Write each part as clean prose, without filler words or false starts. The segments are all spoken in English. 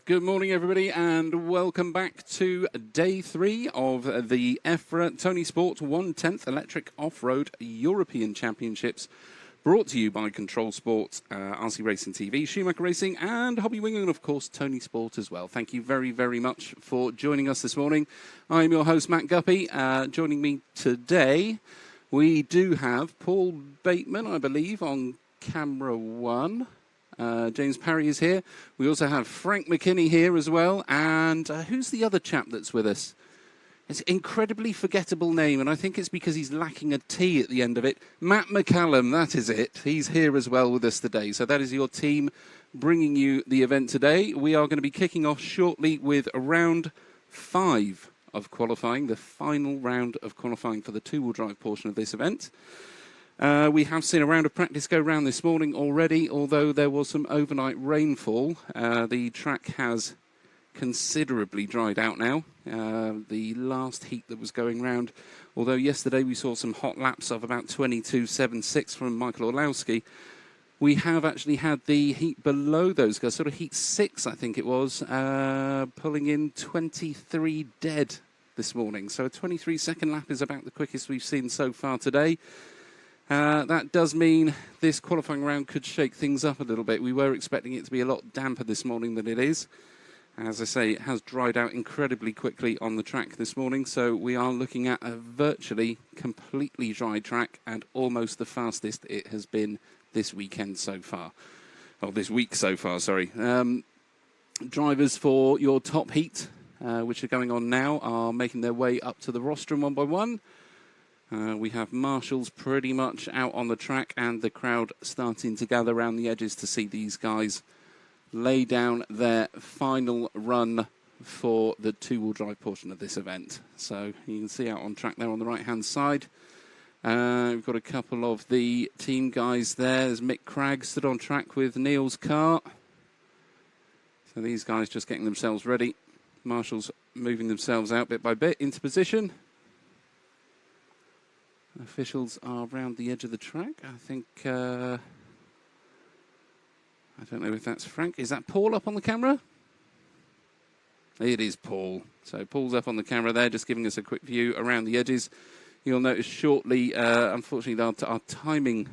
Good morning, everybody, and welcome back to day 3 of the EFRA Tony Sport 1/10 Electric Off-Road European Championships, brought to you by Control Sport, RC Racing TV, Schumacher Racing, and Hobby Wing, and of course Tony Sport as well. Thank you very, very much for joining us this morning. I'm your host, Matt Guppy. Joining me today, we do have Paul Bateman, I believe, on camera 1. James Parry is here. We also have Frank McKinney here as well. And who's the other chap that's with us? It's an incredibly forgettable name, and I think it's because he's lacking a T at the end of it. Matt McCallum, that is it. He's here as well with us today. So that is your team bringing you the event today. We are going to be kicking off shortly with round 5 of qualifying, the final round of qualifying for the two-wheel drive portion of this event. We have seen a round of practice go round this morning already, although there was some overnight rainfall. The track has considerably dried out now. The last heat that was going round, although yesterday we saw some hot laps of about 22.76 from Michael Orlowski, we have actually had the heat below those guys, sort of heat 6 I think it was, pulling in 23 dead this morning. So a 23-second lap is about the quickest we've seen so far today. That does mean this qualifying round could shake things up a little bit. We were expecting it to be a lot damper this morning than it is. As I say, it has dried out incredibly quickly on the track this morning, so we are looking at a virtually completely dry track and almost the fastest it has been this weekend so far. Or this week so far, sorry. Drivers for your top heat, which are going on now, are making their way up to the rostrum one by one. We have marshals pretty much out on the track and the crowd starting to gather around the edges to see these guys lay down their final run for the two-wheel drive portion of this event. So you can see out on track there on the right-hand side. We've got a couple of the team guys there. There's Mick Cragg stood on track with Neil's car. So these guys just getting themselves ready. Marshals moving themselves out bit by bit into position. Officials are around the edge of the track. I think, I don't know if that's Frank. Is that Paul up on the camera? It is Paul. So Paul's up on the camera there, just giving us a quick view around the edges. You'll notice shortly, unfortunately, our timing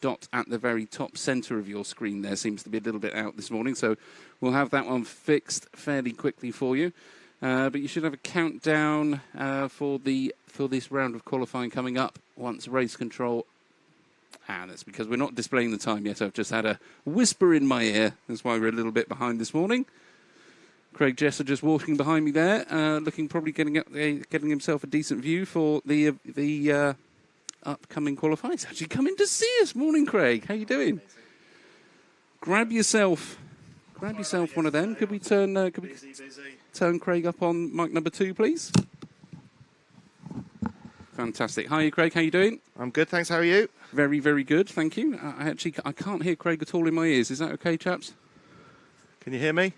dot at the very top centre of your screen there seems to be a little bit out this morning. So we'll have that one fixed fairly quickly for you. But you should have a countdown for this round of qualifying coming up once race control. That's because we're not displaying the time yet. I've just had a whisper in my ear. That's why we're a little bit behind this morning. Craig Jesser just walking behind me there, looking probably getting himself a decent view for the upcoming qualifying. He's actually coming to see us. Morning, Craig. How you doing? Grab yourself one of them. Could we turn turn Craig up on mic number 2, please? Fantastic. Hi, Craig. How you doing? I'm good, thanks. How are you? Very, very good. Thank you. I can't hear Craig at all in my ears. Is that okay, chaps? Can you hear me?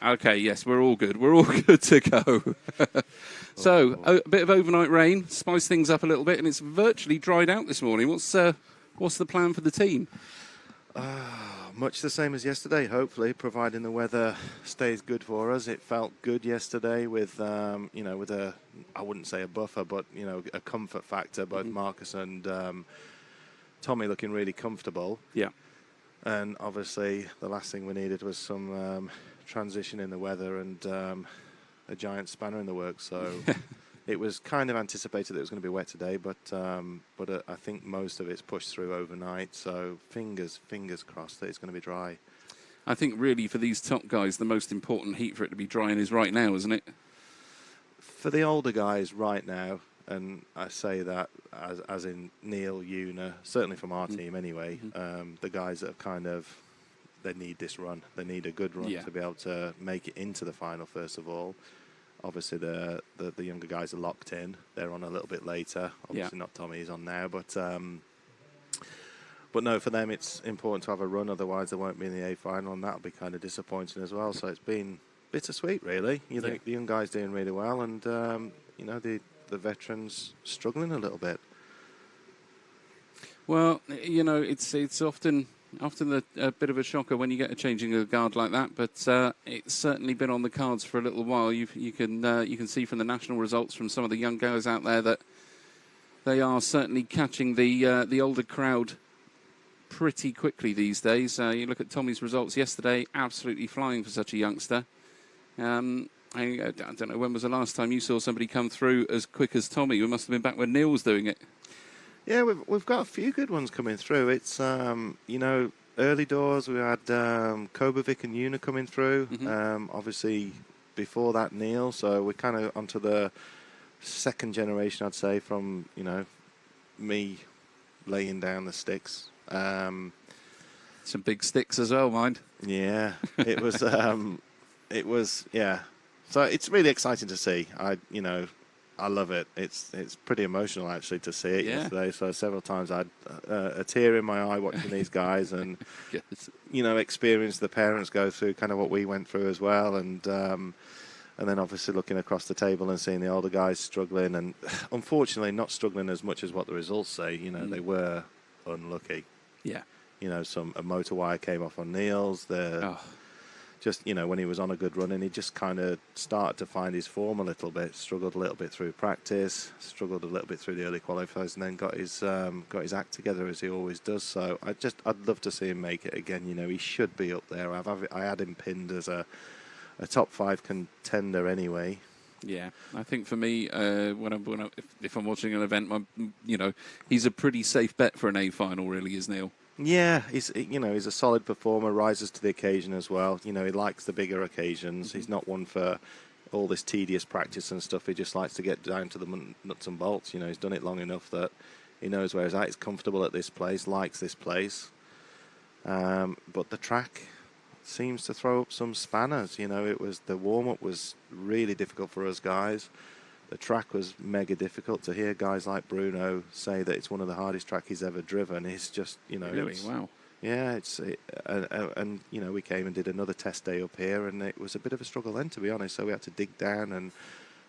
Okay. Yes, we're all good. We're all good to go. So, a bit of overnight rain, spiced things up a little bit, and it's virtually dried out this morning. What's the plan for the team? Much the same as yesterday, hopefully, providing the weather stays good for us. It felt good yesterday with, with a, I wouldn't say a buffer, but, a comfort factor. Both Marcus and Tommy looking really comfortable. Yeah. And obviously, the last thing we needed was some transition in the weather and a giant spanner in the works. So it was kind of anticipated that it was going to be wet today, but I think most of it's pushed through overnight. So fingers crossed that it's going to be dry. I think really for these top guys, the most important heat for it to be drying is right now, isn't it? For the older guys right now, and I say that as in Neil, Una, certainly from our team anyway, the guys that have they need this run. They need a good run to be able to make it into the final, first of all. Obviously, the younger guys are locked in. They're on a little bit later. Obviously, not Tommy, he's on now. But no, for them, it's important to have a run. Otherwise, they won't be in the A final, and that'll be kind of disappointing as well. So it's been bittersweet, really. The young guys doing really well, and the veterans struggling a little bit. Well, it's often Often a bit of a shocker when you get a changing of the guard like that, but it's certainly been on the cards for a little while. You can see from the national results from some of the young guys out there that they are certainly catching the older crowd pretty quickly these days. You look at Tommy's results yesterday, absolutely flying for such a youngster. I don't know, when was the last time you saw somebody come through as quick as Tommy? We must have been back when Neil was doing it. Yeah, we've got a few good ones coming through. It's, early doors, we had Kobovic and Una coming through. Obviously, before that, Neil. So we're kind of onto the second generation, I'd say, from, me laying down the sticks. Some big sticks as well, mind. Yeah, it was, yeah. So it's really exciting to see. I love it. It's pretty emotional, actually, to see it yesterday. So several times I had a tear in my eye watching these guys and, Yes. experience the parents go through kind of what we went through as well. And then obviously looking across the table and seeing the older guys struggling and unfortunately not struggling as much as what the results say. They were unlucky. Yeah. A motor wire came off on Neil's. Just, when he was on a good run and he just kind of started to find his form a little bit, struggled a little bit through practice, struggled a little bit through the early qualifiers and then got his act together as he always does. So I'd love to see him make it again. He should be up there. I had him pinned as a top 5 contender anyway. Yeah, I think for me, if I'm watching an event, he's a pretty safe bet for an A final, really, is Neil. Yeah, he's a solid performer, rises to the occasion as well. He likes the bigger occasions. He's not one for all this tedious practice and stuff. He just likes to get down to the nuts and bolts. He's done it long enough that he knows where he's at. He's comfortable at this place, likes this place. But the track seems to throw up some spanners. The warm-up was really difficult for us guys. The track was mega difficult. To hear guys like Bruno say that it's one of the hardest track he's ever driven is just, Really? Wow. Yeah, and we came and did another test day up here, and it was a bit of a struggle then, to be honest. So we had to dig down and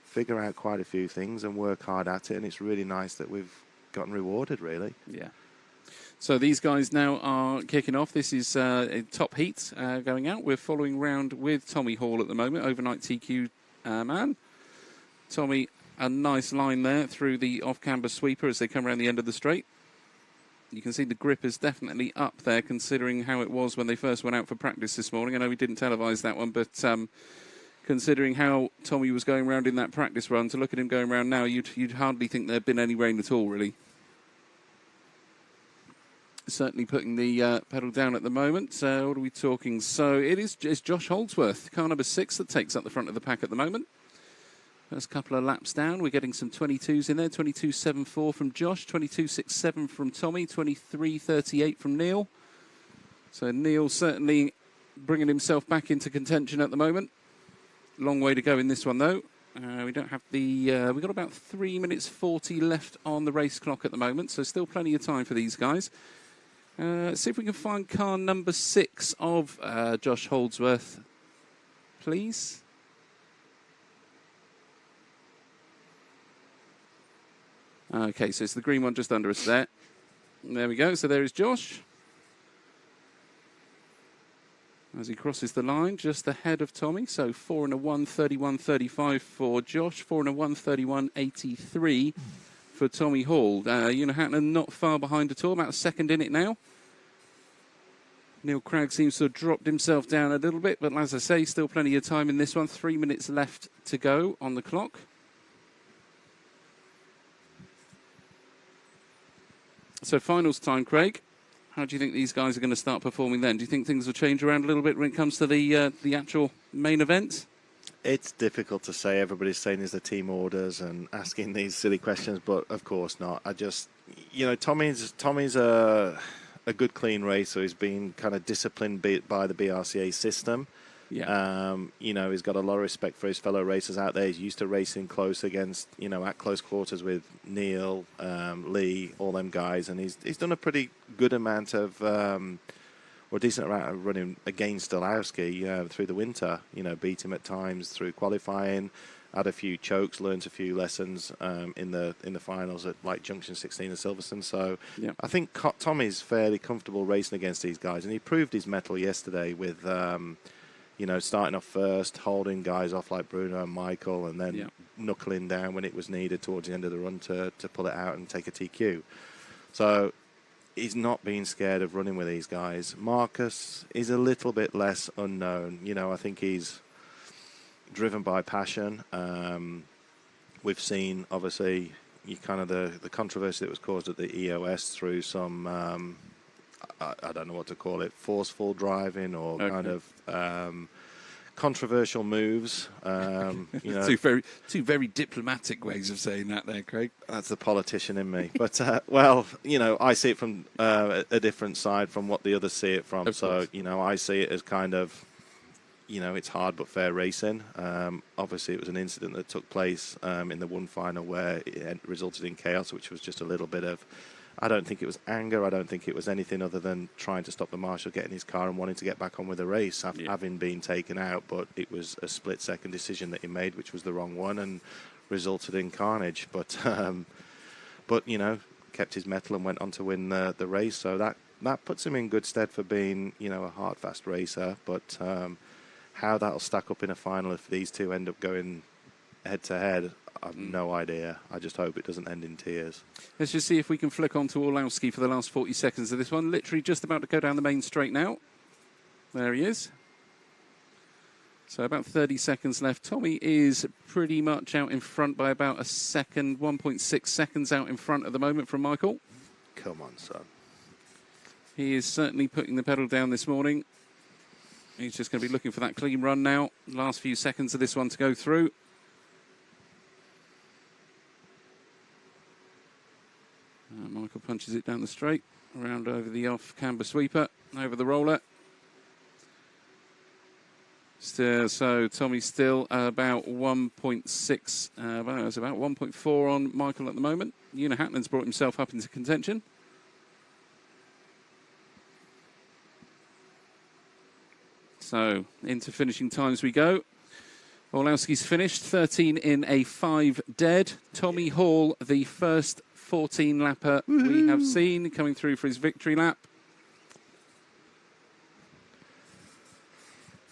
figure out quite a few things and work hard at it, and it's really nice that we've gotten rewarded, really. Yeah. So these guys now are kicking off. This is a top heat going out. We're following round with Tommy Hall at the moment, overnight TQ man. Tommy, a nice line there through the off-camber sweeper as they come around the end of the straight. You can see the grip is definitely up there, considering how it was when they first went out for practice this morning. I know we didn't televise that one, but considering how Tommy was going around in that practice run, to look at him going around now, you'd hardly think there'd been any rain at all, really. Certainly putting the pedal down at the moment. What are we talking? So it's Josh Holdsworth, car number 6, that takes up the front of the pack at the moment. First couple of laps down, we're getting some 22s in there. 22.74 from Josh, 22.67 from Tommy, 23.38 from Neil. So Neil certainly bringing himself back into contention at the moment. Long way to go in this one, though. We don't have we've got about 3 minutes 40 left on the race clock at the moment, so still plenty of time for these guys. Let's see if we can find car number 6 of Josh Holdsworth, please. Okay, so it's the green one just under us there. There we go. So there is Josh. As he crosses the line, just ahead of Tommy. So 4 and a 1:31.35 for Josh. 4 and a 1:31.83 for Tommy Hall. Hatton not far behind at all. About a second in it now. Neil Cragg seems to have dropped himself down a little bit, but as I say, still plenty of time in this one. 3 minutes left to go on the clock. So finals time, Craig. How do you think these guys are going to start performing then? Do you think things will change around a little bit when it comes to the actual main event? It's difficult to say. Everybody's saying is the team orders and asking these silly questions, but of course not. Tommy's a good clean racer. He's been kind of disciplined by the BRCA system. Yeah. He's got a lot of respect for his fellow racers out there. He's used to racing close against, at close quarters with Neil, Lee, all them guys, and he's done a pretty good amount of, or a decent amount of running against Stolowski through the winter. Beat him at times through qualifying. had a few chokes, learned a few lessons in the finals at like Junction 16 and Silverstone. So I think Tommy's fairly comfortable racing against these guys, and he proved his mettle yesterday with starting off first, holding guys off like Bruno and Michael, and then knuckling down when it was needed towards the end of the run to pull it out and take a TQ. So he's not being scared of running with these guys. Marcus is a little bit less unknown. I think he's driven by passion. We've seen, obviously, the controversy that was caused at the EOS through some, I don't know what to call it, forceful driving or kind of controversial moves. Two very diplomatic ways of saying that there, Craig. That's the politician in me. But, I see it from a different side from what the others see it from. So, I see it as kind of, it's hard but fair racing. Obviously, it was an incident that took place in the one final where it resulted in chaos, which was just a little bit of, I don't think it was anger. I don't think it was anything other than trying to stop the marshal getting his car and wanting to get back on with the race, having been taken out. But it was a split-second decision that he made, which was the wrong one, and resulted in carnage. But kept his mettle and went on to win the race. So that puts him in good stead for being, a hard, fast racer. But how that'll stack up in a final if these two end up going head-to-head, I've no idea. I just hope it doesn't end in tears. Let's just see if we can flick on to Orlowski for the last 40 seconds of this one. Literally just about to go down the main straight now. There he is. So about 30 seconds left. Tommy is pretty much out in front by about a second, 1.6 seconds out in front at the moment from Michael. Come on, son. He is certainly putting the pedal down this morning. He's just going to be looking for that clean run now. Last few seconds of this one to go through. Michael punches it down the straight, around over the off-camber sweeper, over the roller. So Tommy's still about 1.6, it's about 1.4 on Michael at the moment. Una Hatton's brought himself up into contention. So into finishing times we go. Orlowski's finished 13 in a 5 dead. Tommy Hall, the first 14-lapper we have seen, coming through for his victory lap.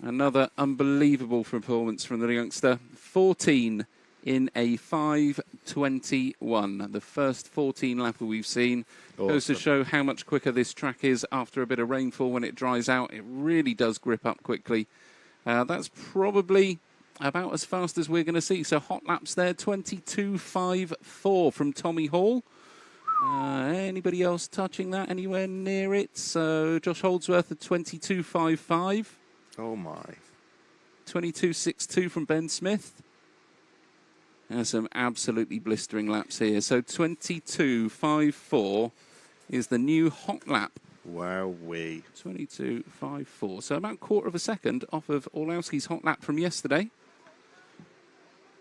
Another unbelievable performance from the youngster. 14 in a 5:21. The first 14-lapper we've seen. Awesome. Goes to show how much quicker this track is after a bit of rainfall. When it dries out, it really does grip up quickly. That's probably about as fast as we're going to see. So hot laps there, 22.54 from Tommy Hall. Anybody else touching that anywhere near it? So Josh Holdsworth at 22.55. Oh my. 22.62 from Ben Smith. There's some absolutely blistering laps here. So 22.54 is the new hot lap. Wowee. 22.54. So about a quarter of a second off of Orlowski's hot lap from yesterday.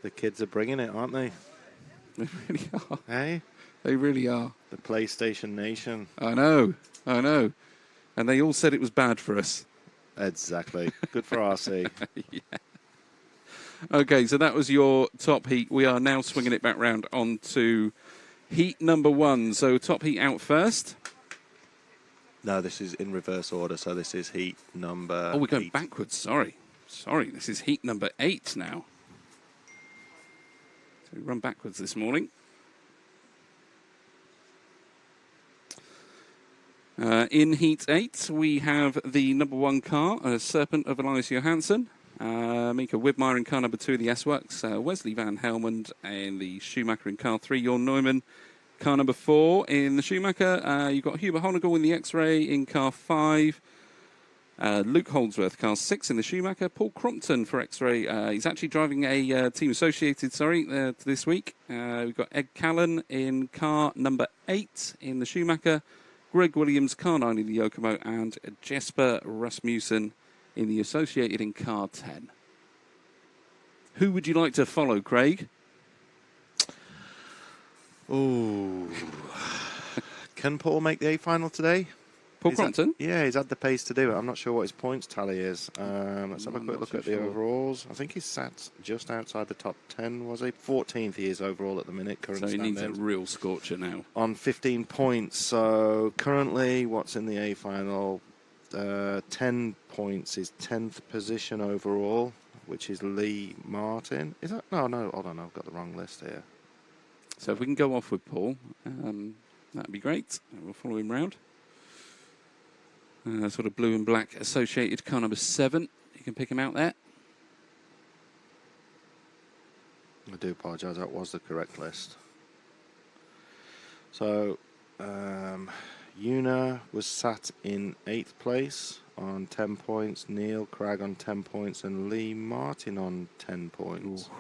The kids are bringing it, aren't they? They really are. Hey? They really are. The PlayStation Nation. I know. And they all said it was bad for us. Exactly. Good for RC. Yeah. Okay, so that was your top heat. We are now swinging it back round onto heat number 1. So top heat out first. No, this is in reverse order, so this is heat number 8. Oh, we're going backwards. Sorry, this is heat number 8 now. So we run backwards this morning. In Heat 8, we have the number 1 car, Serpent of Elias Johansson. Mika Widmeyer in car number 2 of the S-Works. Wesley Van Helmond in the Schumacher in car 3. Jorn Neumann, car number 4 in the Schumacher. You've got Hubert Honegal in the X-Ray in car 5. Luke Holdsworth, car 6 in the Schumacher. Paul Crompton for X-Ray. He's actually driving a Team Associated, this week. We've got Ed Callan in car number 8 in the Schumacher. Greg Williams, car 9 in the Yokomo, and Jesper Rasmussen in the Associated in car 10. Who would you like to follow, Craig? Ooh. Can Paul make the A final today? Paul Crompton? He's had the pace to do it. I'm not sure what his points tally is. Let's have a quick look at the overalls. I think he's sat just outside the top 10, was he? 14th he is overall at the minute, current So he needs a standings. real scorcher now. On 15 points. So currently, what's in the A final? 10 points is 10th position overall, which is Lee Martin. Is that? No, hold on, I've got the wrong list here. So if we can go off with Paul, that'd be great. We'll follow him round. Sort of blue and black associated car number 7. You can pick him out there. I do apologise, that was the correct list. So, Una was sat in 8th place on 10 points, Neil Cragg on 10 points, and Lee Martin on 10 points. Ooh.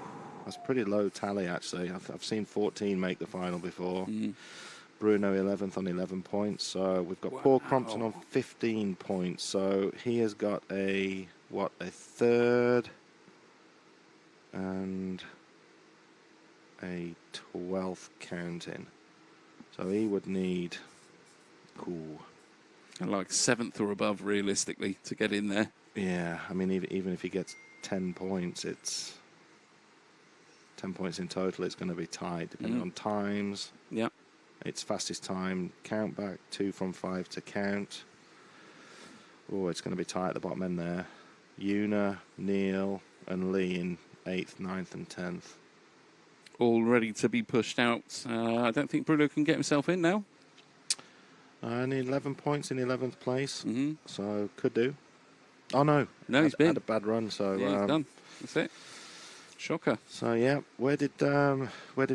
That's pretty low tally, actually. I've seen 14 make the final before. Bruno 11th on 11 points. So we've got Paul Crompton on 15 points. So he has got a 3rd and a 12th counting. So he would need, like 7th or above, realistically, to get in there. Yeah, I mean, even if he gets 10 points, it's 10 points in total. It's going to be tied, depending on times. Yeah. It's fastest time, count back, 2 from 5 to count. Oh, it's going to be tight at the bottom end there. Una, Neil, and Lee in 8th, 9th, and 10th. All ready to be pushed out. I don't think Bruno can get himself in now. Only 11 points in 11th place, so could do. Oh, no. No, he's been. Had a bad run, so... Yeah, he's done. That's it. Shocker. So, yeah, where did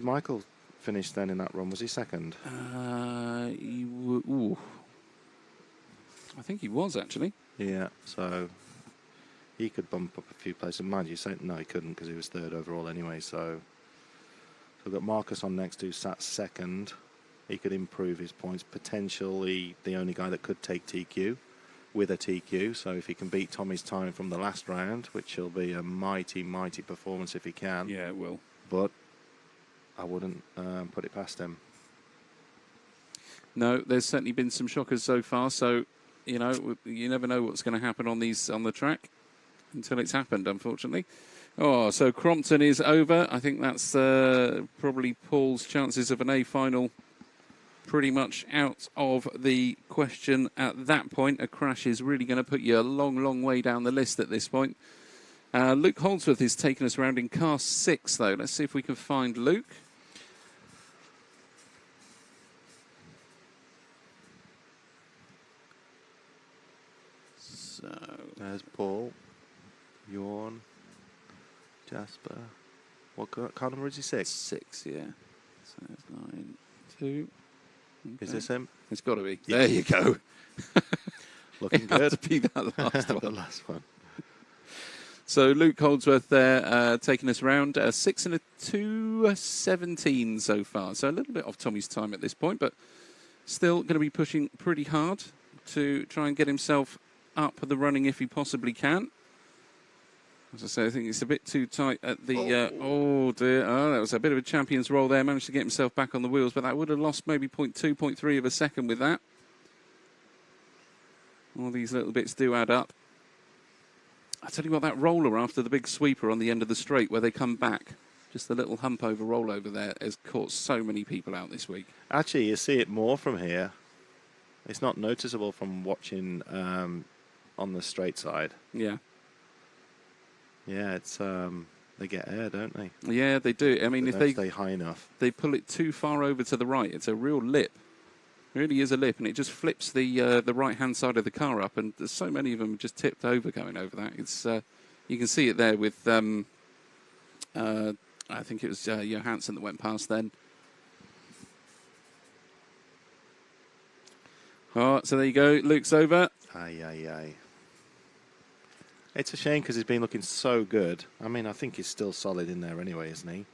Michael finish then in that run? Was he second? I think he was, actually. Yeah, so he could bump up a few places. Mind you, no, he couldn't because he was 3rd overall anyway. So we've got Marcus on next, who sat 2nd. He could improve his points. Potentially the only guy that could take TQ with a TQ. So if he can beat Tommy's time from the last round, which will be a mighty, mighty performance if he can. Yeah, it will. But I wouldn't put it past him. No, there's certainly been some shockers so far. So, you know, you never know what's going to happen on the track until it's happened, unfortunately. Oh, so Crompton is over. I think that's probably Paul's chances of an A final pretty much out of the question at that point. A crash is really going to put you a long, long way down the list at this point. Luke Holdsworth is taking us around in car 6, though. Let's see if we can find Luke. So there's Paul, Yorn, Jasper. What car number is he? 6? 6, yeah. So it's 9, 2. Okay. Is this him? It's got to be. Yeah. There you go. Looking it good. Had to be that last one. The last one. So Luke Holdsworth there, taking us around 6 and a 2:17 so far. So a little bit off Tommy's time at this point, but still going to be pushing pretty hard to try and get himself up the running if he possibly can. As I say, I think it's a bit too tight at the... oh, dear. Oh, that was a bit of a champion's roll there. Managed to get himself back on the wheels, but that would have lost maybe 0.2, 0.3 of a second with that. All these little bits do add up. I tell you what, that roller after the big sweeper on the end of the straight where they come back, just the little hump over rollover there has caught so many people out this week. Actually, you see it more from here. It's not noticeable from watching on the straight side. Yeah. Yeah, it's they get air, don't they? Yeah, they do. I mean, but if they stay high enough, they pull it too far over to the right. It's a real lip. It really is a lip, and it just flips the right-hand side of the car up. And there's so many of them just tipped over going over that. It's you can see it there with I think it was Johansson that went past then. Oh, so there you go. Luke's over. Aye, aye, aye. It's a shame because he's been looking so good. I mean, I think he's still solid in there anyway, isn't he?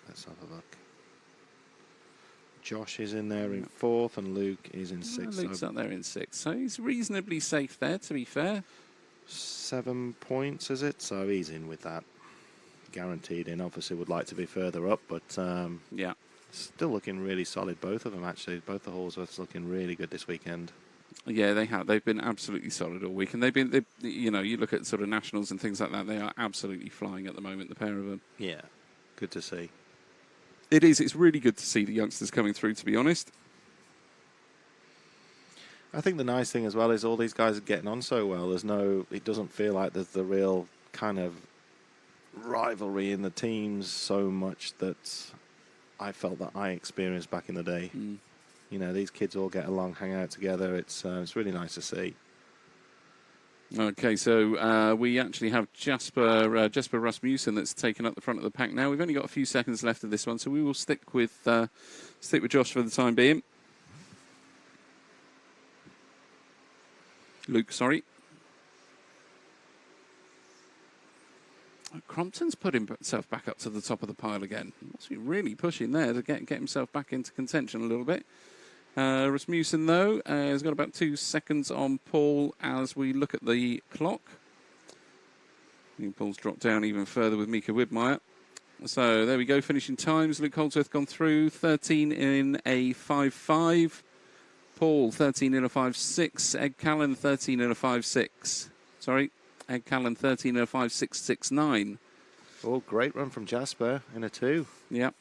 Let's have a look. Josh is in there in 4th and Luke is in 6th. Luke's up there in 6th. So he's reasonably safe there, to be fair. 7 points, is it? So he's in with that. Guaranteed in. Obviously would like to be further up, but yeah. Still looking really solid, both of them, actually. Both the Holdsworths looking really good this weekend. Yeah, they have. They've been absolutely solid all week. And they've you know, you look at sort of nationals and things like that, they are absolutely flying at the moment, the pair of them. Yeah, good to see. It is. It's really good to see the youngsters coming through, to be honest. I think the nice thing as well is all these guys are getting on so well. It doesn't feel like there's the real kind of rivalry in the teams so much that I felt that I experienced back in the day. You know, these kids all get along, hang out together. It's really nice to see. Okay, so we actually have Jasper Rasmussen that's taken up the front of the pack now. We've only got a few seconds left of this one, so we will stick with Josh for the time being. Luke, sorry. Crompton's put himself back up to the top of the pile again. Must be really pushing there to get himself back into contention a little bit. Rasmussen, though, has got about 2 seconds on Paul as we look at the clock. I think Paul's dropped down even further with Mika Widmeyer. So there we go, finishing times. Luke Holdsworth gone through, 13 in a 5.5. Paul, 13 in a 5.6. Ed Callan, 13 in a 5.6. Sorry. Ed Callan, 13 in a 5.669. Oh, great run from Jasper in a 2. Yep.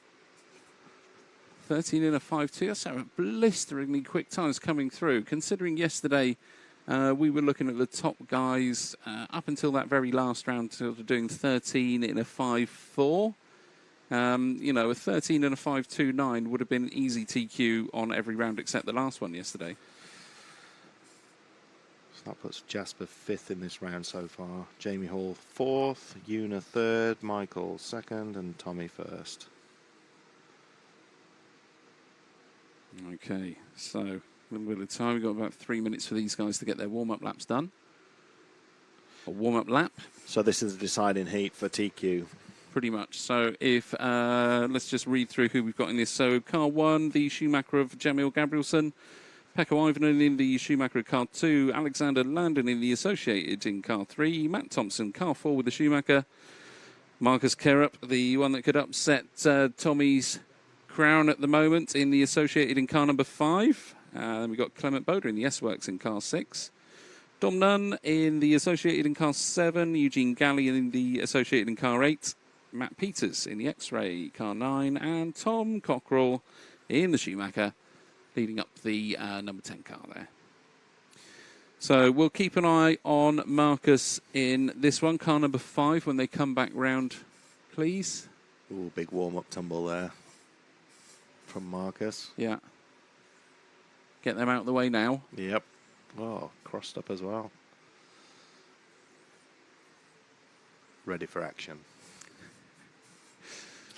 13 in a 5.2. That's a blisteringly quick times coming through. Considering yesterday we were looking at the top guys up until that very last round, sort of doing 13 in a 5.4. You know, a 13 and a 5.29 would have been an easy TQ on every round except the last one yesterday. That puts Jasper 5th in this round so far. Jamie Hall 4th, Una 3rd, Michael 2nd, and Tommy 1st. Okay, so a little bit of time. We've got about 3 minutes for these guys to get their warm-up laps done. A warm-up lap. So this is the deciding heat for TQ. Pretty much. So if, let's just read through who we've got in this. So car 1, the Schumacher of Jamil Gabrielson. Pekka Ivanen in the Schumacher car 2, Alexander Landon in the Associated in car 3, Matt Thompson car 4 with the Schumacher, Marcus Kerup, the one that could upset Tommy's crown at the moment, in the Associated in car number 5. Then we've got Clement Boda in the S-Works in car 6, Dom Nunn in the Associated in car 7, Eugene Galley in the Associated in car 8, Matt Peters in the X-Ray car 9, and Tom Cockrell in the Schumacher, leading up the number 10 car there. So we'll keep an eye on Marcus in this one, car number 5, when they come back round, please. Ooh, big warm-up tumble there from Marcus. Yeah. Get them out of the way now. Yep. Oh, crossed up as well. Ready for action.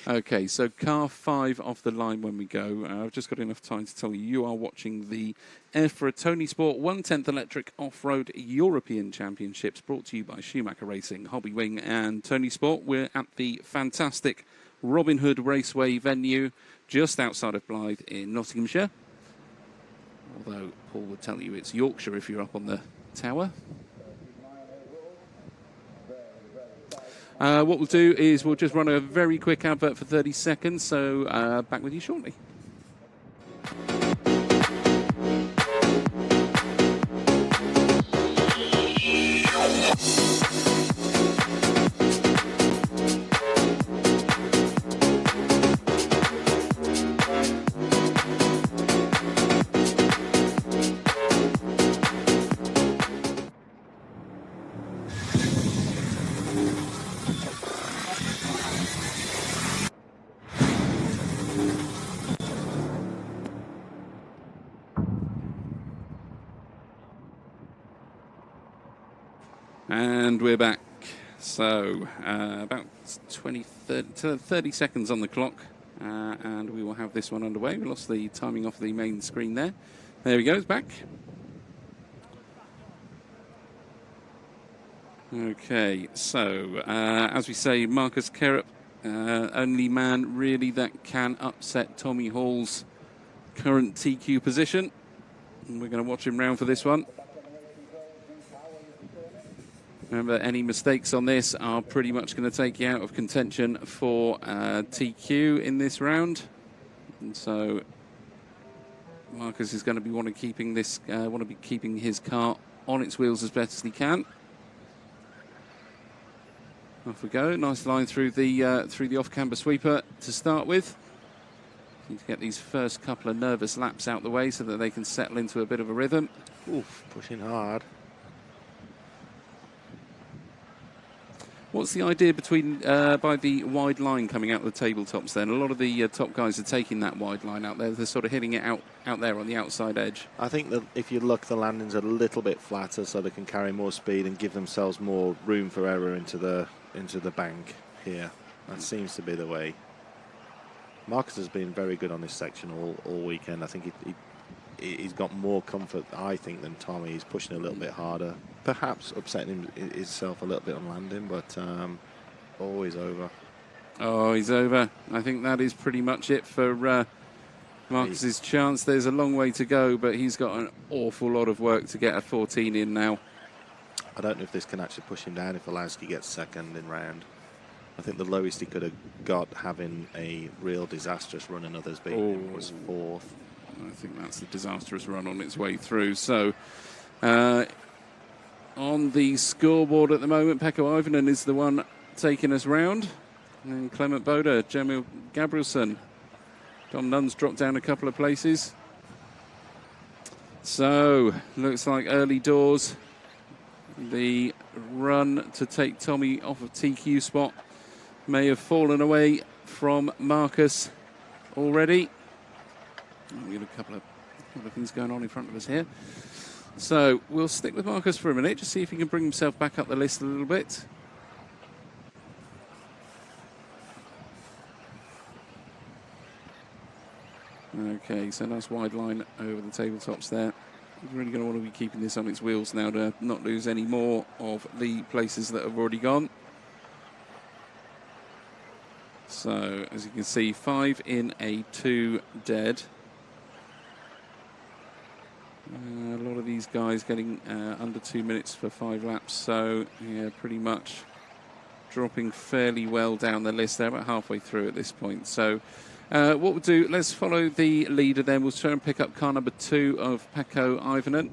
Okay, so car 5 off the line when we go. I've just got enough time to tell you, you are watching the EFRA Tony Sport 1/10 Electric Off-Road European Championships, brought to you by Schumacher Racing, Hobby Wing and Tony Sport. We're at the fantastic Robin Hood Raceway venue, just outside of Blythe in Nottinghamshire. Although Paul would tell you it's Yorkshire if you're up on the tower. What we'll do is we'll just run a very quick advert for 30 seconds, so back with you shortly. And we're back. So about 30 seconds on the clock, and we will have this one underway. We lost the timing off the main screen there. There we go, it's back. Okay, so as we say, Marcus Kerup, only man really that can upset Tommy Hall's current TQ position. And we're going to watch him round for this one. Remember, any mistakes on this are pretty much going to take you out of contention for TQ in this round. And so Marcus is going to be want to be keeping his car on its wheels as best as he can. Off we go. Nice line through the off-camber sweeper to start with. Need to get these first couple of nervous laps out the way so that they can settle into a bit of a rhythm. Oof, pushing hard. What's the idea by the wide line coming out of the tabletops then? A lot of the top guys are taking that wide line out there. They're sort of hitting it out there on the outside edge. I think that if you look, the landings are a little bit flatter so they can carry more speed and give themselves more room for error into the bank here. That seems to be the way. Marcus has been very good on this section all weekend. I think he's got more comfort, I think, than Tommy. He's pushing a little bit harder, perhaps upsetting himself a little bit on landing, but always over. Oh, he's over. I think that is pretty much it for Marcus's chance. There's a long way to go, but he's got an awful lot of work to get a 14 in now. I don't know if this can actually push him down if Olansky gets second in round. I think the lowest he could have got having a real disastrous run and others being was fourth. I think that's a disastrous run on its way through. So, on the scoreboard at the moment, Pekko Ivanen is the one taking us round. And Clement Boda, Jamil Gabrielson. Dom Nunn's dropped down a couple of places. So, looks like early doors. The run to take Tommy off of TQ spot may have fallen away from Marcus already. We've got a couple of things going on in front of us here. So we'll stick with Marcus for a minute, just see if he can bring himself back up the list a little bit. Okay, so nice wide line over the tabletops there. He's really going to want to be keeping this on its wheels now to not lose any more of the places that have already gone. So, as you can see, 5 in a 2 dead. A lot of these guys getting under 2 minutes for 5 laps. So, yeah, pretty much dropping fairly well down the list. They're about halfway through at this point. So, what we'll do, let's follow the leader then. We'll try and pick up car number 2 of Pekko Ivanen.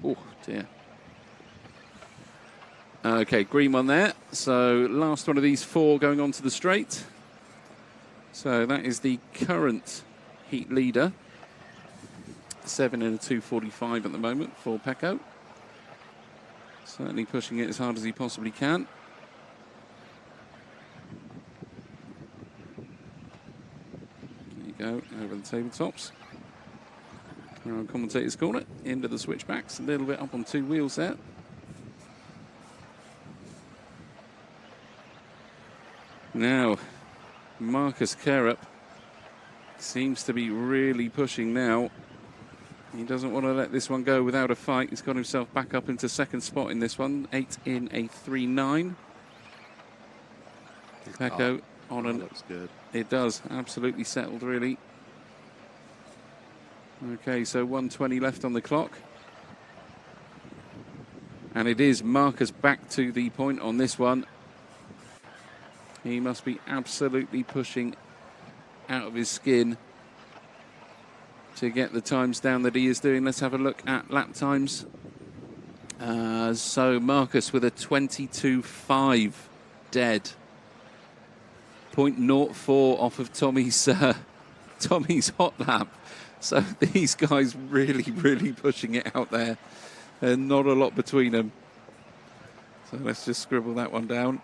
Oh, dear. Okay, green one there. So, last one of these 4 going on to the straight. So, that is the current heat leader. 7 in a 2:45 at the moment for Pekko. Certainly pushing it as hard as he possibly can. There you go, over the tabletops. Our commentator's corner, into the switchbacks, a little bit up on 2 wheels there. Now, Marcus Kerup seems to be really pushing now. He doesn't want to let this one go without a fight. He's got himself back up into second spot in this one. 8 in a 3.9. Pekko on an... looks good. It does. Absolutely settled, really. Okay, so 1:20 left on the clock. And it is Marcus back to the point on this one. He must be absolutely pushing out of his skin to get the times down that he is doing. Let's have a look at lap times. So Marcus with a 22.5 dead. 0.04 off of Tommy's hot lap. So these guys really pushing it out there. And not a lot between them. So let's just scribble that one down.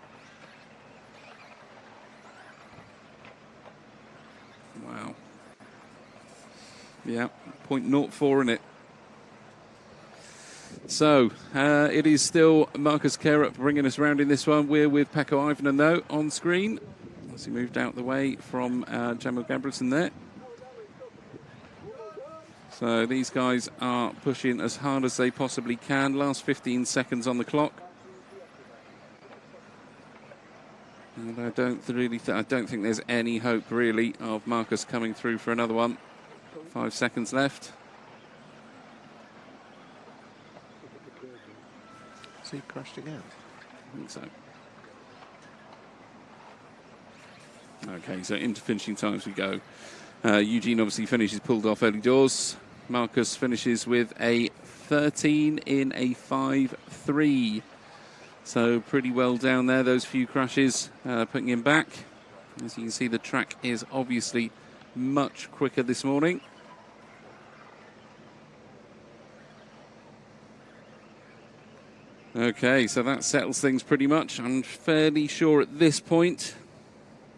Wow. Yeah, 0.04 in it. So, it is still Marcus Kerup bringing us round in this one. We're with Pekko Ivanen, though, on screen. As he moved out the way from Jamil Gabrielson there. So, these guys are pushing as hard as they possibly can. Last 15 seconds on the clock. And I don't think there's any hope, really, of Marcus coming through for another one. 5 seconds left. Has he crashed again? I think so. Okay, so into finishing times we go. Eugene obviously finishes pulled off early doors. Marcus finishes with a 13 in a 5.3. So pretty well down there, those few crashes, putting him back. As you can see, the track is obviously much quicker this morning. Okay, so that settles things pretty much. I'm fairly sure at this point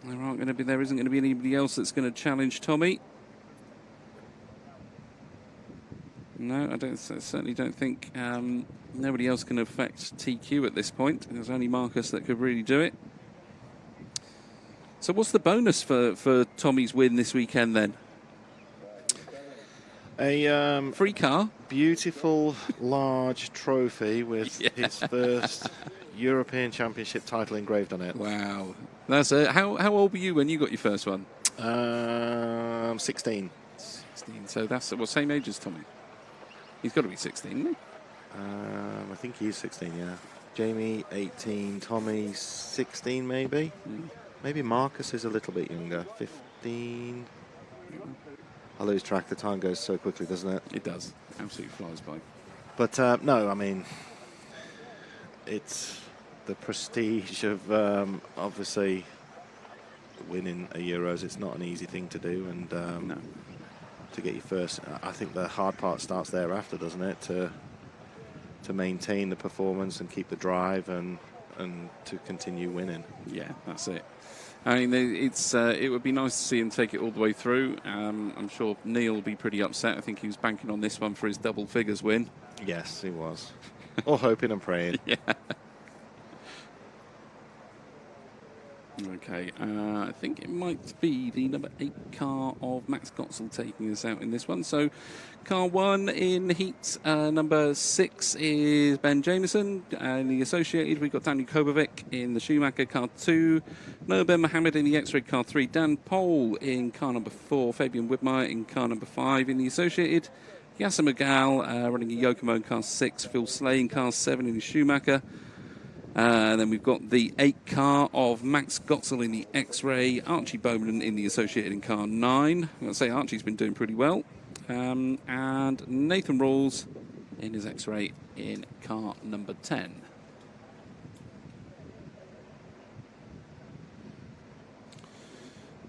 there isn't going to be anybody else that's going to challenge Tommy. No, certainly don't think nobody else can affect TQ at this point. There's only Marcus that could really do it. So what's the bonus for Tommy's win this weekend then? A free car, beautiful large trophy with his first European Championship title engraved on it. Wow, that's how old were you when you got your first one? 16. 16. So that's same age as Tommy. He's got to be 16, isn't he? I think he's 16. Yeah. Jamie 18. Tommy 16, maybe. Maybe Marcus is a little bit younger. 15. I lose track. The time goes so quickly, doesn't it? It does. Absolutely flies by. But no, I mean, it's the prestige of obviously winning a Euros. It's not an easy thing to do, and no. To get your first, I think the hard part starts thereafter, doesn't it? To maintain the performance and keep the drive and to continue winning. Yeah, that's it. I mean, it would be nice to see him take it all the way through. I'm sure Neil will be pretty upset. I think he was banking on this one for his double figures win. Yes, he was. Or hoping and praying. Yeah. Okay, I think it might be the number 8 car of Max Gotzel taking us out in this one. So, car 1 in heat number 6 is Ben Jameson. And the associated, we've got Daniel Kobovic in the Schumacher car 2. Noah Ben Mohammed in the X-Ray car 3. Dan Pole in car number 4. Fabian Whitmire in car number 5 in the associated. Yasser Magal running a Yokomo in car 6. Phil Slay in car 7 in the Schumacher. Then we've got the 8 car of Max Gotzel in the X-Ray, Archie Bowman in the associated in car 9. I'm going to say Archie's been doing pretty well. And Nathan Rawls in his X-Ray in car number 10.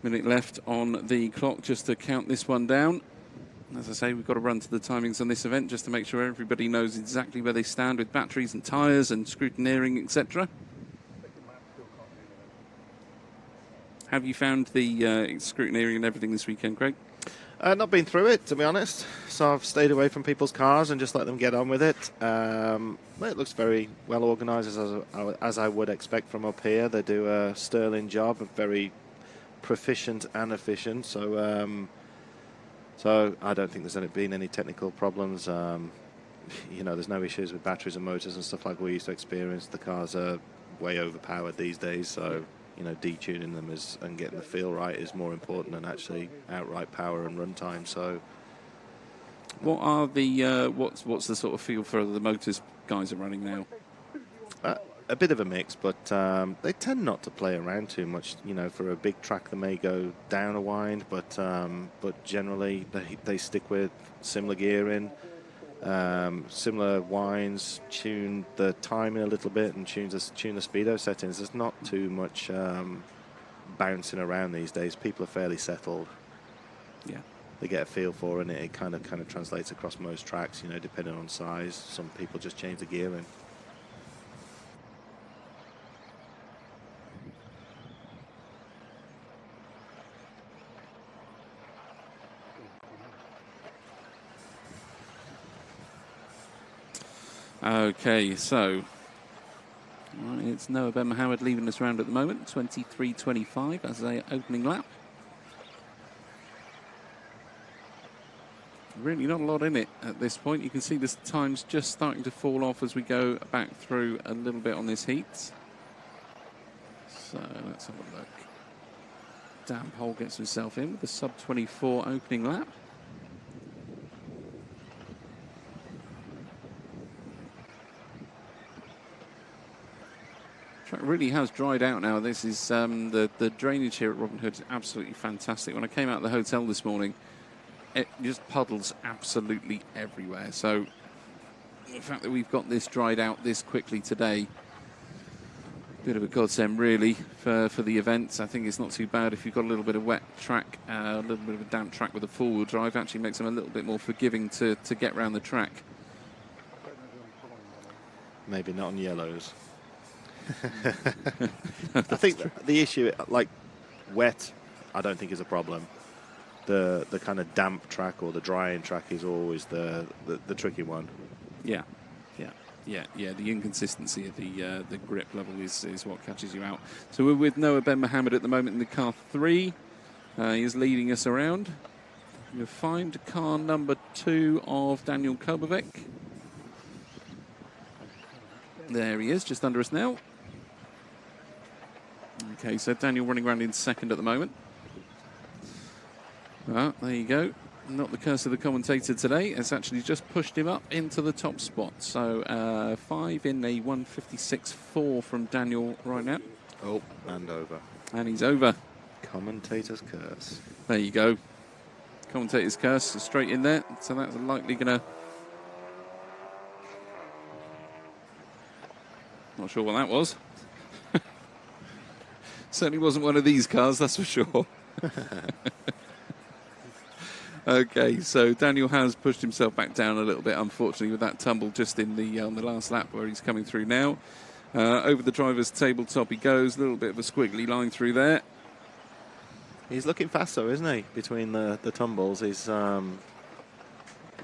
Minute left on the clock just to count this one down. As I say, we've got to run to the timings on this event just to make sure everybody knows exactly where they stand with batteries and tyres and scrutineering, etc. Have you found the scrutineering and everything this weekend, Craig? Not been through it, to be honest. So I've stayed away from people's cars and just let them get on with it. It looks very well organised, as I would expect from up here. They do a sterling job, very proficient and efficient. So I don't think there's been any technical problems. There's no issues with batteries and motors and stuff like we used to experience. The cars are way overpowered these days, so detuning them and getting the feel right is more important than actually outright power and runtime. So, what are the what's the sort of feel for the motors guys are running now? A bit of a mix, but they tend not to play around too much. For a big track, they may go down a wind, but generally they stick with similar gearing, similar winds, tune the timing a little bit, and tune the speedo settings. There's not too much bouncing around these days. People are fairly settled. Yeah, they get a feel for it, and it kind of translates across most tracks. Depending on size, some people just change the gearing. Okay, so it's Noah Ben Mohammed leaving us round at the moment, 23.25 as an opening lap. Really not a lot in it at this point. You can see the time's just starting to fall off as we go back through a little bit on this heat. So let's have a look. Dan Pole gets himself in with a sub-24 opening lap. Track really has dried out now. This is the drainage here at Robin Hood is absolutely fantastic. When I came out of the hotel this morning, it just puddles absolutely everywhere. So the fact that we've got this dried out this quickly today, bit of a godsend really for the event. I think it's not too bad if you've got a little bit of wet track, a little bit of a damp track with a four-wheel drive. Actually makes them a little bit more forgiving to get around the track. Maybe not on yellows. I think the issue, like wet, I don't think is a problem. The kind of damp track or the drying track is always the tricky one. Yeah. The inconsistency of the grip level is what catches you out. So we're with Noah Ben Mohammed at the moment in the car 3. He is leading us around. You'll find car number 2 of Daniel Kobovic. There he is, just under us now. Okay, so Daniel running around in second at the moment. Well, there you go. Not the curse of the commentator today. It's actually just pushed him up into the top spot. So 5 in a 156.4 from Daniel right now. Oh, and over. And he's over. Commentator's curse. There you go. Commentator's curse is straight in there. So that's likely going to... Not sure what that was. Certainly wasn't one of these cars, that's for sure. Okay, so Daniel has pushed himself back down a little bit, unfortunately, with that tumble just in the on the last lap where he's coming through now. Over the driver's tabletop he goes, a little bit of a squiggly line through there. He's looking fast, though, isn't he? Between the tumbles, he's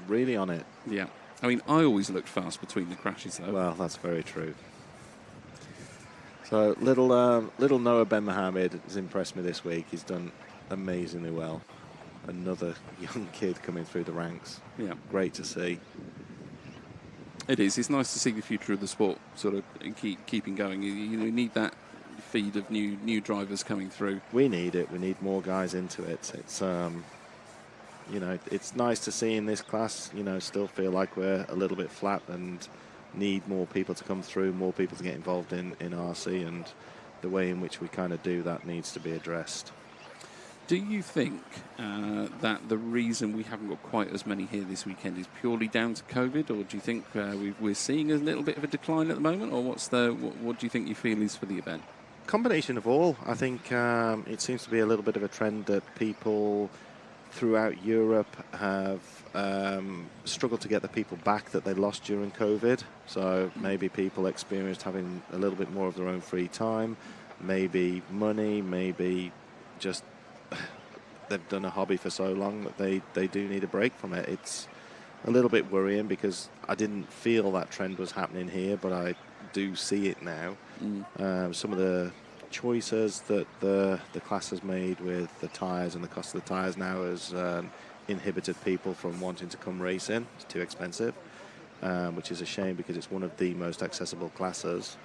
really on it. Yeah, I mean, I always looked fast between the crashes, though. Well, that's very true. So little Noah Ben Mohammed has impressed me this week. He's done amazingly well. Another young kid coming through the ranks. Yeah, great to see. It is. It's nice to see the future of the sport sort of keeping going. You need that feed of new drivers coming through. We need it. We need more guys into it. It's it's nice to see in this class. Still feel like we're a little bit flat and need more people to come through, more people to get involved in RC, and the way in which we kind of do that needs to be addressed. Do you think that the reason we haven't got quite as many here this weekend is purely down to COVID, or do you think we're seeing a little bit of a decline at the moment, or what do you think you feel is for the event? Combination of all. I think it seems to be a little bit of a trend that people throughout Europe have struggled to get the people back that they lost during COVID. So maybe people experienced having a little bit more of their own free time, maybe money, maybe just they've done a hobby for so long that they do need a break from it. It's a little bit worrying because I didn't feel that trend was happening here, but I do see it now. Some of the choices that the class has made with the tyres and the cost of the tyres now has inhibited people from wanting to come racing. It's too expensive, which is a shame because it's one of the most accessible classes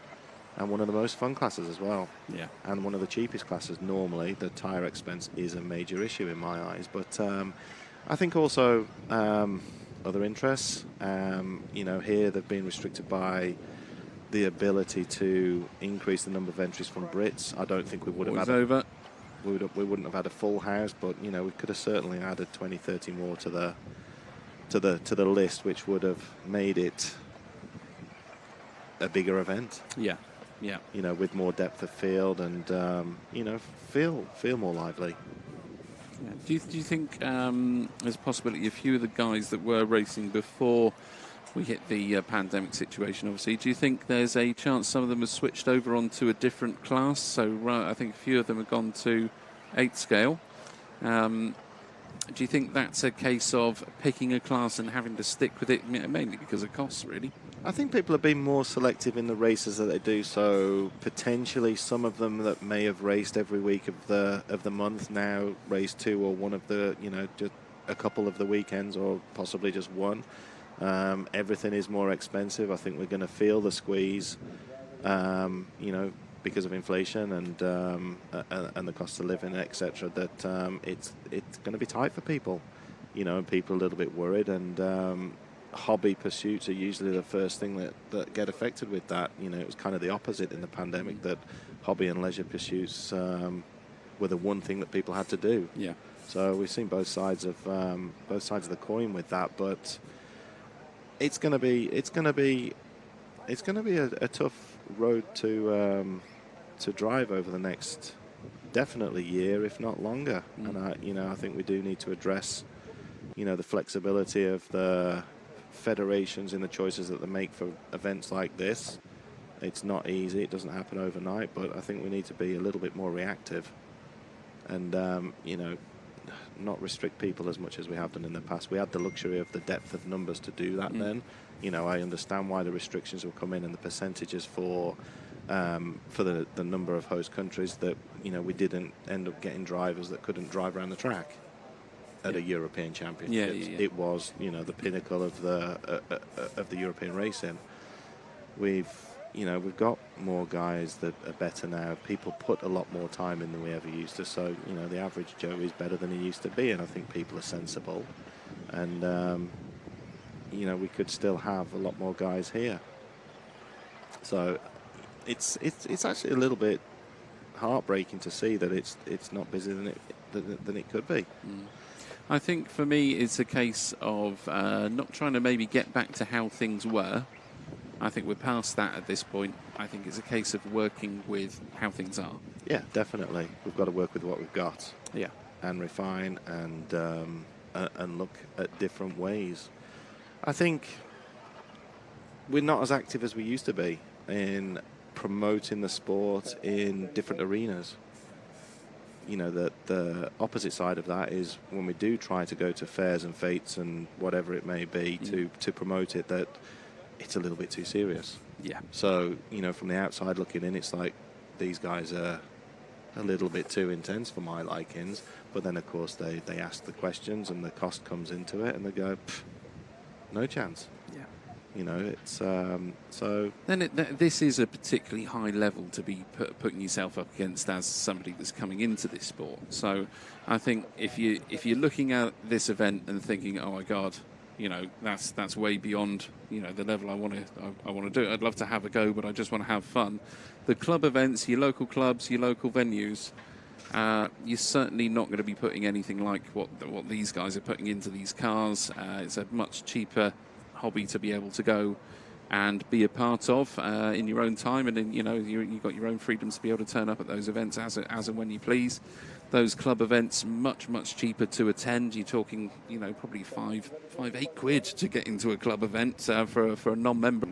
and one of the most fun classes as well. Yeah. And one of the cheapest classes. Normally, the tyre expense is a major issue in my eyes. But I think also other interests. Here they've been restricted by the ability to increase the number of entries from Brits. I don't think we would have had we wouldn't have had a full house, but we could have certainly added 20, 30 more to the list, which would have made it a bigger event. Yeah. Yeah. With more depth of field and feel more lively. Yeah. Do you think there's a possibility a few of the guys that were racing before we hit the pandemic situation, obviously, do you think there's a chance some of them have switched over onto a different class? So I think a few of them have gone to 8 scale. Do you think that's a case of picking a class and having to stick with it, mainly because of costs, really? I think people have been more selective in the races that they do. So potentially some of them that may have raced every week of the month now race 2 or one of the, just a couple of the weekends or possibly just one. Everything is more expensive. I think we're going to feel the squeeze, because of inflation and the cost of living, etc. That it's going to be tight for people, and people are a little bit worried. And hobby pursuits are usually the first thing that get affected with that. You know, it was kind of the opposite in the pandemic, that hobby and leisure pursuits were the one thing that people had to do. Yeah. So we've seen both sides of the coin with that, but it's going to be a tough road to drive over the next definitely year, if not longer. And I think we do need to address, the flexibility of the federations in the choices that they make for events like this. It's not easy. It doesn't happen overnight, but I think we need to be a little bit more reactive and, not restrict people as much as we have done in the past. We had the luxury of the depth of numbers to do that then. I understand why the restrictions will come in and the percentages for the number of host countries that, we didn't end up getting drivers that couldn't drive around the track at a European Championship. It was, the pinnacle of the European racing. We've got more guys that are better now. People put a lot more time in than we ever used to. So, the average Joe is better than he used to be, and I think people are sensible. And, we could still have a lot more guys here. So, it's actually a little bit heartbreaking to see that it's not busier than it could be. I think for me it's a case of not trying to maybe get back to how things were. I think we're past that at this point. I think it's a case of working with how things are. Yeah, definitely. We've got to work with what we've got. Yeah. And refine and look at different ways. I think we're not as active as we used to be in promoting the sport in different arenas. The opposite side of that is when we do try to go to fairs and fetes and whatever it may be to promote it, that it's a little bit too serious. Yeah. So, from the outside looking in, it's like these guys are a little bit too intense for my likings. But then, of course, they ask the questions and the cost comes into it and they go, no chance. Yeah. It's so. Then this is a particularly high level to be putting yourself up against as somebody that's coming into this sport. So I think if you're looking at this event and thinking, oh my God, that's way beyond the level I want to do. I'd love to have a go, but I just want to have fun. The club events, your local clubs, your local venues, you're certainly not going to be putting anything like what these guys are putting into these cars. It's a much cheaper hobby to be able to go and be a part of in your own time, and then you've got your own freedoms to be able to turn up at those events as and when you please. Those club events much cheaper to attend. You're talking probably £8 to get into a club event for a non-member.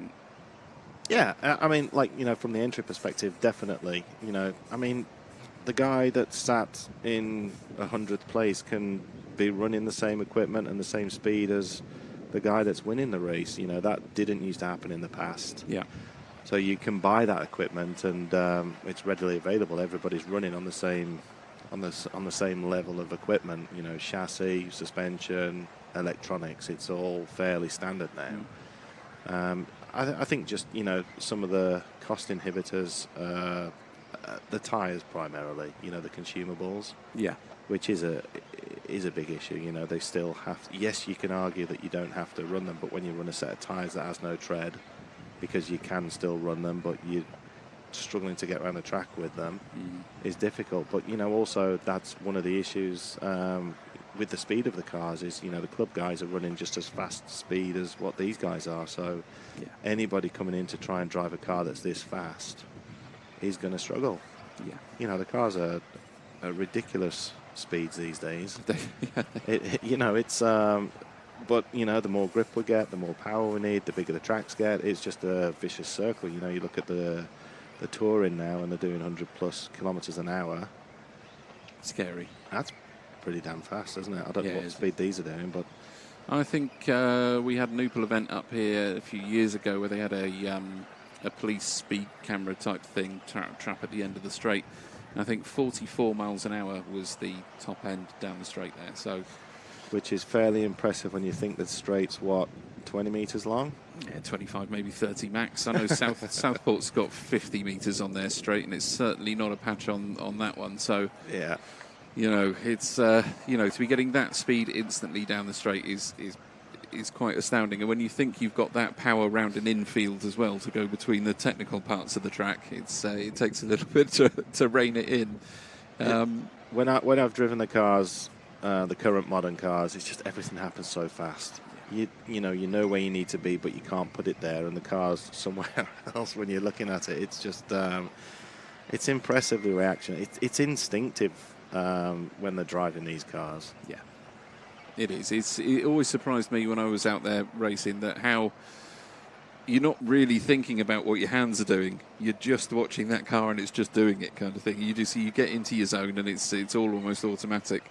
Yeah, I mean, from the entry perspective, definitely. The guy that sat in 100th place can be running the same equipment and the same speed as the guy that's winning the race. That didn't used to happen in the past. Yeah. So you can buy that equipment and it's readily available. Everybody's running on the same level of equipment. Chassis, suspension, electronics. It's all fairly standard now. I think just some of the cost inhibitors, the tyres primarily. The consumables. Yeah. Which is a big issue. They still have. Yes, you can argue that you don't have to run them, but when you run a set of tyres that has no tread, because you can still run them, but you're struggling to get around the track with them, is difficult. But also that's one of the issues with the speed of the cars is the club guys are running just as fast speed as what these guys are. So anybody coming in to try and drive a car that's this fast is going to struggle. Yeah. The cars are ridiculous speeds these days. It's but the more grip we get, the more power we need, the bigger the tracks get. It's just a vicious circle. You look at the touring now and they're doing 100+ kilometers an hour. Scary. That's pretty damn fast, isn't it? I don't know what speed these are doing, but I think we had an Opel event up here a few years ago where they had a police speed camera type thing trap at the end of the straight. I think 44 miles an hour was the top end down the straight there. So, which is fairly impressive when you think the straight's 20 metres long. Yeah, 25, maybe 30 max. I know Southport's got 50 metres on their straight, and it's certainly not a patch on that one. So yeah, it's to be getting that speed instantly down the straight is is quite astounding. And when you think you've got that power around an infield as well to go between the technical parts of the track, it takes a little bit to rein it in. When I've driven the cars, the current modern cars, it's just everything happens so fast. You know where you need to be, but you can't put it there, and the car's somewhere else when you're looking at it. It's just it's impressive, the reaction. It's instinctive when they're driving these cars. Yeah, it is. It always surprised me when I was out there racing that how you're not really thinking about what your hands are doing. You're just watching that car and it's just doing it, kind of thing. You get into your zone and it's all almost automatic.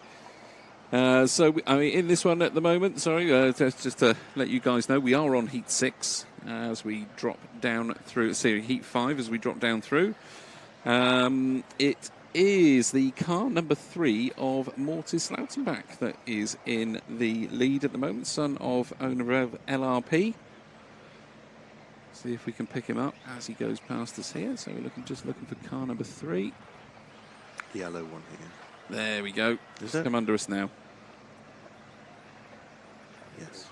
So, I mean, in this one at the moment, just to let you guys know, we are on Heat 6 as we drop down through, Heat 5 as we drop down through. It is the car number 3 of Mortis Lautenbach that is in the lead at the moment, son of owner of LRP. See if we can pick him up as he goes past us here. So we're just looking for car number 3. Yellow one here. There we go. Just come under us now. Yes.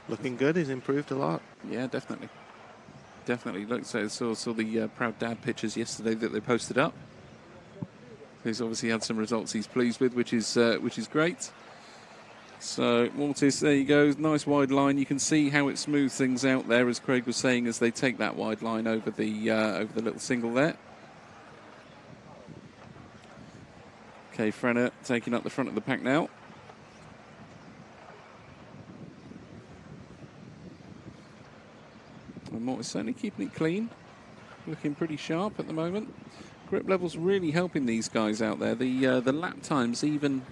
Looking good. He's improved a lot. Yeah, definitely. Look, so saw the Proud Dad pictures yesterday that they posted up. He's obviously had some results he's pleased with, which is great. So Mortis, there you go. Nice wide line. You can see how it smooths things out there, as Craig was saying, as they take that wide line over the little single there. Okay, Frenner taking up the front of the pack now. And Mortis certainly keeping it clean, looking pretty sharp at the moment. Grip level's really helping these guys out there. The lap times even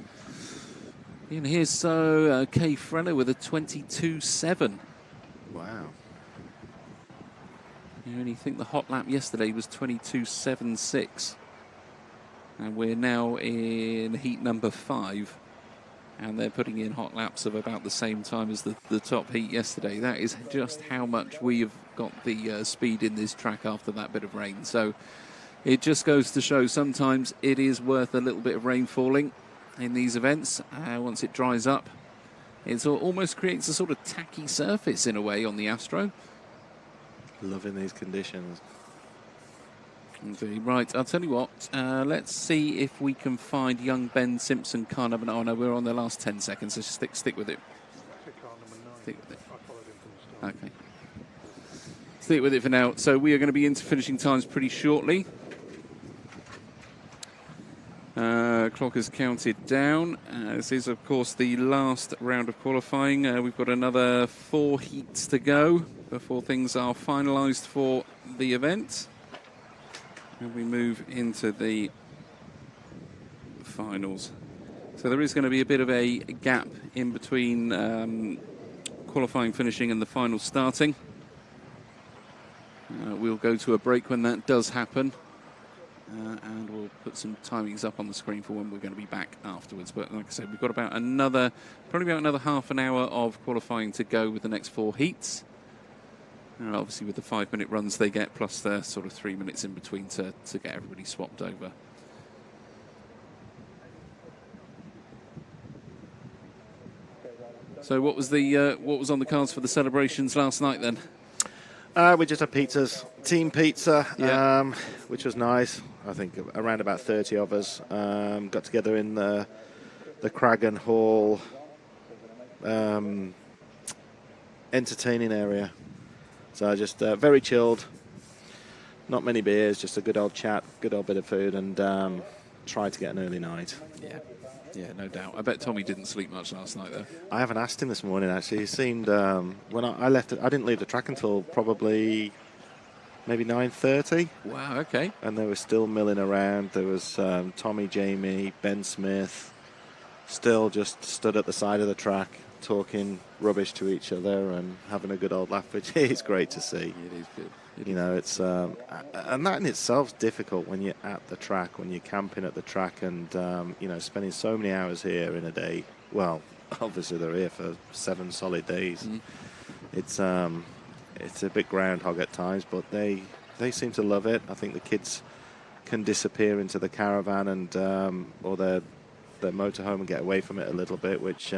in here. So Kay Frenner with a 22.7. Wow. You only think the hot lap yesterday was 22.76. And we're now in heat number 5. And they're putting in hot laps of about the same time as the top heat yesterday. That is just how much we have got the speed in this track after that bit of rain. So it just goes to show sometimes it is worth a little bit of rain falling in these events. Once it dries up, it almost creates a sort of tacky surface in a way on the Astro. Loving these conditions. Indeed. Right, I'll tell you what, let's see if we can find young Ben Simpson, car number 9. Oh, no, we're on the last 10 seconds, so stick with it. Stick with it. Okay. Stick with it for now. So we are going to be into finishing times pretty shortly. Clock is counted down. This is, of course, the last round of qualifying. We've got another 4 heats to go before things are finalised for the event. And we move into the finals. So there is going to be a bit of a gap in between qualifying finishing and the finals starting. We'll go to a break when that does happen. And we'll put some timings up on the screen for when we're going to be back afterwards. But like I said, we've got probably about another half an hour of qualifying to go with the next 4 heats. Obviously, with the 5-minute runs they get, plus the sort of 3 minutes in between to get everybody swapped over. So, what was on the cards for the celebrations last night then? We just had pizzas, team pizza, Yeah. which was nice. I think around about 30 of us got together in the Cragen Hall entertaining area. So just very chilled, not many beers, just a good old chat, good old bit of food, and try to get an early night. Yeah, no doubt. I bet Tommy didn't sleep much last night, though. I haven't asked him this morning, actually. He seemed, when I left, I didn't leave the track until probably maybe 9:30. Wow, okay. And they were still milling around. There was Tommy, Jamie, Ben Smith, still just stood at the side of the track, talking rubbish to each other and having a good old laugh, which is great to see. It is good. It's and that in itself is difficult when you're at the track, when you're camping at the track, and spending so many hours here in a day. Well, obviously they're here for 7 solid days. It's a bit groundhog at times, but they seem to love it. I think the kids can disappear into the caravan and or their their motorhome and get away from it a little bit, which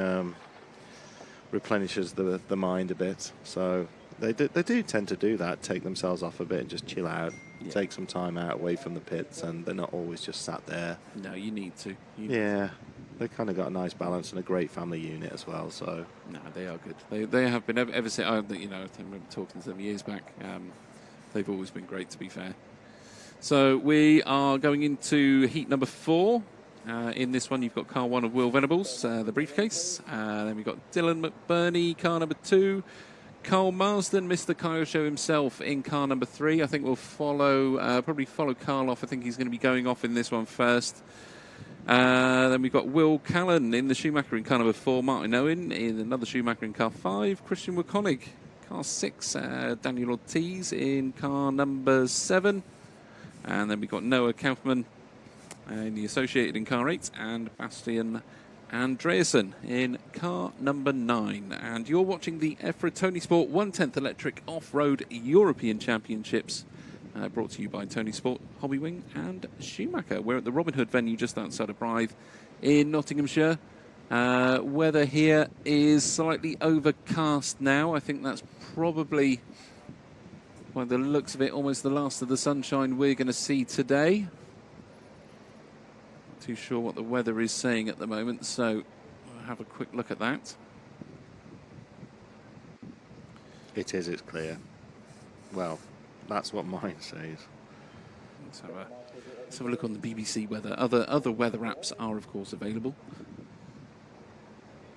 replenishes the mind a bit. So they do tend to do that, take themselves off a bit and just chill out, take some time out away from the pits, and they're not always just sat there. No, you need to. They've kind of got a nice balance and a great family unit as well. So no, they are good. They have been ever since. I remember talking to them years back. They've always been great, to be fair. So we are going into heat number 4. In this one, you've got car 1 of Will Venables, the briefcase. Then we've got Dylan McBurney, car number 2. Carl Marsden, Mr. Kyosho himself, in car number 3. I think we'll probably follow Carl off. I think he's going to be going off in this one first. Then we've got Will Callan in the Schumacher in car number 4. Martin Owen in another Schumacher in car 5. Christian Waconic, car 6. Daniel Ortiz in car number 7. And then we've got Noah Kaufman in the Associated in car 8. And Bastian Andreasen in car number 9. And you're watching the EFRA Tony Sport 1/10 Electric Off-Road European Championships, brought to you by Tony Sport, Hobbywing and Schumacher. We're at the Robin Hood venue just outside of Blythe in Nottinghamshire. Weather here is slightly overcast now. I think that's probably, by the looks of it, almost the last of the sunshine we're going to see today. Not too sure what the weather is saying at the moment, so we'll have a quick look at that. it's clear. Well, that's what mine says. Let's have a look on the BBC weather. Other weather apps are, of course, available.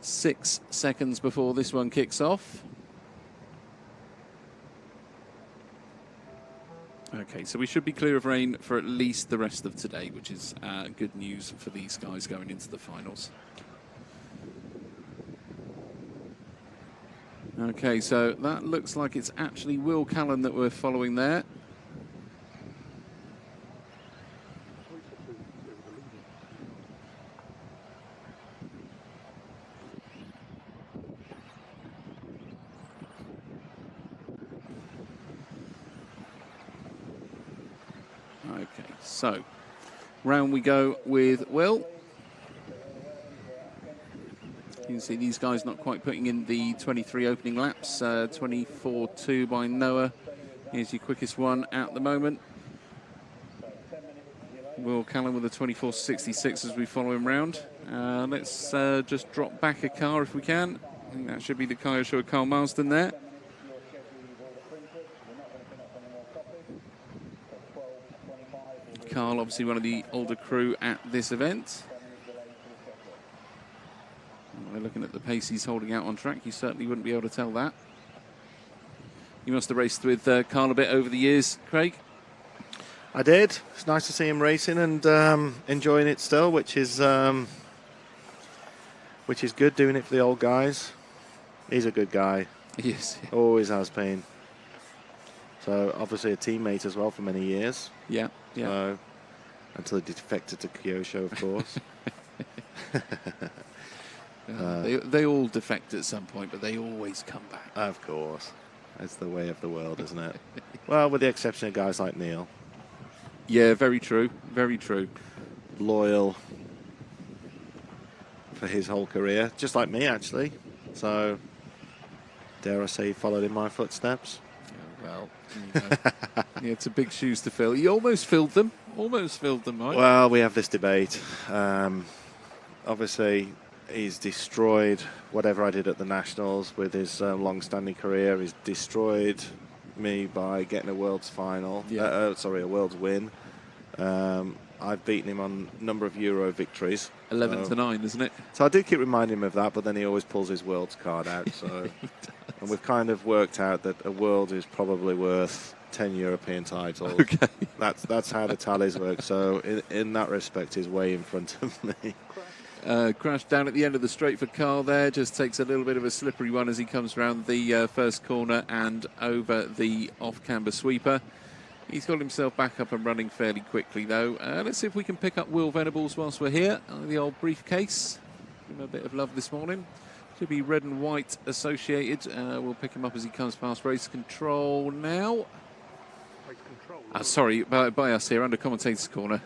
6 seconds before this one kicks off. Okay, so we should be clear of rain for at least the rest of today, which is good news for these guys going into the finals. Okay, so that looks like it's actually Will Callan that we're following there. Okay, so round we go with Will. You can see these guys not quite putting in the 23 opening laps. 24.2 by Noah. Here's your quickest one at the moment. Will Callan with a 24.66 as we follow him round. Let's just drop back a car if we can. I think that should be the Kyosho of Carl Marsden there. Carl, obviously one of the older crew at this event. We're looking at the pace he's holding out on track. You certainly wouldn't be able to tell that. You must have raced with Carl a bit over the years, Craig. I did. It's nice to see him racing and enjoying it still, which is good, doing it for the old guys. He's a good guy. He is. Yeah. Always has been. So obviously a teammate as well for many years. Yeah. So, until he defected to Kyosho, of course. They all defect at some point, but they always come back. Of course. It's the way of the world, isn't it? Well, with the exception of guys like Neil. Yeah, very true. Very true. Loyal for his whole career, just like me, actually. So, dare I say he followed in my footsteps? Yeah, well, you know, yeah, it's a big shoes to fill. You almost filled them. Mike. Well, we have this debate. Obviously, he's destroyed whatever I did at the Nationals with his long-standing career. He's destroyed me by getting a World's final. A World's win. I've beaten him on a number of Euro victories. 11-9, isn't it? So I do keep reminding him of that, but then he always pulls his Worlds card out. So, and we've kind of worked out that a World is probably worth 10 European titles. Okay. That's how the tallies work. So in that respect, he's way in front of me. Crash down at the end of the straight for Carl there. Just takes a little bit of a slippery one as he comes round the first corner and over the off-camber sweeper. He's got himself back up and running fairly quickly, though. Let's see if we can pick up Will Venables whilst we're here. The old briefcase. Give him a bit of love this morning. Should be red and white associated. We'll pick him up as he comes past race control now. Sorry, by us here under commentator's corner.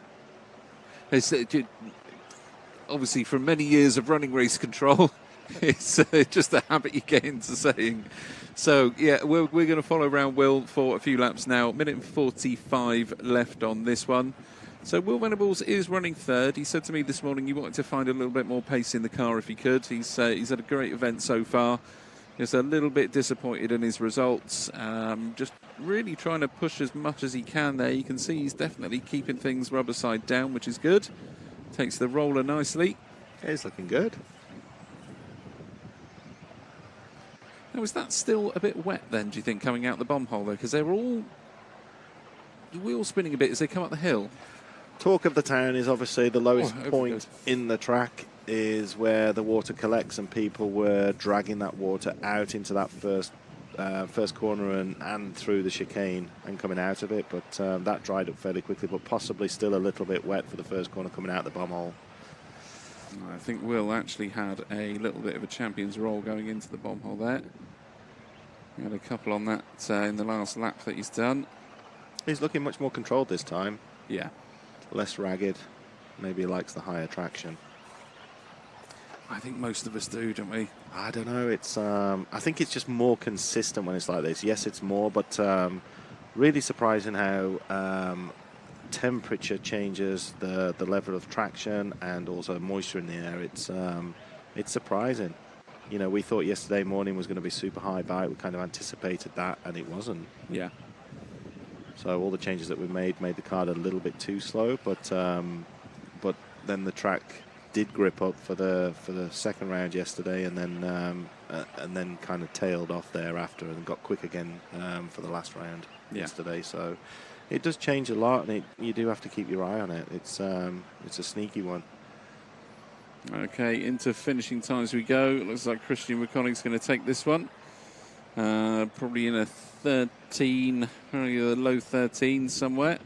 obviously from many years of running race control, it's just a habit you get into saying. So, yeah, we're going to follow around Will for a few laps now. Minute and 45 left on this one. So Will Venables is running third. He said to me this morning he wanted to find a little bit more pace in the car if he could. He's had a great event so far. He's a little bit disappointed in his results. Just really trying to push as much as he can there. You can see he's definitely keeping things rubber side down, which is good. Takes the roller nicely. Yeah, he's looking good. Now, is that still a bit wet then, do you think, coming out the bomb hole there? Because they're all wheel spinning a bit as they come up the hill. Talk of the town is obviously the lowest point in the track is where the water collects, and people were dragging that water out into that first corner and through the chicane and coming out of it. But that dried up fairly quickly, but possibly still a little bit wet for the first corner coming out the bomb hole. I think Will actually had a little bit of a champion's roll going into the bomb hole there. He had a couple on that in the last lap that he's done. He's looking much more controlled this time. Yeah. Less ragged. Maybe he likes the higher traction. I think most of us do, don't we? I don't know. It's I think it's just more consistent when it's like this. Yes, it's more, but really surprising how temperature changes the level of traction and also moisture in the air. It's surprising. You know, we thought yesterday morning was going to be super high bite. We kind of anticipated that, and it wasn't. Yeah. So all the changes that we made the car a little bit too slow, but then the track did grip up for the second round yesterday, and then kind of tailed off thereafter and got quick again for the last round yesterday. So it does change a lot, and you do have to keep your eye on it. It's a sneaky one. Okay, into finishing times we go. Looks like Christian McConnell's going to take this one. Probably in a 13, probably a low 13 somewhere.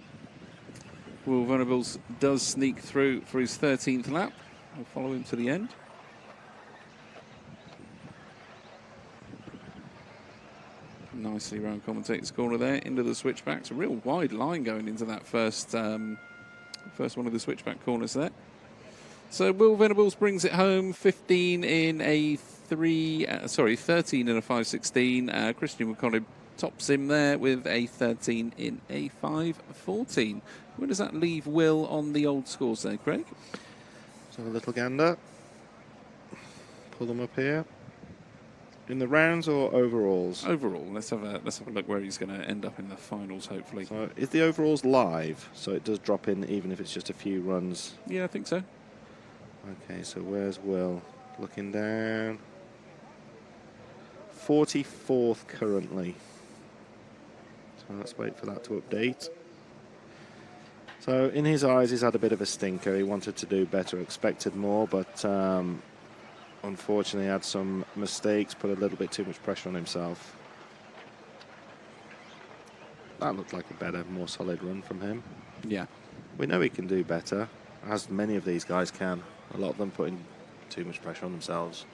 Will Venables does sneak through for his 13th lap. We'll follow him to the end. Nicely round commentator's corner there, into the switchbacks. A real wide line going into that first one of the switchback corners there. So Will Venables brings it home, 15 in a 13 in a 5.16. Christian McConnell tops him there with a 13 in a 5.14. Where does that leave Will on the old scores there, Craig? So a little gander. Pull them up here. In the rounds or overalls? Overall, let's have a look where he's going to end up in the finals, hopefully. So is the overalls live? So it does drop in even if it's just a few runs? Yeah, I think so. Okay, so where's Will? Looking down. 44th currently. So let's wait for that to update. So in his eyes, he's had a bit of a stinker. He wanted to do better, expected more, but unfortunately had some mistakes, put a little bit too much pressure on himself. That looked like a better, more solid run from him. Yeah. We know he can do better, as many of these guys can. A lot of them putting too much pressure on themselves.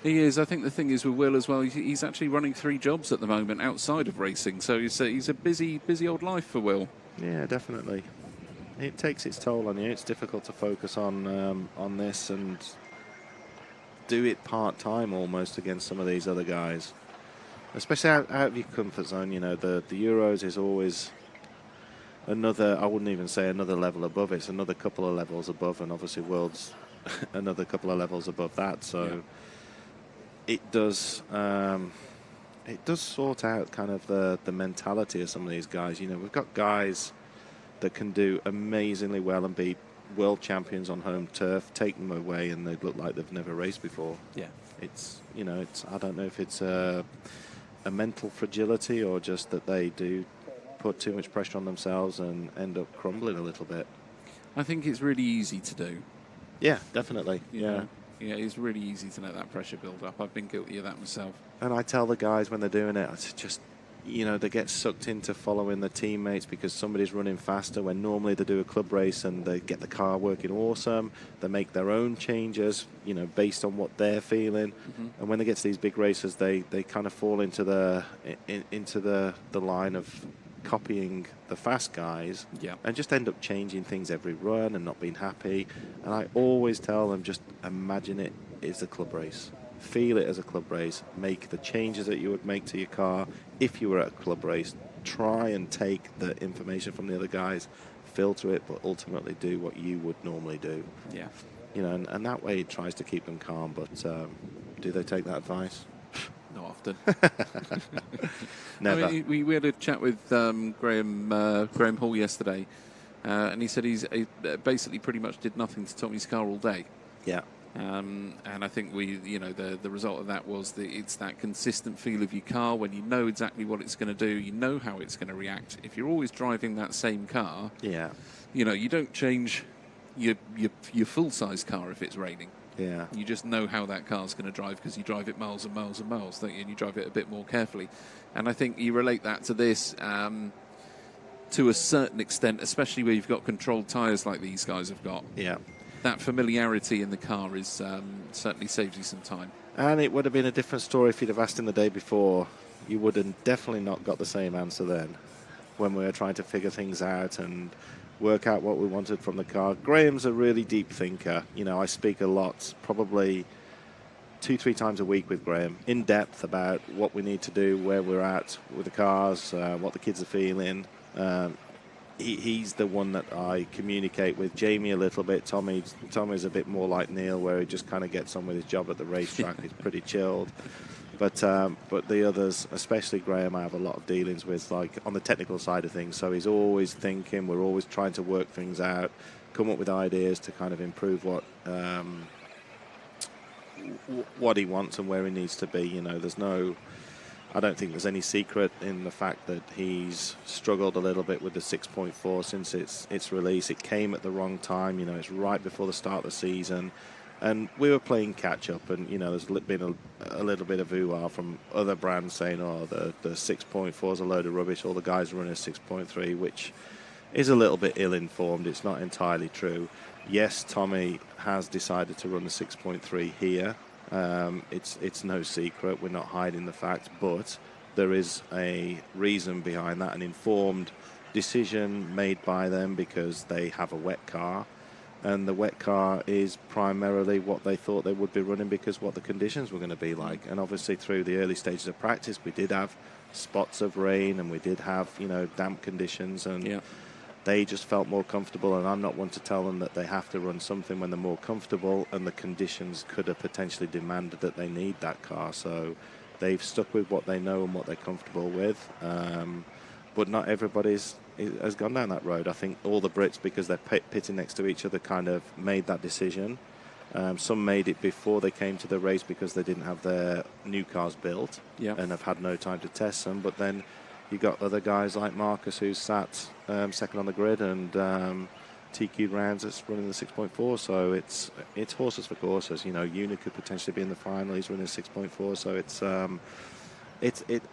He is. I think the thing is with Will as well, he's actually running 3 jobs at the moment outside of racing. So he's a busy old life for Will. Yeah, definitely. It takes its toll on you. It's difficult to focus on this and do it part-time almost against some of these other guys. Especially out of your comfort zone. You know, the Euros is always another, I wouldn't even say another level above. It's another couple of levels above, and obviously World's another couple of levels above that. So it does sort out kind of the mentality of some of these guys. You know, we've got guys that can do amazingly well and beat world champions on home turf, take them away, and they look like they've never raced before. Yeah, it's I don't know if it's a mental fragility or just that they do put too much pressure on themselves and end up crumbling a little bit. I think it's really easy to do. Yeah, definitely. Yeah, it's really easy to let that pressure build up. I've been guilty of that myself. And I tell the guys when they're doing it, it's just, they get sucked into following their teammates because somebody's running faster when normally they do a club race and they get the car working awesome. They make their own changes, based on what they're feeling. Mm-hmm. And when they get to these big races, they kind of fall into the line of copying the fast guys and just end up changing things every run and not being happy. And I always tell them, just imagine it is a club race. Feel it as a club race. Make the changes that you would make to your car if you were at a club race. Try and take the information from the other guys, filter it, but ultimately do what you would normally do. Yeah. You know, and that way it tries to keep them calm. But do they take that advice? Not often. Never. I mean, we had a chat with Graham Hall yesterday, and he said he basically pretty much did nothing to Tommy's car all day. Yeah. And I think the result of that was that it's that consistent feel of your car when you know exactly what it's going to do, you know how it's going to react. If you're always driving that same car, you don't change your full-size car if it's raining. Yeah. You just know how that car's going to drive because you drive it miles and miles and miles, don't you? And you drive it a bit more carefully. And I think you relate that to this to a certain extent, especially where you've got controlled tyres like these guys have got. Yeah. That familiarity in the car is certainly saves you some time. And it would have been a different story if you'd have asked him the day before. You would have definitely not got the same answer then when we were trying to figure things out and work out what we wanted from the car. Graham's a really deep thinker. You know, I speak a lot, probably 2-3 times a week with Graham, in depth about what we need to do, where we're at with the cars, what the kids are feeling. He's the one that I communicate with. Jamie a little bit. Tommy's a bit more like Neil, where he just kind of gets on with his job at the racetrack. He's pretty chilled. But the others, especially Graham, I have a lot of dealings with, like on the technical side of things. So he's always thinking. We're always trying to work things out, come up with ideas to kind of improve what he wants and where he needs to be. You know, I don't think there's any secret in the fact that he's struggled a little bit with the 6.4 since its release. It came at the wrong time. You know, it's right before the start of the season. And we were playing catch-up, and, you know, there's been a little bit of hoo-ha from other brands saying, oh, the 6.4 is a load of rubbish, all the guys running a 6.3, which is a little bit ill-informed. It's not entirely true. Yes, Tommy has decided to run the 6.3 here. It's no secret. We're not hiding the fact, but there is a reason behind that, an informed decision made by them because they have a wet car. And the wet car is primarily what they thought they would be running because what the conditions were going to be like. And obviously through the early stages of practice, we did have spots of rain and we did have, you know, damp conditions, and they just felt more comfortable. And I'm not one to tell them that they have to run something when they're more comfortable, and the conditions could have potentially demanded that they need that car. So they've stuck with what they know and what they're comfortable with. But not everybody's has gone down that road. I think all the Brits, because they're pitting next to each other, kind of made that decision. Some made it before they came to the race because they didn't have their new cars built and have had no time to test them. But then you got other guys like Marcus, who's sat second on the grid, and TQ rounds that's running the 6.4. So it's horses for courses. You know, Una could potentially be in the final. He's running 6.4. So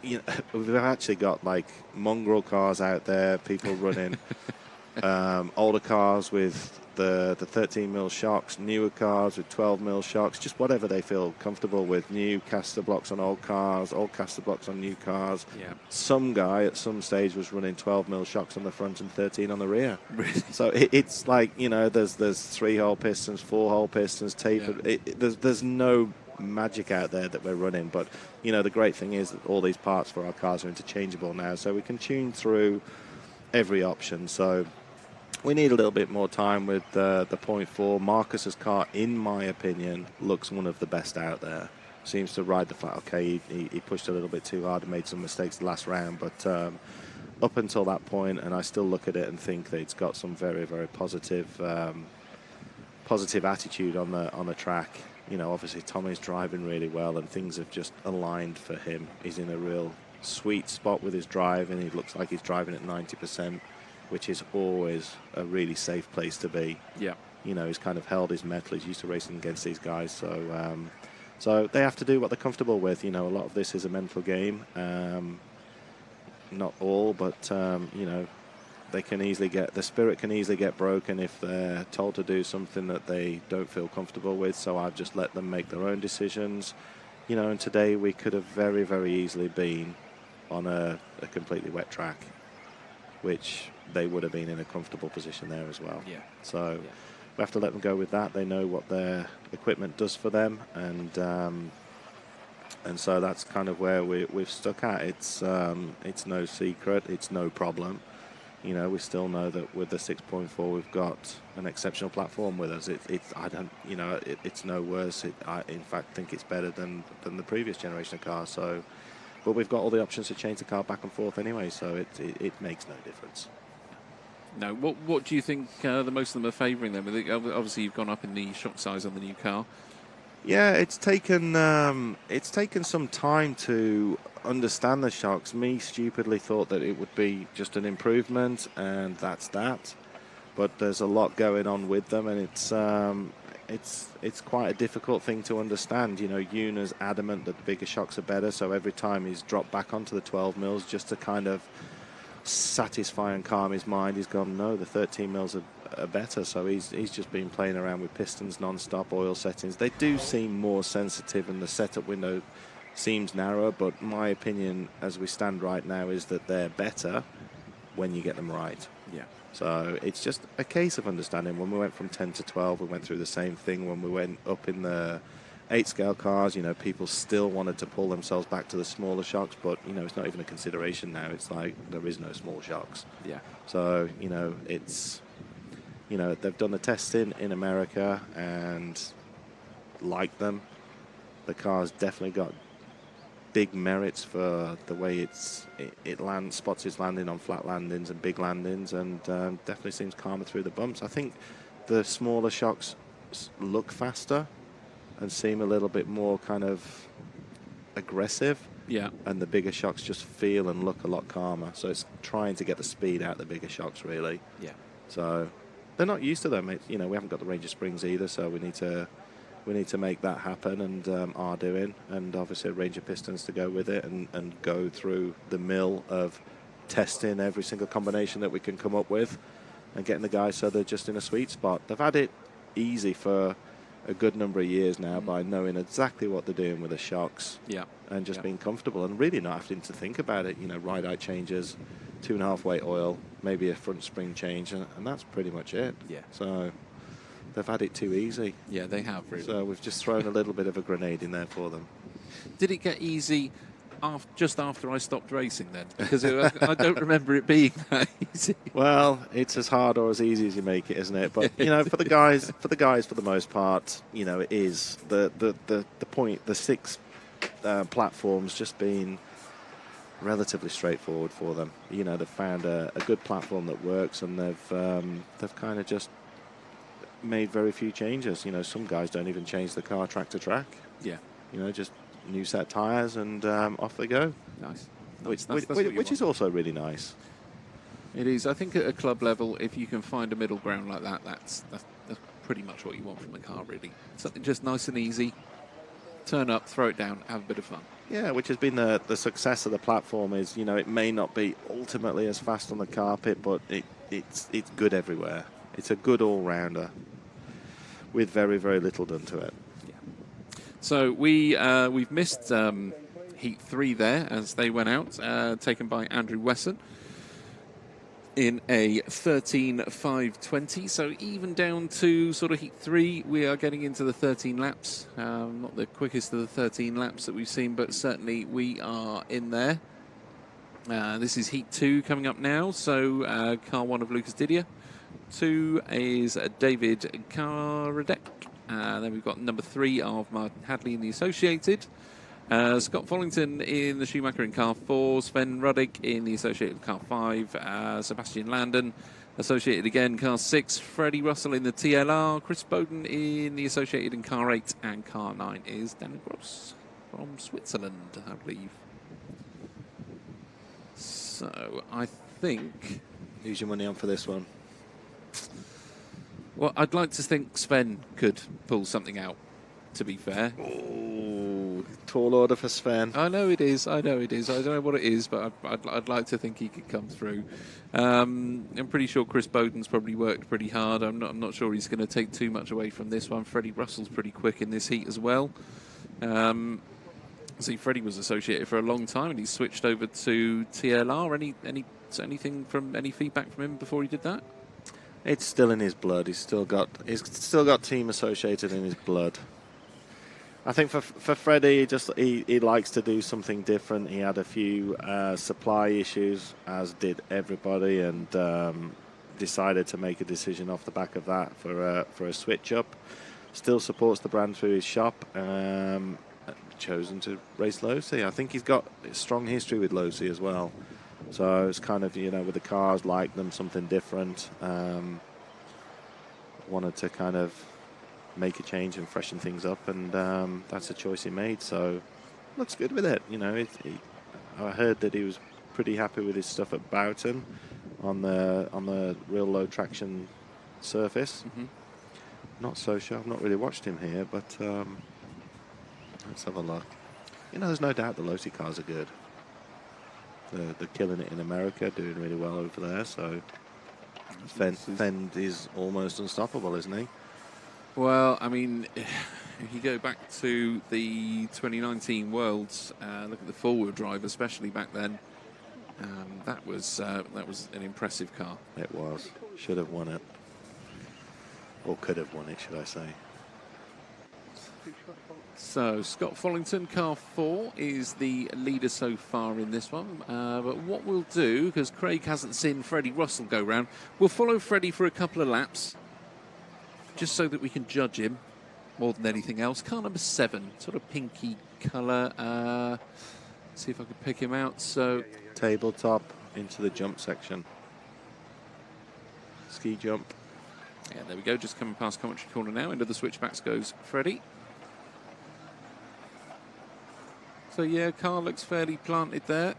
you know, we've actually got like mongrel cars out there, people running older cars with the 13mm shocks, newer cars with 12mm shocks, just whatever they feel comfortable with. New caster blocks on old cars, old caster blocks on new cars. Yeah. Some guy at some stage was running 12mm shocks on the front and 13 on the rear. Really? So it's like, you know, there's 3-hole pistons, 4-hole pistons, tapered. Yeah. There's no magic out there that we're running, but you know, the great thing is that all these parts for our cars are interchangeable now, so we can tune through every option. So we need a little bit more time with the 0.4. Marcus's car, in my opinion, looks one of the best out there. Seems to ride the fact, okay, he pushed a little bit too hard and made some mistakes the last round, but up until that point, and I still look at it and think that it's got some very, very positive attitude on the track. You know, obviously Tommy's driving really well and things have just aligned for him. He's in a real sweet spot with his driving. He looks like he's driving at 90%, which is always a really safe place to be. Yeah. You know, he's kind of held his mettle. He's used to racing against these guys. So they have to do what they're comfortable with. You know, a lot of this is a mental game. Not all, but, you know, the spirit can easily get broken if they're told to do something that they don't feel comfortable with. So I've just let them make their own decisions. You know, and today we could have very, very easily been on a completely wet track. which they would have been in a comfortable position there as well. Yeah. So we have to let them go with that. They know what their equipment does for them, and so that's kind of where we've stuck at. It's no secret. It's no problem. You know, we still know that with the 6.4, we've got an exceptional platform with us. It's no worse. I, in fact, think it's better than the previous generation of cars. So, but we've got all the options to change the car back and forth anyway, so it makes no difference. No, what do you think the most of them are favouring them? Obviously, you've gone up in the shock size on the new car. Yeah, it's taken some time to understand the shocks. Me stupidly thought that it would be just an improvement, and that's that. But there's a lot going on with them, and it's quite a difficult thing to understand. You know, Yuna's adamant that the bigger shocks are better, so every time he's dropped back onto the 12 mils just to kind of satisfy and calm his mind, he's gone, no, the 13 mils are better. So he's just been playing around with pistons non-stop, oil settings. They do seem more sensitive, and the setup window seems narrower, but my opinion as we stand right now is that they're better when you get them right. Yeah. So it's just a case of understanding. When we went from 10 to 12, we went through the same thing. When we went up in the 8-scale cars, you know, people still wanted to pull themselves back to the smaller shocks, but, you know, it's not even a consideration now. It's like there is no small shocks. Yeah. So, you know, it's, you know, they've done the testing in America and like them. The car's definitely got big merits for the way it lands, spots its landing on flat landings and big landings, and definitely seems calmer through the bumps. I think the smaller shocks look faster and seem a little bit more kind of aggressive. Yeah. And the bigger shocks just feel and look a lot calmer. So it's trying to get the speed out of the bigger shocks, really. Yeah. So they're not used to them. You know, we haven't got the range of springs either, so we need to make that happen, and are doing, and obviously a range of pistons to go with it, and go through the mill of testing every single combination that we can come up with and getting the guys so they're just in a sweet spot. They've had it easy for a good number of years now by knowing exactly what they're doing with the shocks, and just being comfortable and really not having to think about it. You know, ride-out changes, 2.5 weight oil, maybe a front spring change, and that's pretty much it. Yeah. So they've had it too easy. Yeah, they have, really. So we've just thrown a little bit of a grenade in there for them. Did it get easy just after I stopped racing then? Because I don't remember it being that easy. Well, it's as hard or as easy as you make it, isn't it? But you know, for the guys, for the most part, you know, it is the point. The 6 platforms just been relatively straightforward for them. You know, they've found a good platform that works, and they've kind of just made very few changes. You know, some guys don't even change the car track to track. Yeah. You know, just new set tyres and off they go. Nice. Which is also really nice. It is. I think at a club level, if you can find a middle ground like that, that's pretty much what you want from a car, really. Something just nice and easy. Turn up, throw it down, have a bit of fun. Yeah, which has been the success of the platform. Is, you know, it may not be ultimately as fast on the carpet, but it's good everywhere. It's a good all-rounder with very, very little done to it. Yeah. So we've missed Heat 3 there as they went out, taken by Andrew Wesson in a 13.520. So even down to sort of Heat 3, we are getting into the 13 laps. Not the quickest of the 13 laps that we've seen, but certainly we are in there. This is Heat 2 coming up now. So car 1 of Lucas Didier. 2 is David Karadek. Then we've got number 3 of Martin Hadley in the Associated. Scott Follington in the Schumacher in car 4. Sven Ruddick in the Associated car 5. Sebastian Landon, Associated again, car 6. Freddie Russell in the TLR. Chris Bowden in the Associated in car 8. And car 9 is Daniel Gross from Switzerland, I believe. So I think... Who's your money on for this one? Well, I'd like to think Sven could pull something out, to be fair. Oh, tall order for Sven. I know it is. I don't know what it is, but I'd like to think he could come through. I'm pretty sure Chris Bowden's probably worked pretty hard. I'm not sure he's going to take too much away from this one. Freddie Russell's pretty quick in this heat as well. See, Freddie was associated for a long time, and he switched over to TLR. Any Anything from any feedback from him before he did that? It's still in his blood. He's still got team associated in his blood. I think for Freddie, he likes to do something different. He had a few supply issues, as did everybody, and decided to make a decision off the back of that for a switch up. Still supports the brand through his shop. Chosen to race Losi. I think he's got a strong history with Losi as well. So it's kind of, with the cars, like them, something different. Wanted to kind of make a change and freshen things up, and that's a choice he made. So looks good with it. I heard that he was pretty happy with his stuff at Boughton on the real low traction surface. Mm-hmm. Not so sure. I've not really watched him here, but let's have a look. There's no doubt the Losi cars are good. They're killing it in America, doing really well over there. So Fend is almost unstoppable, isn't he? Well, I mean, if you go back to the 2019 Worlds, look at the four-wheel drive, especially back then. That was an impressive car. It was. Should have won it. Or could have won it, should I say. So, Scott Follington, car 4, is the leader so far in this one. But what we'll do, because Craig hasn't seen Freddie Russell go round, we'll follow Freddie for a couple of laps, just so that we can judge him more than anything else. Car number 7, sort of pinky colour. See if I can pick him out. So, tabletop into the jump section. Ski jump. Yeah, there we go. Just coming past commentary corner now. Into the switchbacks goes Freddie. So yeah, car looks fairly planted there.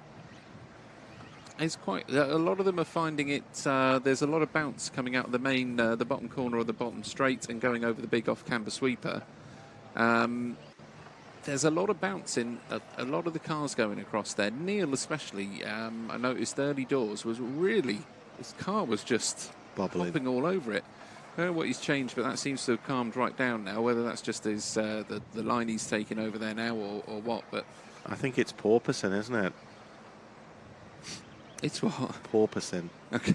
It's quite. A lot of them are finding it. There's a lot of bounce coming out of the main, the bottom corner or the bottom straight, and going over the big off-camber sweeper. There's a lot of bounce in a lot of the cars going across there. Neil especially. I noticed early doors was really. His car was just bobbling all over it. I don't know what he's changed, but that seems to have calmed right down now. Whether that's just his the line he's taking over there now or what, but I think it's porpoising, isn't it? It's what? Porpoising. Okay.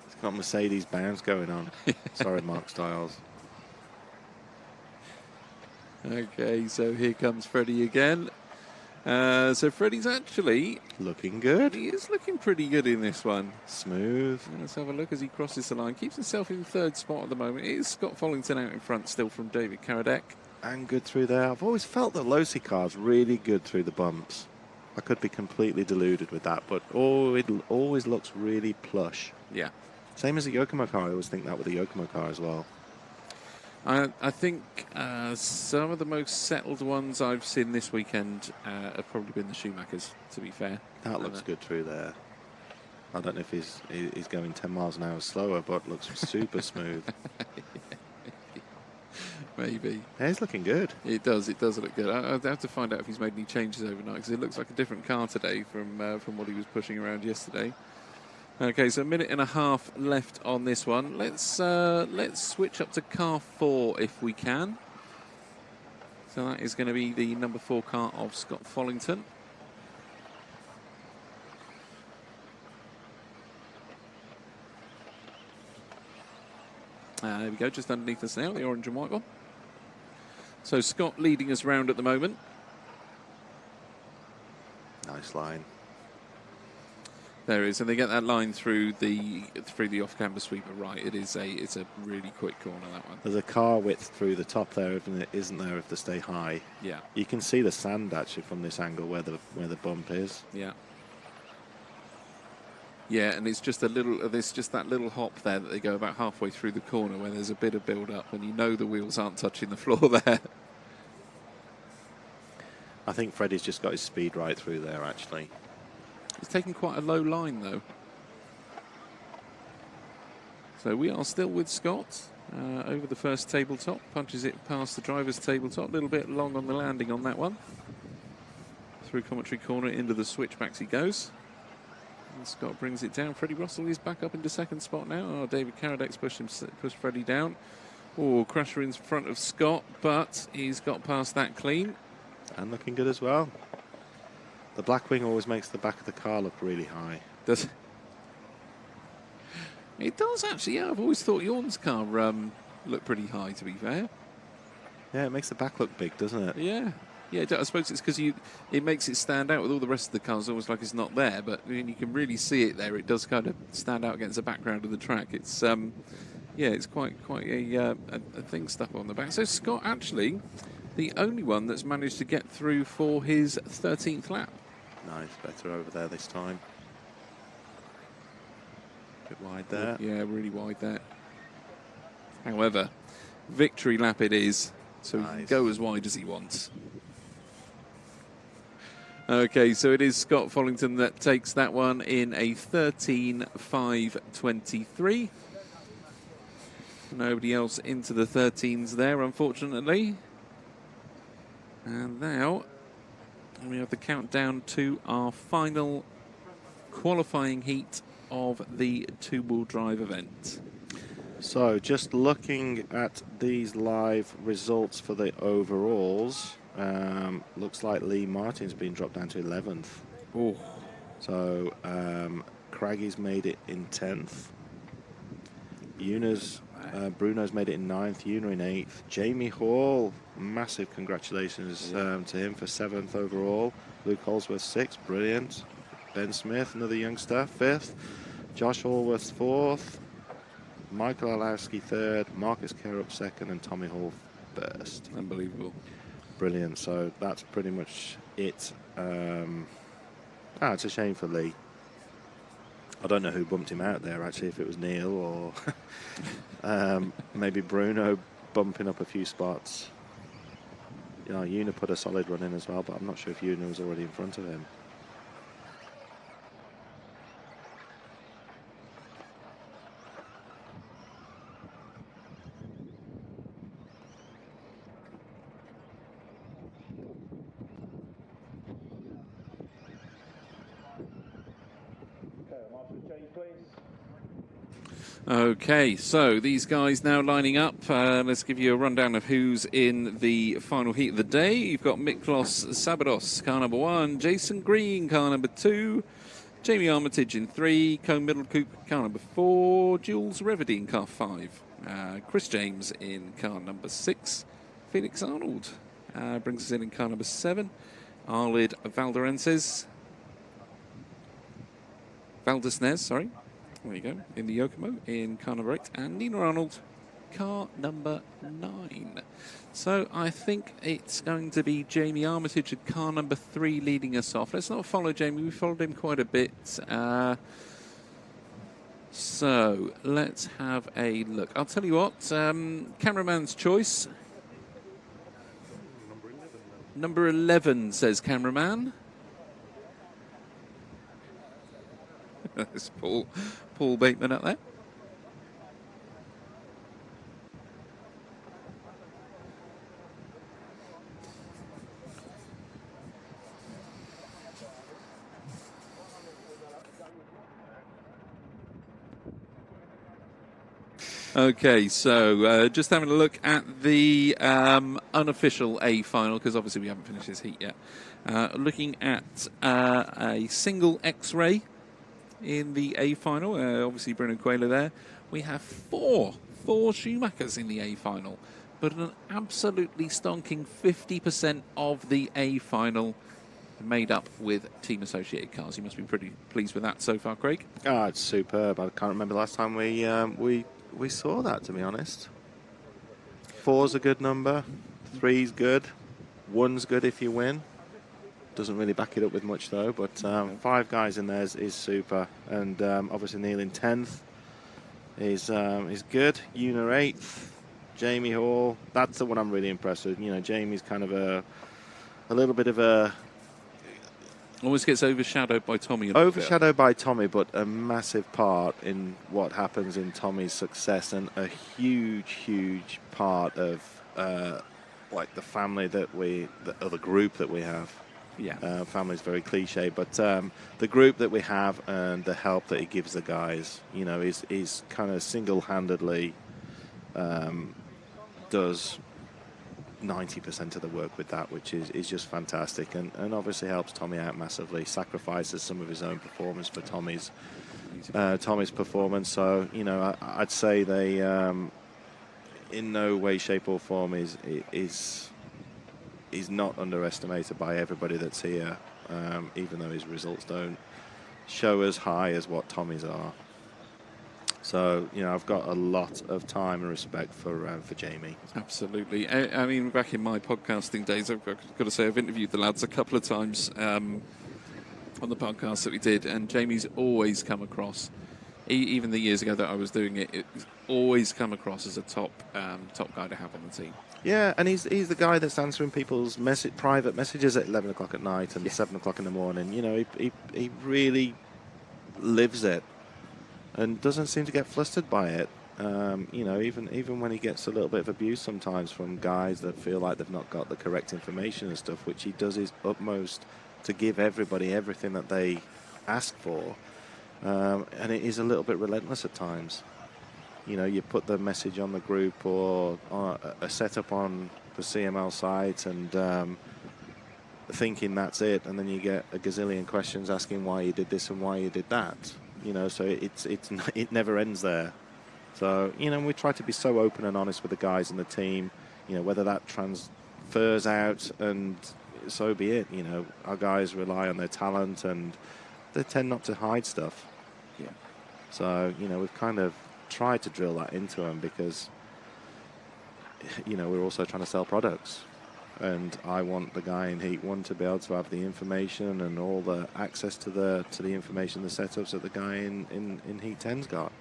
It's got Mercedes bounce going on. Sorry, Mark Stiles. Okay, so here comes Freddie again. So Freddie's actually looking good. He is looking pretty good in this one. Smooth. Let's have a look as he crosses the line. Keeps himself in third spot at the moment. It is Scott Follington out in front still from David Karadek. And good through there. I've always felt that Losi car's really good through the bumps. I could be completely deluded with that, but it always looks really plush. Yeah. Same as the Yokomo car. I always think that with the Yokomo car as well. I think some of the most settled ones I've seen this weekend have probably been the Schumachers, to be fair. That looks good through there. I don't know if he's going 10 miles an hour slower, but looks super smooth. Maybe. Yeah, he's looking good. It does look good. I'll have to find out if he's made any changes overnight, because it looks like a different car today from what he was pushing around yesterday. Okay, so a minute and a half left on this one. Let's switch up to car 4 if we can. So that is going to be the number 4 car of Scott Follington. There we go, just underneath us now, the orange and white one. So Scott leading us round at the moment. Nice line. There is, and they get that line through the off-camber sweeper right. It's a really quick corner, that one. There's a car width through the top there, isn't there, if they stay high? Yeah. You can see the sand actually from this angle where the bump is. Yeah. Yeah, and it's just there's just that little hop there that they go about halfway through the corner where there's a bit of build-up, and you know the wheels aren't touching the floor there. I think Freddie's just got his speed right through there, actually. He's taking quite a low line, though. So we are still with Scott over the first tabletop. Punches it past the driver's tabletop. A little bit long on the landing on that one. Through commentary corner into the switchbacks he goes. And Scott brings it down. Freddie Russell is back up into second spot now. Oh, David Karadek's pushed Freddie down. Oh, crasher in front of Scott, but he's got past that clean. And looking good as well. The black wing always makes the back of the car look really high. Does it does actually? Yeah, I've always thought Yorn's car looked pretty high. To be fair. Yeah, it makes the back look big, doesn't it? Yeah. Yeah, I suppose it's because it makes it stand out with all the rest of the cars, almost like it's not there. But I mean, you can really see it there. It does kind of stand out against the background of the track. It's yeah, it's quite a thing stuck on the back. So Scott actually, the only one that's managed to get through for his 13th lap. Nice, better over there this time. A bit wide there. Yeah, really wide there. However, victory lap it is, so nice. He can go as wide as he wants. Okay, so it is Scott Follington that takes that one in a 13.5.23. Nobody else into the 13s there, unfortunately. And now we have the countdown to our final qualifying heat of the two-wheel drive event. So just looking at these live results for the overalls, looks like Lee Martin's been dropped down to 11th. Oh. So Craggy's made it in 10th. Bruno's made it in 9th, Una in 8th. Jamie Hall, massive congratulations to him for 7th overall. Luke Holdsworth 6th, brilliant. Ben Smith, another youngster, 5th. Josh Allworth 4th. Michael Alowski 3rd, Marcus Carup 2nd, and Tommy Hall 1st. Unbelievable. Brilliant. So that's pretty much it. It's a shame for Lee. I don't know who bumped him out there, actually, if it was Neil or maybe Bruno bumping up a few spots. Yeah, Una put a solid run in as well, but I'm not sure if Una was already in front of him. Okay, so these guys now lining up. Let's give you a rundown of who's in the final heat of the day. You've got Miklos Sabados, car number 1. Jason Green, car number 2. Jamie Armitage in 3. Cone Middlecoop, car number 4. Jules Reverdine, car 5. Chris James in car number 6. Felix Arnold brings us in car number 7. Arlid Valdesnes, sorry. There you go, in the Yokomo in car number 8, and Nina Arnold, car number 9. So I think it's going to be Jamie Armitage at car number 3 leading us off. Let's not follow Jamie, we followed him quite a bit. So let's have a look. I'll tell you what, cameraman's choice. Number 11, says cameraman. There's Paul Bateman up there. Okay, so just having a look at the unofficial A final, because obviously we haven't finished this heat yet. Looking at a single X-ray in the A final, obviously Bruno Coelho there. We have four Schumachers in the A final, but an absolutely stonking 50% of the A final made up with team associated cars. You must be pretty pleased with that so far, Craig. Oh, it's superb. I can't remember the last time we saw that, to be honest. 4's a good number, 3's good, 1's good if you win. Doesn't really back it up with much though, but 5 guys in there is super, and obviously Neil in 10th is good. Una 8th, Jamie Hall. That's the one I'm really impressed with. You know, Jamie's kind of a little bit of a always gets overshadowed by Tommy. Overshadowed by Tommy, but a massive part in what happens in Tommy's success, and a huge part of like the family the group that we have. Yeah, family's very cliche, but the group that we have and the help that he gives the guys, you know, is kind of single-handedly does 90% of the work with that, which is just fantastic, and obviously helps Tommy out massively. Sacrifices some of his own performance for Tommy's performance. So I'd say they in no way, shape or form is not underestimated by everybody that's here, even though his results don't show as high as what Tommy's are. So, I've got a lot of time and respect for Jamie. Absolutely. I mean, back in my podcasting days, I've got to say I've interviewed the lads a couple of times on the podcast that we did, and Jamie's always come across, even the years ago that I was doing it, it's always come across as a top guy to have on the team. Yeah, and he's the guy that's answering people's private messages at 11 o'clock at night and 7 o'clock in the morning. He really lives it and doesn't seem to get flustered by it. Even when he gets a little bit of abuse sometimes from guys that feel like they've not got the correct information and stuff, which he does his utmost to give everybody everything that they ask for. And it is a little bit relentless at times. You put the message on the group or a setup on the CML site and thinking that's it, and then you get a gazillion questions asking why you did this and why you did that. So it never ends there. So we try to be so open and honest with the guys in the team. Whether that transfers out, and so be it. Our guys rely on their talent and they tend not to hide stuff. Yeah. So we've kind of tried to drill that into them because we're also trying to sell products, and I want the guy in Heat 1 to be able to have the information and all the access to the information, the setups that the guy in Heat 10's got.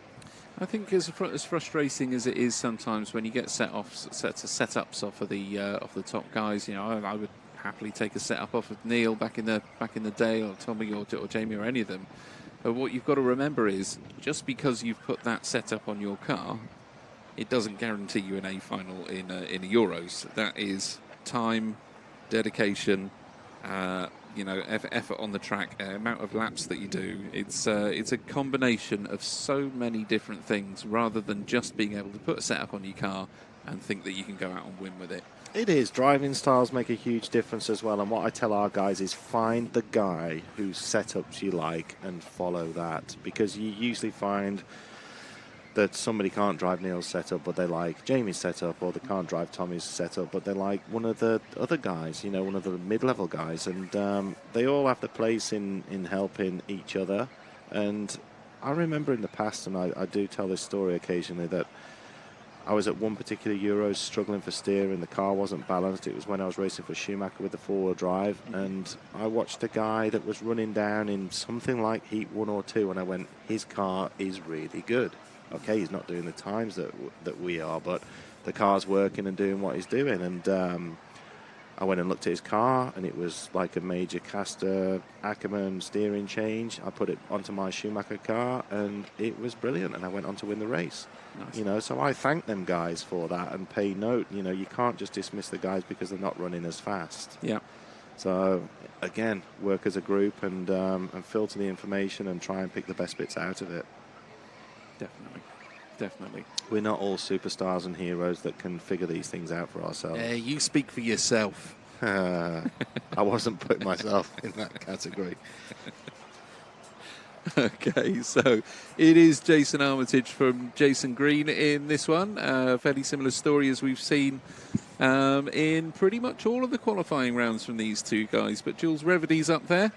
I think as frustrating as it is sometimes when you get setups off of the top guys. I would happily take a setup off of Neil back in the day, or Tommy or Jamie or any of them. But what you've got to remember is, just because you've put that setup on your car, it doesn't guarantee you an A final in a Euros. That is time, dedication, effort on the track, amount of laps that you do. It's a combination of so many different things, rather than just being able to put a setup on your car and think that you can go out and win with it. It is. Driving styles make a huge difference as well, and what I tell our guys is find the guy whose setups you like and follow that, because you usually find that somebody can't drive Neil's setup but they like Jamie's setup, or they can't drive Tommy's setup but they like one of the other guys, one of the mid-level guys, and they all have the place in helping each other. And I remember in the past, and I do tell this story occasionally, that I was at one particular Euros struggling for steer and the car wasn't balanced. It was when I was racing for Schumacher with the four-wheel drive, and I watched a guy that was running down in something like Heat 1 or 2, and I went, his car is really good. Okay, he's not doing the times that we are, but the car's working and doing what he's doing. And I went and looked at his car, and it was like a major Caster Ackerman steering change. I put it onto my Schumacher car, and it was brilliant, and I went on to win the race. Nice. So I thank them guys for that and pay note. You can't just dismiss the guys because they're not running as fast. Yeah. So again, work as a group and filter the information and try and pick the best bits out of it. Definitely. We're not all superstars and heroes that can figure these things out for ourselves. You speak for yourself. I wasn't putting myself in that category. Okay, so it is Jason Armitage from Jason Green in this one. Fairly similar story as we've seen in pretty much all of the qualifying rounds from these two guys. But Jules Reverdy's up there.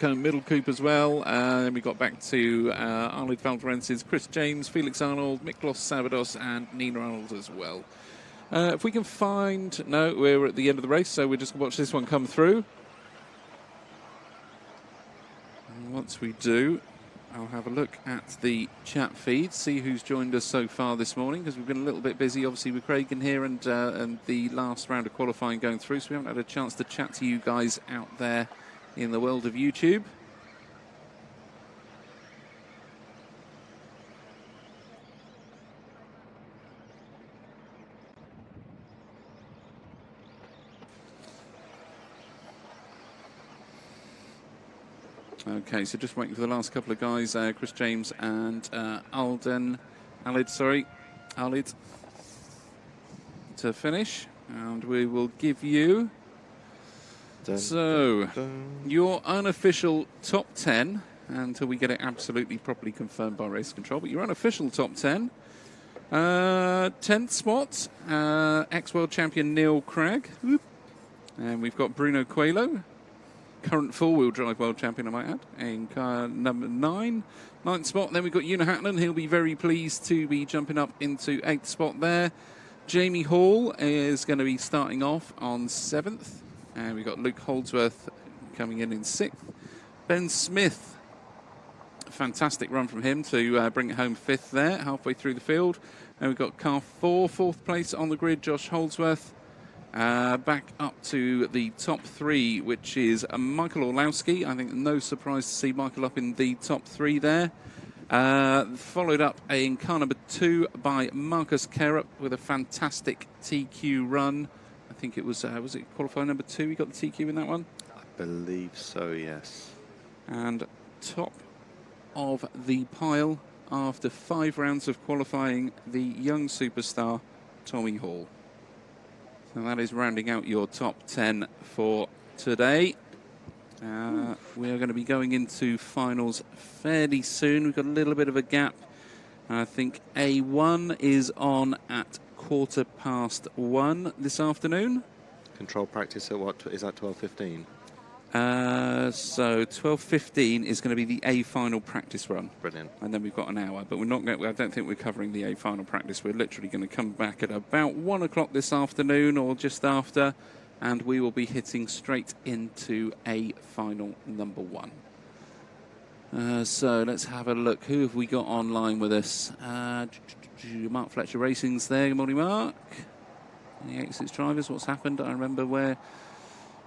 Middle Coupe as well. Then we got back to Arlid Valderensis, Chris James, Felix Arnold, Miklos Savados, and Nina Arnold as well. If we can find... No, we're at the end of the race, so we're just going to watch this one come through. And once we do, I'll have a look at the chat feed, see who's joined us so far this morning, because we've been a little bit busy, obviously, with Craig in here and the last round of qualifying going through, so we haven't had a chance to chat to you guys out there in the world of YouTube. Okay, so just waiting for the last couple of guys, Chris James and Alid, to finish. And we will give you... your unofficial top 10, until we get it absolutely properly confirmed by Race Control, but your unofficial top 10. 10th spot, ex-world champion Neil Craig. And we've got Bruno Coelho, current four-wheel drive world champion, I might add, in car number 9. 9th spot. Then we've got Una Hatton. He'll be very pleased to be jumping up into 8th spot there. Jamie Hall is going to be starting off on 7th. And we've got Luke Holdsworth coming in 6th. Ben Smith, fantastic run from him to bring it home 5th there, halfway through the field. And we've got car 4, 4th place on the grid, Josh Holdsworth. Back up to the top 3, which is Michael Orlowski. I think no surprise to see Michael up in the top 3 there. Followed up in car number 2 by Marcus Kerup with a fantastic TQ run. I think it was it qualifier number 2? He got the TQ in that one? I believe so, yes. And top of the pile after 5 rounds of qualifying, the young superstar, Tommy Hall. So that is rounding out your top 10 for today. We are going to be going into finals fairly soon. We've got a little bit of a gap. I think A1 is on at 1:15 this afternoon. Control practice at what? Is that 12:15? So 12:15 is going to be the A final practice run. Brilliant. And then we've got an hour, but we're not going. I don't think we're covering the A final practice. We're literally going to come back at about 1 o'clock this afternoon or just after, and we will be hitting straight into A final number 1. So let's have a look. Who have we got online with us? Mark Fletcher Racing's there. Good morning, Mark. The 86 drivers. What's happened? I remember where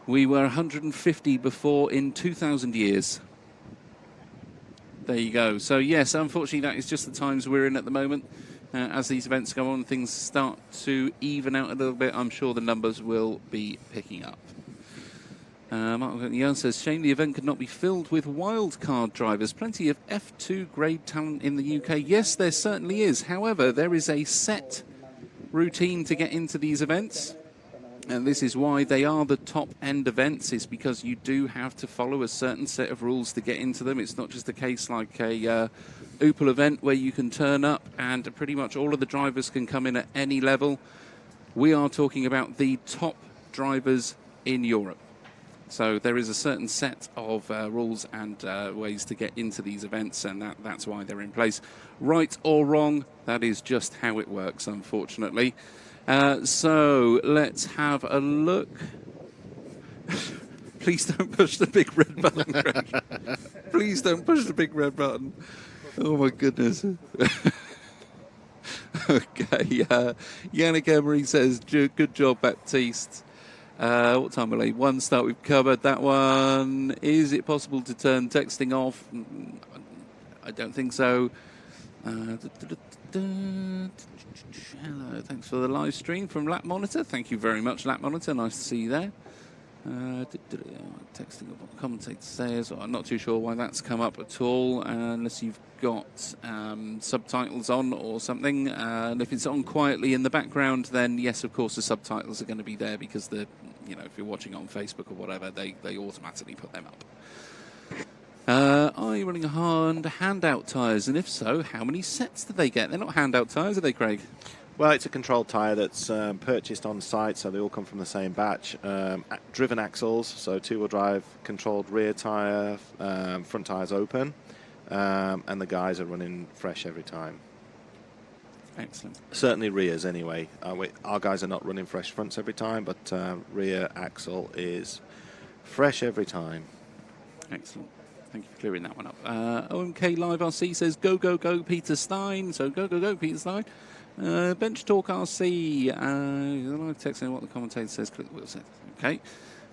we were 150 before in 2,000 years. There you go. So yes, unfortunately, that is just the times we're in at the moment. As these events go on, things start to even out a little bit. I'm sure the numbers will be picking up. Mark Young says, shame the event could not be filled with wildcard drivers. Plenty of F2 grade talent in the UK. Yes, there certainly is. However, there is a set routine to get into these events. And this is why they are the top-end events, is because you do have to follow a certain set of rules to get into them. It's not just a case like a Opel event where you can turn up and pretty much all of the drivers can come in at any level. We are talking about the top drivers in Europe. So there is a certain set of rules and ways to get into these events, and that's why they're in place. Right or wrong, that is just how it works, unfortunately. So let's have a look. Please don't push the big red button, Craig. Please don't push the big red button. Oh, my goodness. Okay. Yannick Emery says, good job, Baptiste. What time will I? 1 start we've covered. That one. Is it possible to turn texting off? I don't think so. Hello, thanks for the live stream from Lap Monitor. Thank you very much, Lap Monitor. Nice to see you there. Texting of what the commentator says. I'm not too sure why that's come up at all, unless you've got subtitles on or something. And if it's on quietly in the background, then yes, of course, the subtitles are going to be there because if you're watching on Facebook or whatever, they automatically put them up. Are you running handout tyres? And if so, how many sets do they get? They're not handout tyres, are they, Craig? Well, it's a controlled tyre that's purchased on site, so they all come from the same batch. Driven axles, so 2-wheel drive, controlled rear tyre, front tyres open, and the guys are running fresh every time. Excellent. Certainly rears anyway. Our guys are not running fresh fronts every time, but rear axle is fresh every time. Excellent. Thank you for clearing that one up. OMK Live RC says, go, go, go, Peter Stein. So go, go, go, Peter Stein. Bench Talk RC. Live texting what the commentator says. Click the wheel set. Okay.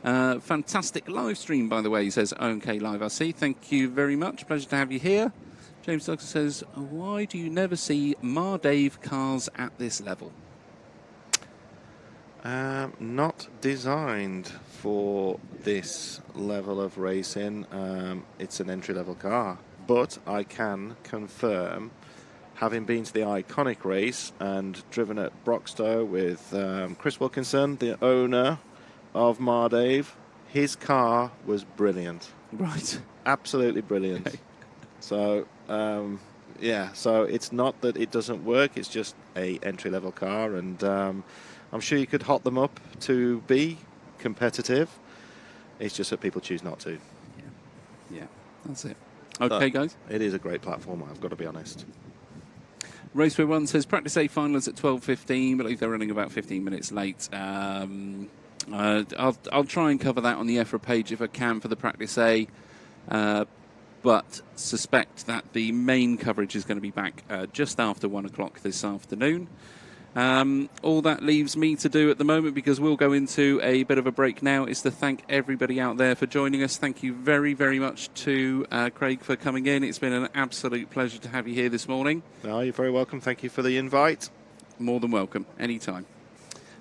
Fantastic live stream, by the way, he says OMK Live RC. Thank you very much. Pleasure to have you here. James Douglas says, why do you never see Dave cars at this level? Not designed for this level of racing. It's an entry-level car, but I can confirm, having been to the iconic race and driven at Broxtowe with Chris Wilkinson, the owner of Marsden, his car was brilliant. Right. Absolutely brilliant. Okay. So, yeah, so it's not that it doesn't work, it's just a entry-level car, and I'm sure you could hot them up to be competitive. It's just that people choose not to. Yeah, that's it. Okay, guys. It is a great platform, I've got to be honest. Raceway 1 says practice A final is at 12:15. I believe they're running about 15 minutes late. I'll try and cover that on the EFRA page if I can for the practice A, but suspect that the main coverage is going to be back just after 1 o'clock this afternoon. All that leaves me to do at the moment, because we'll go into a bit of a break now, is to thank everybody out there for joining us. Thank you very, very much to Craig for coming in. It's been an absolute pleasure to have you here this morning. No, you're very welcome. Thank you for the invite. More than welcome, anytime.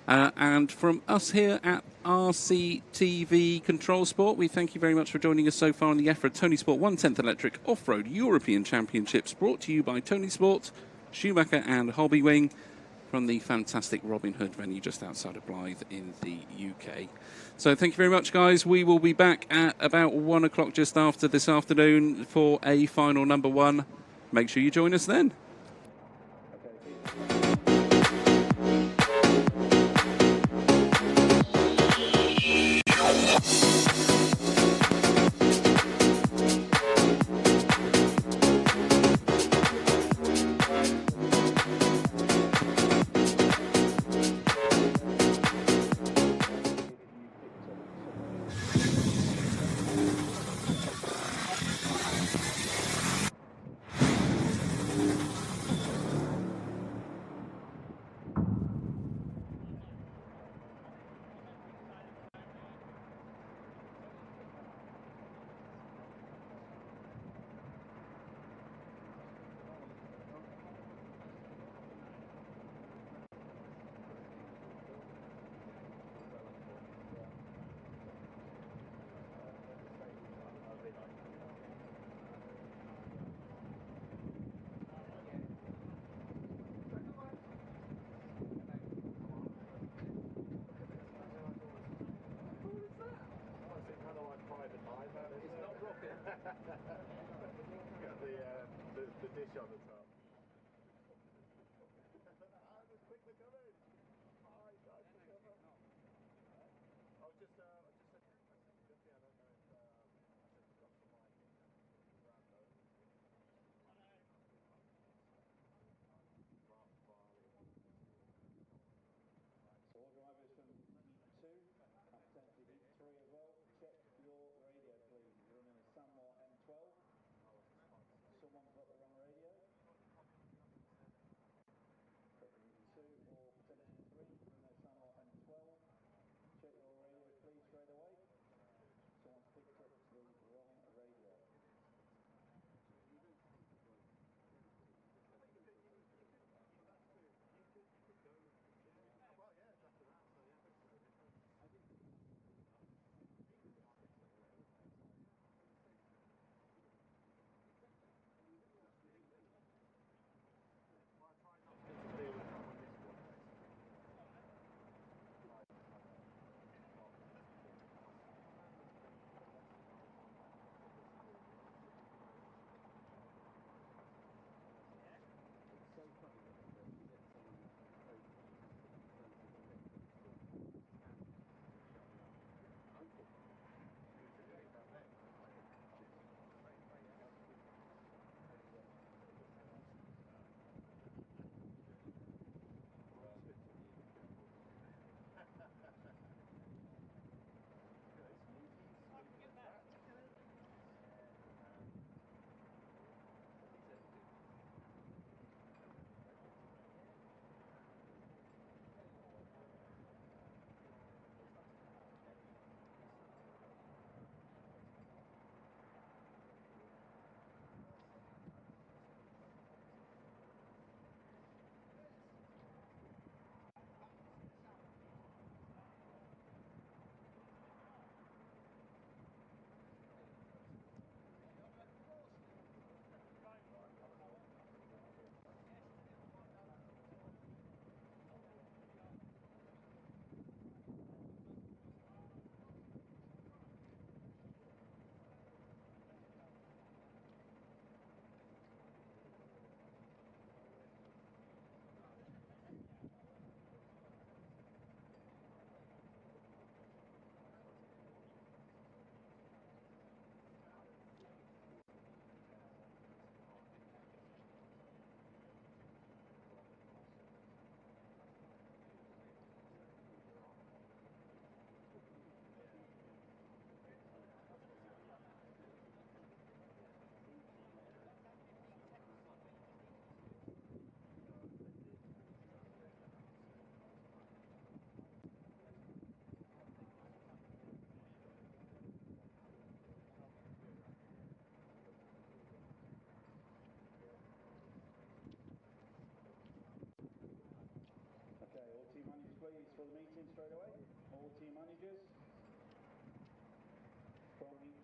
And from us here at RCTV Control Sport, we thank you very much for joining us so far on the EFRA Tony Sport 1/10th Electric Off-Road European Championships, brought to you by Tony Sport, Schumacher and Hobbywing, from the fantastic Robin Hood venue just outside of Blythe in the UK. So thank you very much, guys. We will be back at about 1 o'clock just after this afternoon for a final number 1. Make sure you join us then. The dish on the top. Someone got the wrong radio.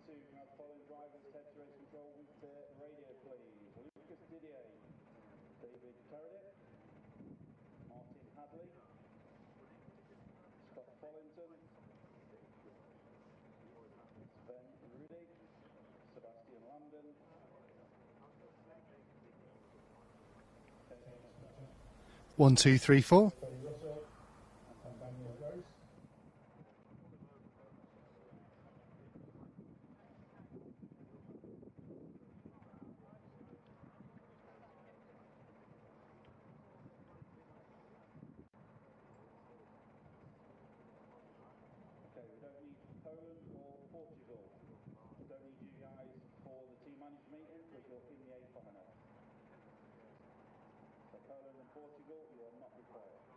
2, can I have the following drivers head to race control with their radio, please? Lucas Didier, David Carradine, Martin Hadley, Scott Follington, Sven Rudy, Sebastian Lambden, 1, 2, 3, 4. Tony Russell, and Daniel Rose. Okay, we don't need Poland or Portugal. We don't need you guys for the team manager meeting because you're in the AFRA now. So Poland and Portugal, you are not required. So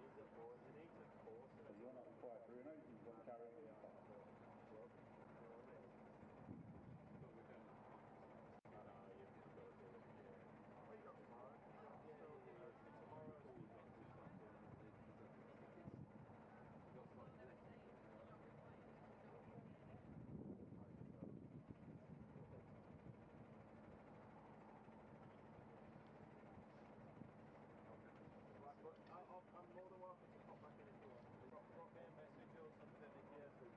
you're not required, Bruno. You've got to carry on with your part. I'm more than welcome to pop back in if you want. Drop me a message or something if you have to.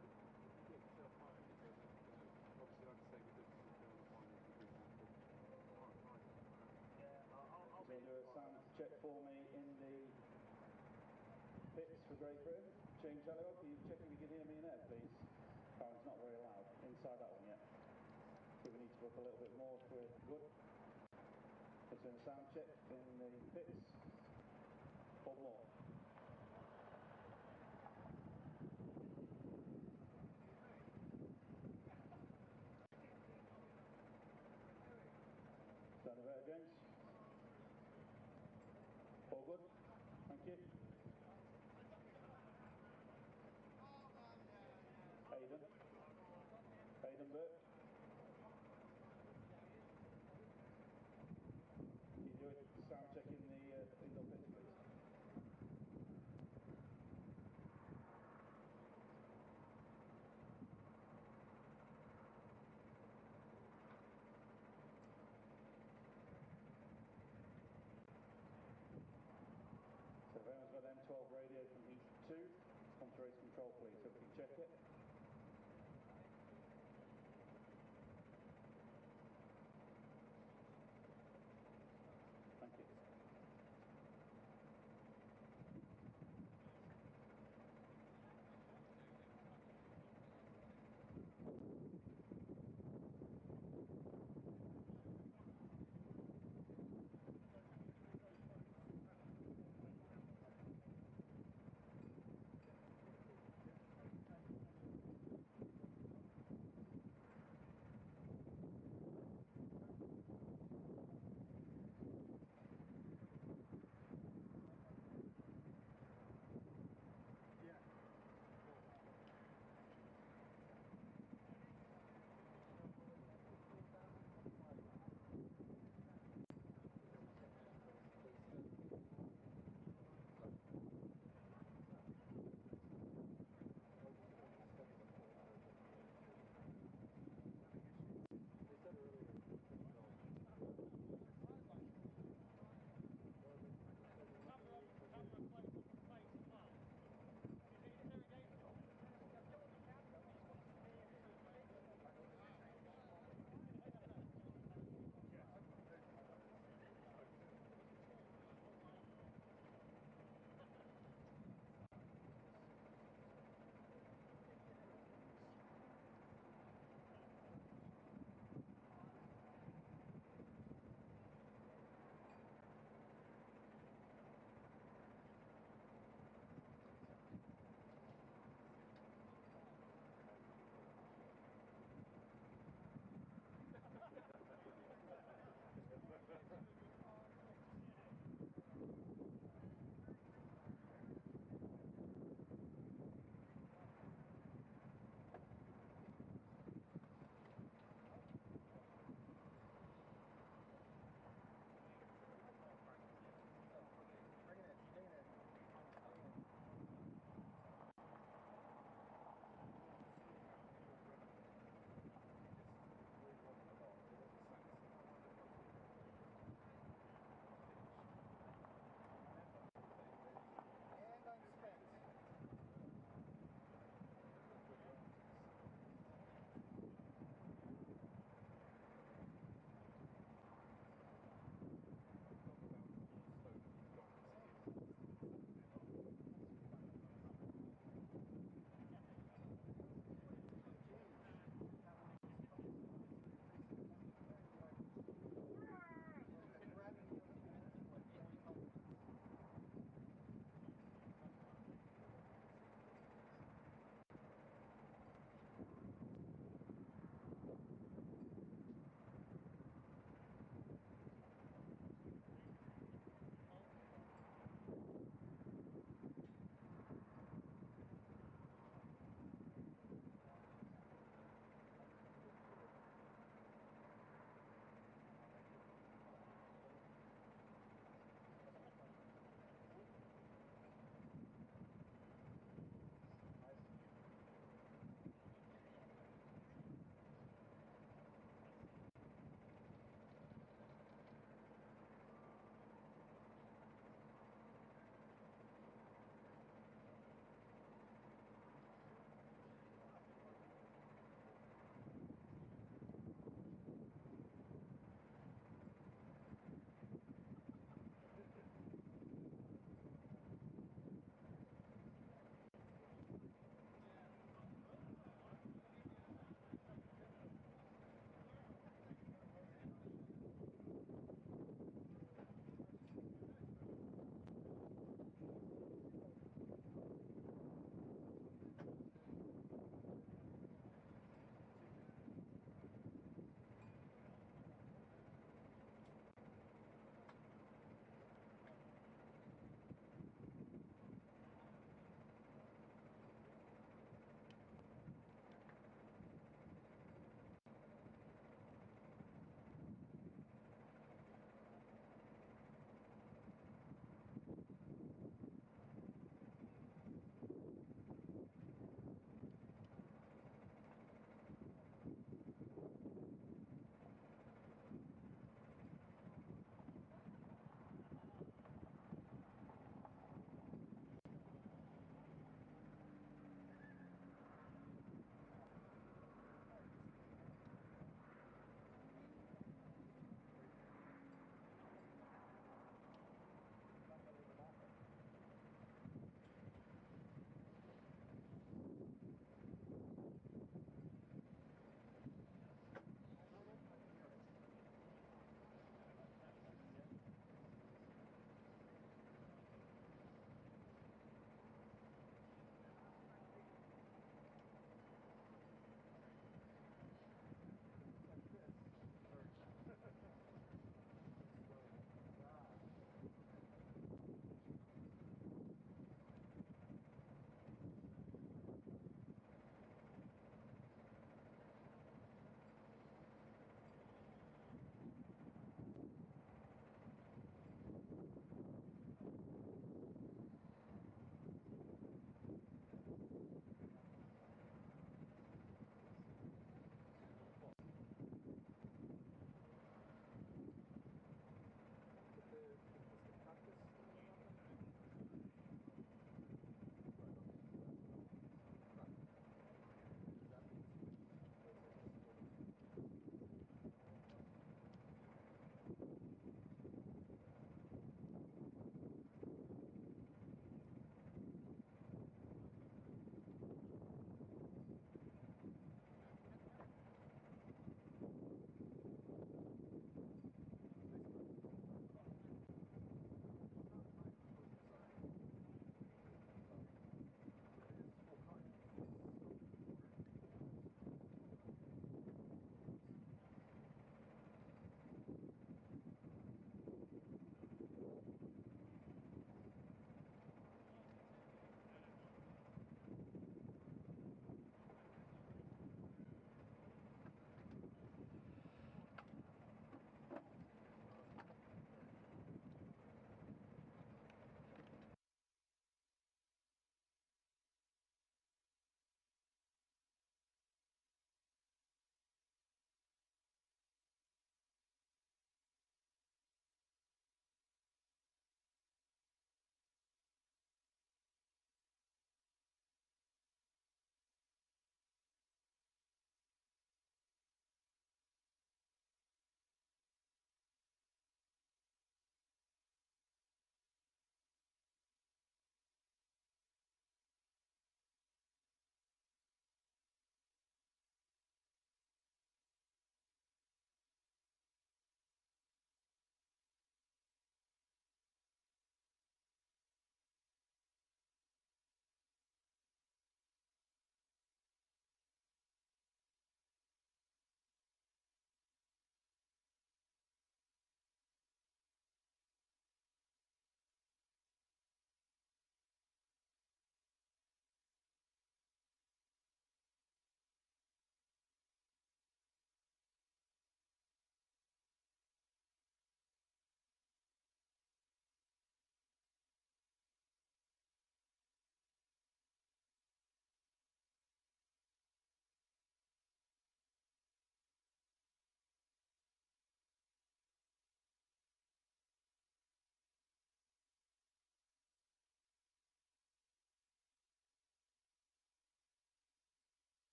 Get yourself home because obviously, like I say, we did the final. Yeah, I'll So do a sound check for me in the pits for Great Britain. James Elliott, can you check if you can hear me in there, please? Oh, it's not very loud inside that one yet. So we need to look a little bit more if we're good. It's in a sound check in the pits. Or more. Sound better, James? All good? Thank you. Aidan Burke. Can you do a sound check in the indoor pits, please? So if anyone's got M12 radio from heat 2, come to race control please, so we can check it. Thank you.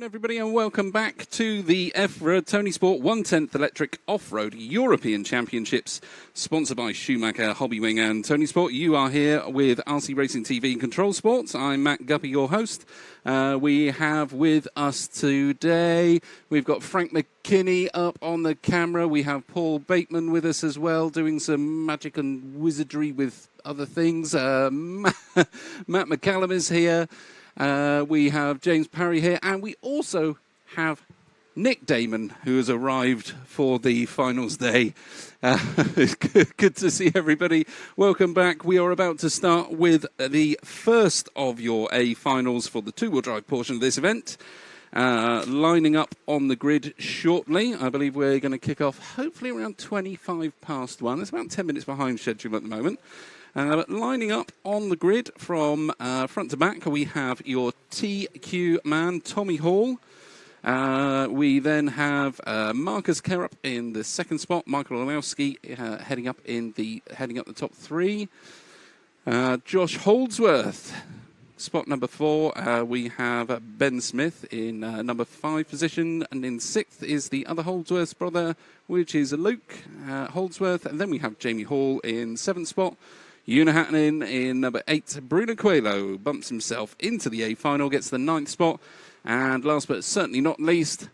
Afternoon, everybody, and welcome back to the EFRA Tony Sport 1/10 Electric Off-Road European Championships, sponsored by Schumacher, Hobbywing and Tony Sport. You are here with RC Racing TV and Control Sports. I'm Matt Guppy, your host. We have with us today, we've got Frank McKinney up on the camera. We have Paul Bateman with us as well, doing some magic and wizardry with other things. Matt McCallum is here. We have James Parry here, and we also have Nick Damon, who has arrived for the finals day. It's good to see everybody. Welcome back. We are about to start with the first of your A finals for the two-wheel drive portion of this event. Lining up on the grid shortly. I believe we're going to kick off hopefully around 1:25. It's about 10 minutes behind schedule at the moment. But lining up on the grid from front to back, we have your TQ man, Tommy Hall. We then have Marcus Kerup in the second spot. Michael Olowski heading up the top three. Josh Holdsworth, spot number 4. We have Ben Smith in number 5 position, and in 6th is the other Holdsworth brother, which is Luke Holdsworth. And then we have Jamie Hall in 7th spot. Una Hatton in number 8. Bruno Coelho bumps himself into the A final, gets the 9th spot. And last but certainly not least,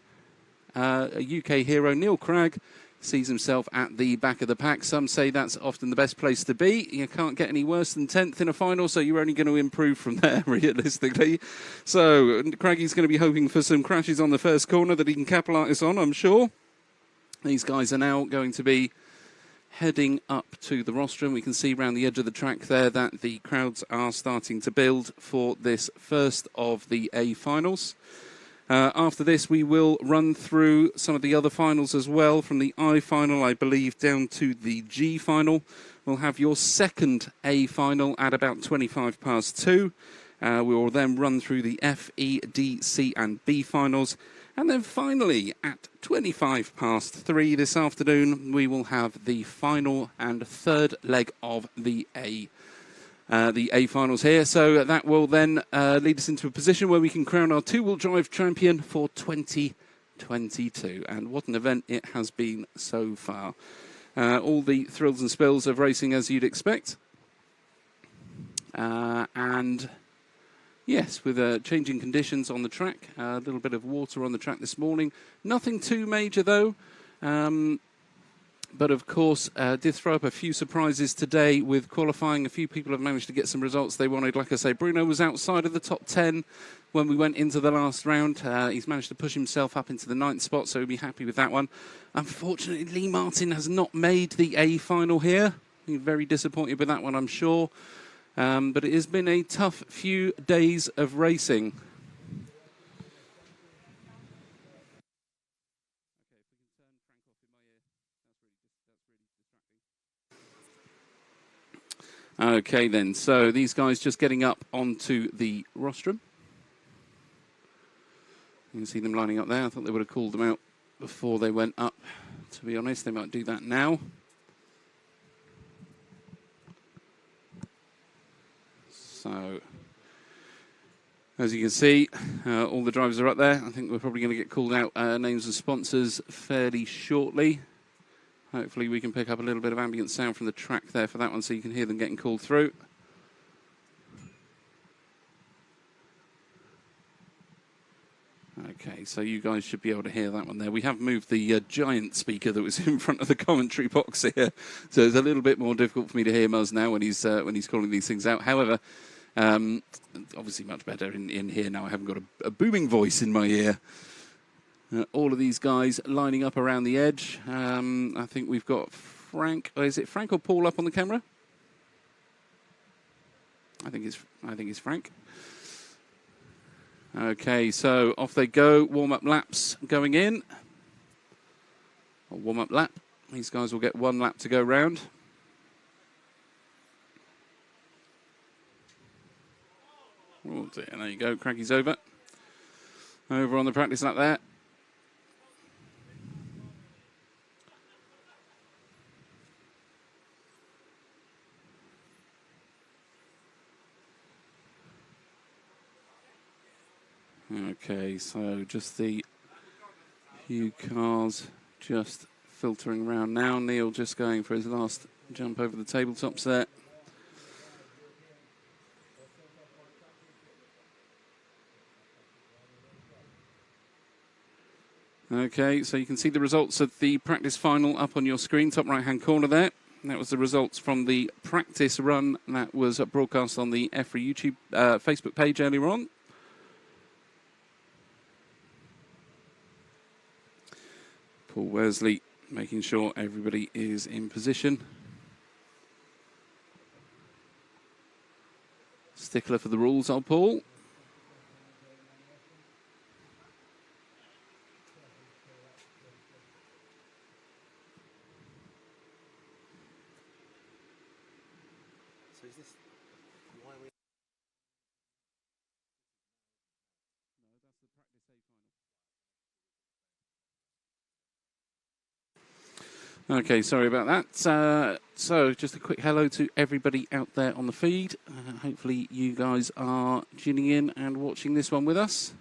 a UK hero, Neil Cragg, sees himself at the back of the pack. Some say that's often the best place to be. You can't get any worse than 10th in a final, so you're only going to improve from there, realistically. So Craggy's going to be hoping for some crashes on the first corner that he can capitalise on, I'm sure. These guys are now going to be heading up to the rostrum. We can see around the edge of the track there that the crowds are starting to build for this first of the A finals. After this, we will run through some of the other finals as well, from the I final, I believe, down to the G final. We'll have your second A final at about 2:25. We will then run through the F, E, D, C and B finals. And then finally, at 3:25 this afternoon, we will have the final and third leg of the A finals here. So that will then lead us into a position where we can crown our two-wheel drive champion for 2022. And what an event it has been so far. All the thrills and spills of racing as you'd expect. And yes, with changing conditions on the track, a little bit of water on the track this morning. Nothing too major, though. But, of course, did throw up a few surprises today with qualifying. A few people have managed to get some results they wanted. Like I say, Bruno was outside of the top 10 when we went into the last round. He's managed to push himself up into the 9th spot, so he'll be happy with that one. Unfortunately, Lee Martin has not made the A final here. He's very disappointed with that one, I'm sure. But it has been a tough few days of racing. Okay then, so these guys just getting up onto the rostrum. You can see them lining up there. I thought they would have called them out before they went up. To be honest, they might do that now. So, as you can see, all the drivers are up there. I think we're probably going to get called out names and sponsors fairly shortly. Hopefully we can pick up a little bit of ambient sound from the track there for that one so you can hear them getting called through. Okay, so you guys should be able to hear that one there. We have moved the giant speaker that was in front of the commentary box here, so it's a little bit more difficult for me to hear Muzz now when he's calling these things out. However, obviously much better in here now. I haven't got a booming voice in my ear. All of these guys lining up around the edge. I think we've got Frank. Oh, is it Frank or Paul up on the camera? I think it's Frank. Okay, so off they go. Warm-up laps going in. A warm-up lap. These guys will get 1 lap to go round. Oh dear, there you go. Craggy's over. Over on the practice lap there. Okay, so just the few cars just filtering around now. Neil just going for his last jump over the tabletops there. Okay, so you can see the results of the practice final up on your screen, top right-hand corner there. That was the results from the practice run that was broadcast on the EFRA YouTube Facebook page earlier on. Paul Worsley making sure everybody is in position. Stickler for the rules, old Paul. So is this why we? Okay, sorry about that. So just a quick hello to everybody out there on the feed. Hopefully you guys are tuning in and watching this one with us.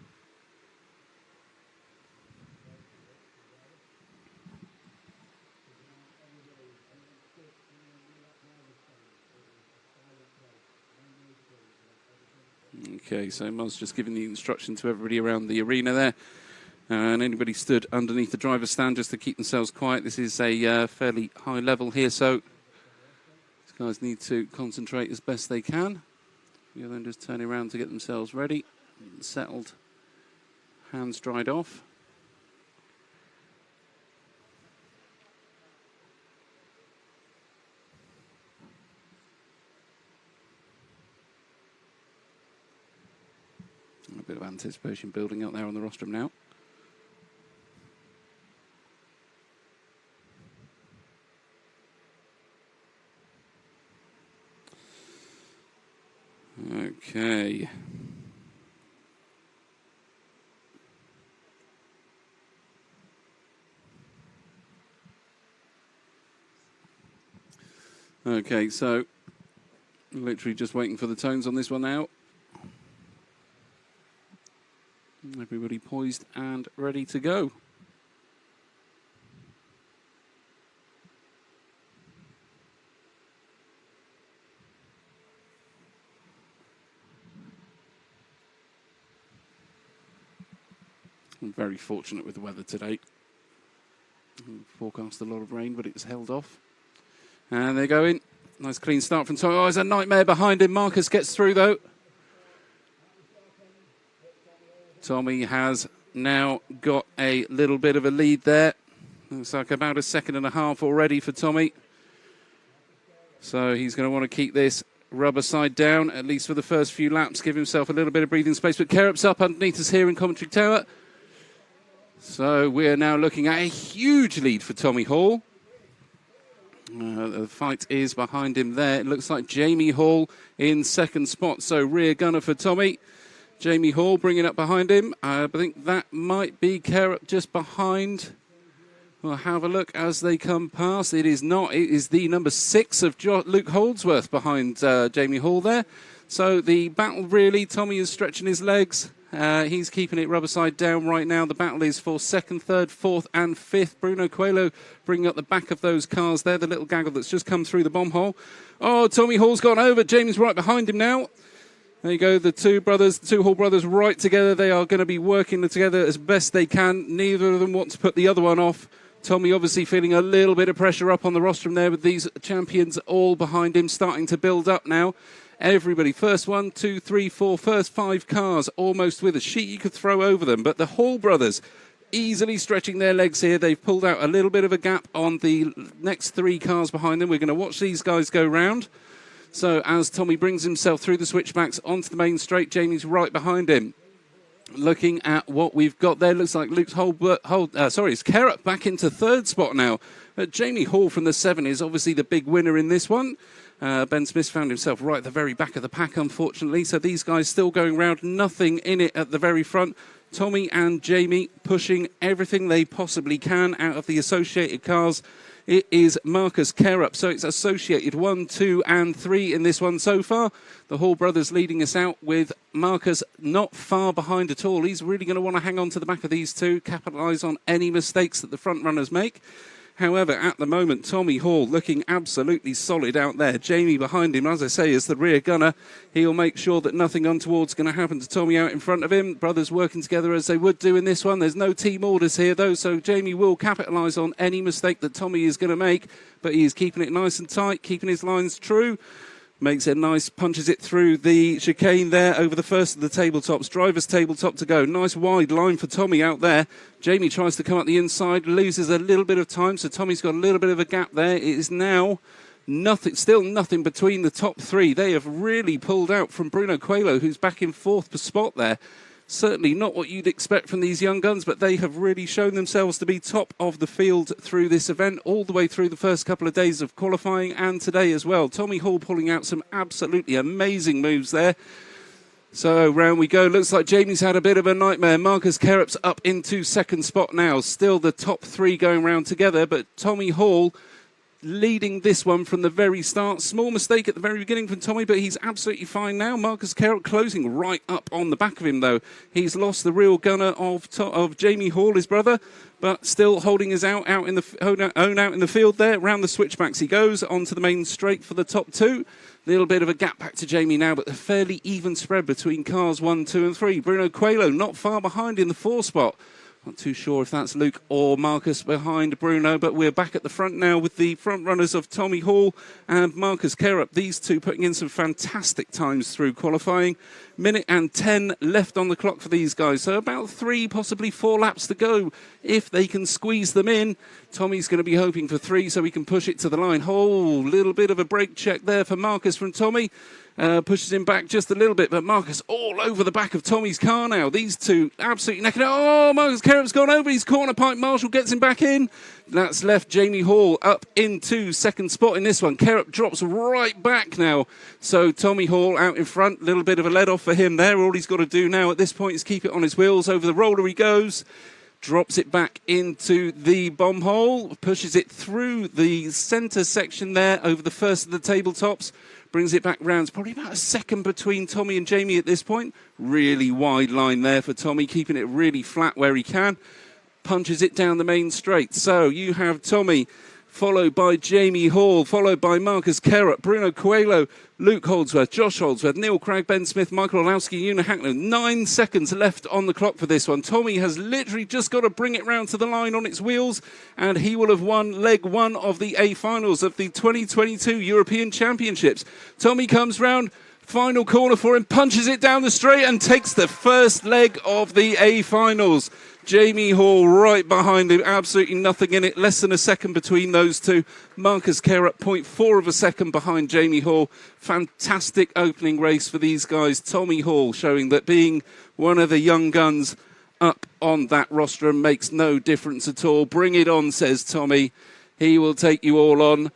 Okay, so Muzz just giving the instruction to everybody around the arena there. And anybody stood underneath the driver's stand just to keep themselves quiet. This is a fairly high level here, so these guys need to concentrate as best they can. You're then just turning around to get themselves ready, settled, hands dried off. A bit of anticipation building up there on the rostrum now. Okay. Okay, so literally just waiting for the tones on this one now. Everybody poised and ready to go. I'm very fortunate with the weather today. Forecast a lot of rain, but it's held off. And they're going. Nice clean start from Tommy. Oh, there's a nightmare behind him. Marcus gets through, though. Tommy has now got a little bit of a lead there. Looks like about a second and a half already for Tommy. So he's going to want to keep this rubber side down, at least for the first few laps. Give himself a little bit of breathing space. But Kerup's up underneath us here in commentary tower. So we're now looking at a huge lead for Tommy Hall. The fight is behind him there. It looks like Jamie Hall in second spot. So rear gunner for Tommy. Jamie Hall bringing up behind him. I think that might be Kerup just behind. We'll have a look as they come past. It is not. It is the number 6 of Luke Holdsworth behind Jamie Hall there. So the battle really, Tommy is stretching his legs. He's keeping it rubber side down right now. The battle is for 2nd, 3rd, 4th and 5th. Bruno Coelho bringing up the back of those cars there. The little gaggle that's just come through the bomb hole. Oh, Tommy Hall's gone over. Jamie's right behind him now. There you go, the two Hall brothers right together. They are going to be working together as best they can. Neither of them want to put the other one off. Tommy obviously feeling a little bit of pressure up on the rostrum there with these champions all behind him, starting to build up now. Everybody, first 1, 2, 3, 4, first 5 cars almost with a sheet you could throw over them. But the Hall brothers easily stretching their legs here. They've pulled out a little bit of a gap on the next 3 cars behind them. We're going to watch these guys go round. So as Tommy brings himself through the switchbacks onto the main straight, Jamie's right behind him. Looking at what we've got there, looks like Luke's it's Kerup back into 3rd spot now. Jamie Hall from the 7 is obviously the big winner in this one. Ben Smith found himself right at the very back of the pack, unfortunately. So these guys still going round, nothing in it at the very front. Tommy and Jamie pushing everything they possibly can out of the associated cars. It is Marcus Carup, so it's associated 1, 2 and 3 in this one so far. The Hall brothers leading us out with Marcus not far behind at all. He's really going to want to hang on to the back of these two, capitalise on any mistakes that the front runners make. However, at the moment, Tommy Hall looking absolutely solid out there. Jamie behind him, as I say, is the rear gunner. He'll make sure that nothing untoward's going to happen to Tommy out in front of him. Brothers working together as they would do in this one. There's no team orders here, though, so Jamie will capitalise on any mistake that Tommy is going to make. But he's keeping it nice and tight, keeping his lines true. Makes it nice, punches it through the chicane there over the first of the tabletops. Driver's tabletop to go. Nice wide line for Tommy out there. Jamie tries to come up the inside, loses a little bit of time, so Tommy's got a little bit of a gap there. It is now still nothing between the top three. They have really pulled out from Bruno Coelho, who's back in fourth spot there. Certainly not what you'd expect from these young guns, but they have really shown themselves to be top of the field through this event, all the way through the first couple of days of qualifying and today as well. Tommy Hall pulling out some absolutely amazing moves there. So round we go. Looks like Jamie's had a bit of a nightmare. Marcus Carup's up into second spot now. Still the top three going round together, but Tommy Hall leading this one from the very start. Small mistake at the very beginning from Tommy, but he's absolutely fine now. Marcus Carroll closing right up on the back of him, though. He's lost the real gunner of Jamie Hall, his brother, but still holding his own out in the field there. Round the switchbacks he goes, onto the main straight for the top two. Little bit of a gap back to Jamie now, but a fairly even spread between cars 1, 2 and 3. Bruno Coelho not far behind in the 4 spot. Not too sure if that's Luke or Marcus behind Bruno, but we're back at the front now with the front runners of Tommy Hall and Marcus Carup. These two putting in some fantastic times through qualifying. Minute and 10 left on the clock for these guys, so about 3, possibly 4 laps to go if they can squeeze them in. Tommy's going to be hoping for 3 so he can push it to the line. Oh, little bit of a brake check there for Marcus from Tommy. Pushes him back just a little bit, but Marcus all over the back of Tommy's car now. These two absolutely necking it. Oh, Marcus Carup's gone over his corner pipe. Marshall gets him back in. That's left Jamie Hall up into second spot in this one. Carup drops right back now. So Tommy Hall out in front. Little bit of a let off for him there. All he's got to do now at this point is keep it on his wheels. Over the roller he goes. Drops it back into the bomb hole. Pushes it through the centre section there over the first of the tabletops. Brings it back round. It's probably about a second between Tommy and Jamie at this point. Really wide line there for Tommy, keeping it really flat where he can. Punches it down the main straight. So you have Tommy, followed by Jamie Hall, followed by Marcus Carup, Bruno Coelho, Luke Holdsworth, Josh Holdsworth, Neil Craig, Ben Smith, Michael Olowski, Una Hackland. 9 seconds left on the clock for this one. Tommy has literally just got to bring it round to the line on its wheels, and he will have won leg 1 of the A finals of the 2022 European Championships. Tommy comes round, final corner for him, punches it down the straight and takes the first leg of the A finals. Jamie Hall right behind him, absolutely nothing in it, less than a second between those two. Marcus Carup, 0.4 of a second behind Jamie Hall. Fantastic opening race for these guys. Tommy Hall showing that being one of the young guns up on that rostrum makes no difference at all. Bring it on, says Tommy. He will take you all on.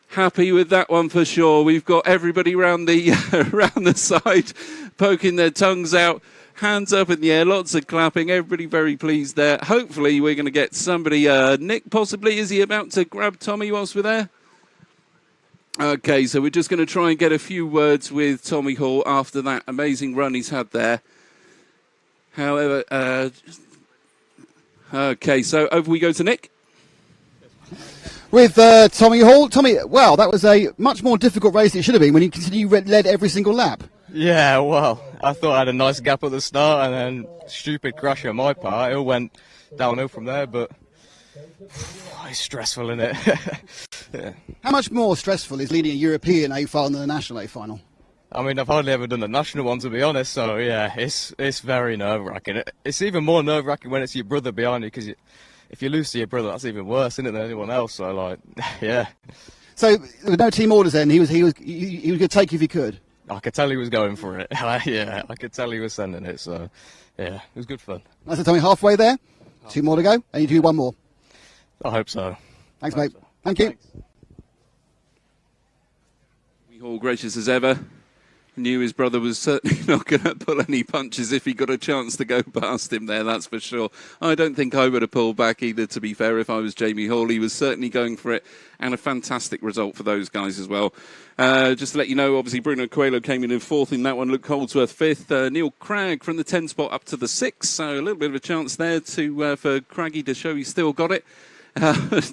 Happy with that one for sure. We've got everybody round the around the side poking their tongues out. Hands up in the air, lots of clapping, everybody very pleased there. Hopefully we're going to get somebody, Nick possibly, is he about to grab Tommy whilst we're there? Okay, so we're just going to try and get a few words with Tommy Hall after that amazing run he's had there. However, okay, so over we go to Nick. With Tommy Hall. Tommy, wow, that was a much more difficult race than it should have been when you consider you led every single lap. Yeah, well, I thought I had a nice gap at the start and then stupid crash on my part. It all went downhill from there, but it's stressful, isn't it? Yeah. How much more stressful is leading a European A final than a national A final? I mean, I've hardly ever done the national one, to be honest, so yeah, it's very nerve-wracking. It's even more nerve-wracking when it's your brother behind you, because if you lose to your brother, that's even worse, isn't it, than anyone else, so like, yeah. So, with no team orders then, he was going to take you if he could? I could tell he was going for it. Yeah, I could tell he was sending it. So, yeah, it was good fun. Nice to tell me halfway there. 2 more to go. And you do 1 more. I hope so. Thanks, mate. So. Thank you. We all gracious as ever. Knew his brother was certainly not going to pull any punches if he got a chance to go past him there, that's for sure. I don't think I would have pulled back either, to be fair, if I was Jamie Hall. He was certainly going for it, and a fantastic result for those guys as well. Just to let you know, obviously, Bruno Coelho came in 4th in that one. Luke Holdsworth 5th. Neil Cragg from the 10 spot up to the 6th. So a little bit of a chance there for Craggy to show he's still got it.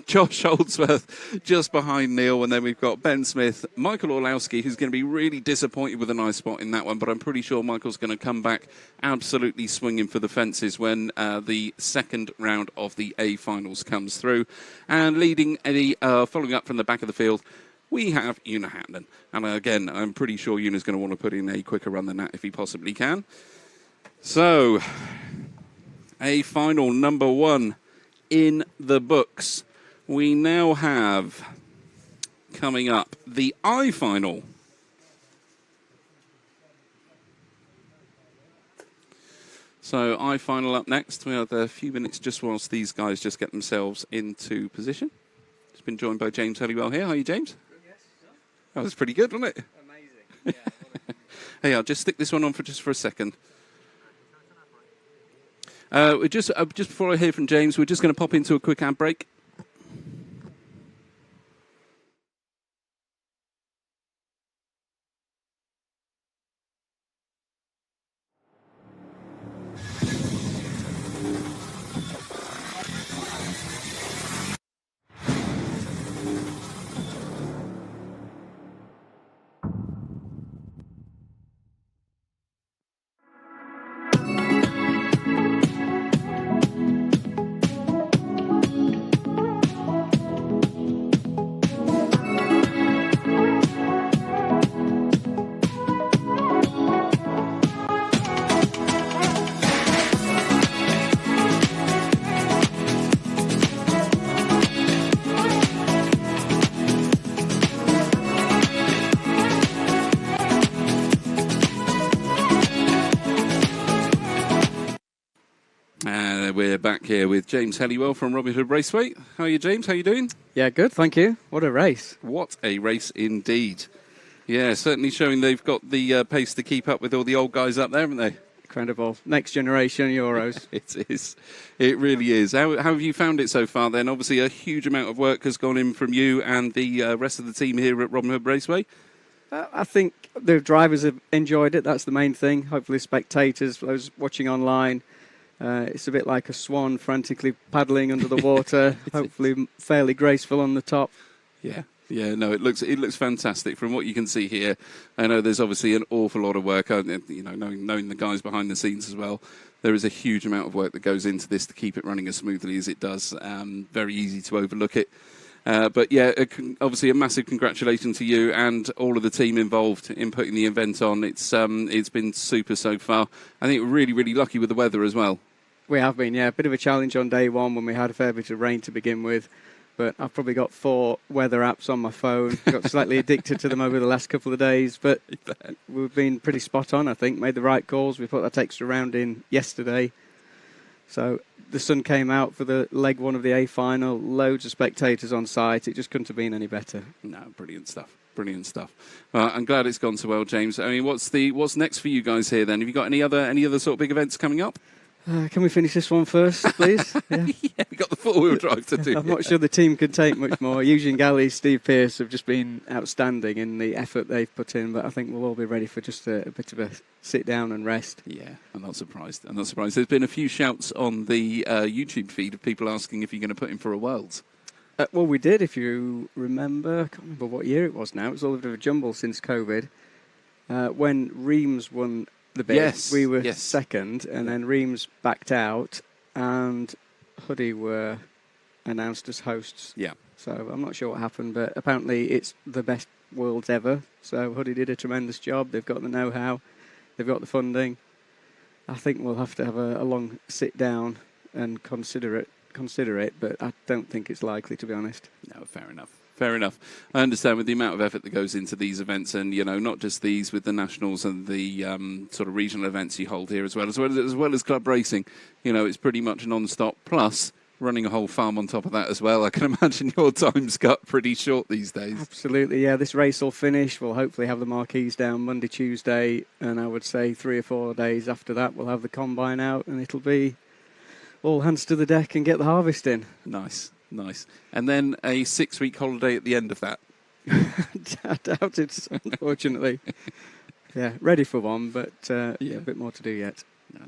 Josh Holdsworth just behind Neil, and then we've got Ben Smith, Michael Orlowski, who's going to be really disappointed with a nice spot in that one, but I'm pretty sure Michael's going to come back absolutely swinging for the fences when the second round of the A finals comes through. And leading following up from the back of the field, we have Una Hatton. And again, I'm pretty sure Una's going to want to put in a quicker run than that if he possibly can. So, A final number 1 in the books. We now have, coming up, the I final. So I final up next. We have a few minutes just whilst these guys just get themselves into position. Just been joined by James Halliwell here. How are you, James? Yes. That was pretty good, wasn't it? Amazing. Yeah. Hey, I'll just stick this one on for a second. Just before I hear from James, we're just going to pop into a quick ad break. We're back here with James Halliwell from Robin Hood Raceway. How are you, James? How are you doing? Yeah, good, thank you. What a race. What a race indeed. Yeah, certainly showing they've got the pace to keep up with all the old guys up there, haven't they? Incredible. Next generation Euros. It is. It really is. How have you found it so far then? Obviously a huge amount of work has gone in from you and the rest of the team here at Robin Hood Raceway. I think the drivers have enjoyed it. That's the main thing. Hopefully spectators, those watching online. It's a bit like a swan frantically paddling under the water, hopefully fairly graceful on the top. Yeah, no, it looks fantastic from what you can see here. I know there's obviously an awful lot of work, knowing the guys behind the scenes as well. There is a huge amount of work that goes into this to keep it running as smoothly as it does. Very easy to overlook it. But yeah, obviously a massive congratulations to you and all of the team involved in putting the event on. It's been super so far. I think we're really, really lucky with the weather as well. We have been, yeah. A bit of a challenge on day one when we had a fair bit of rain to begin with. But I've probably got 4 weather apps on my phone. Got slightly addicted to them over the last couple of days. But we've been pretty spot on, I think. Made the right calls. We put that extra round in yesterday. So the sun came out for the leg 1 of the A final. Loads of spectators on site. It just couldn't have been any better. No, brilliant stuff. Brilliant stuff. I'm glad it's gone so well, James. I mean, what's next for you guys here then? Have you got any other sort of big events coming up? Can we finish this one first, please? Yeah, yeah, we got the 4-wheel drive to do. I'm not sure the team can take much more. Eugene Galley, Steve Pearce have just been outstanding in the effort they've put in, but I think we'll all be ready for just a bit of a sit down and rest. Yeah, I'm not surprised. There's been a few shouts on the YouTube feed of people asking if you're going to put in for a Worlds. Well, we did, if you remember. I can't remember what year it was now. It was all a bit of a jumble since COVID. When Reims won the bid, yes, we were second, and then Reims backed out, and Hoodie were announced as hosts. Yeah. So I'm not sure what happened, but apparently it's the best Worlds ever. So Hoodie did a tremendous job. They've got the know-how. They've got the funding. I think we'll have to have a long sit down and consider it, but I don't think it's likely, to be honest. No, fair enough. Fair enough. I understand with the amount of effort that goes into these events, and not just these, with the nationals and the sort of regional events you hold here as well as club racing. It's pretty much non-stop. Plus, running a whole farm on top of that as well. I can imagine your time's cut pretty short these days. Absolutely, yeah. This race will finish. We'll hopefully have the marquees down Monday, Tuesday, and I would say 3 or 4 days after that we'll have the combine out, and it'll be all hands to the deck and get the harvest in. Nice. And then a 6-week holiday at the end of that. I doubt it, unfortunately. Yeah, ready for one, but a bit more to do yet. No,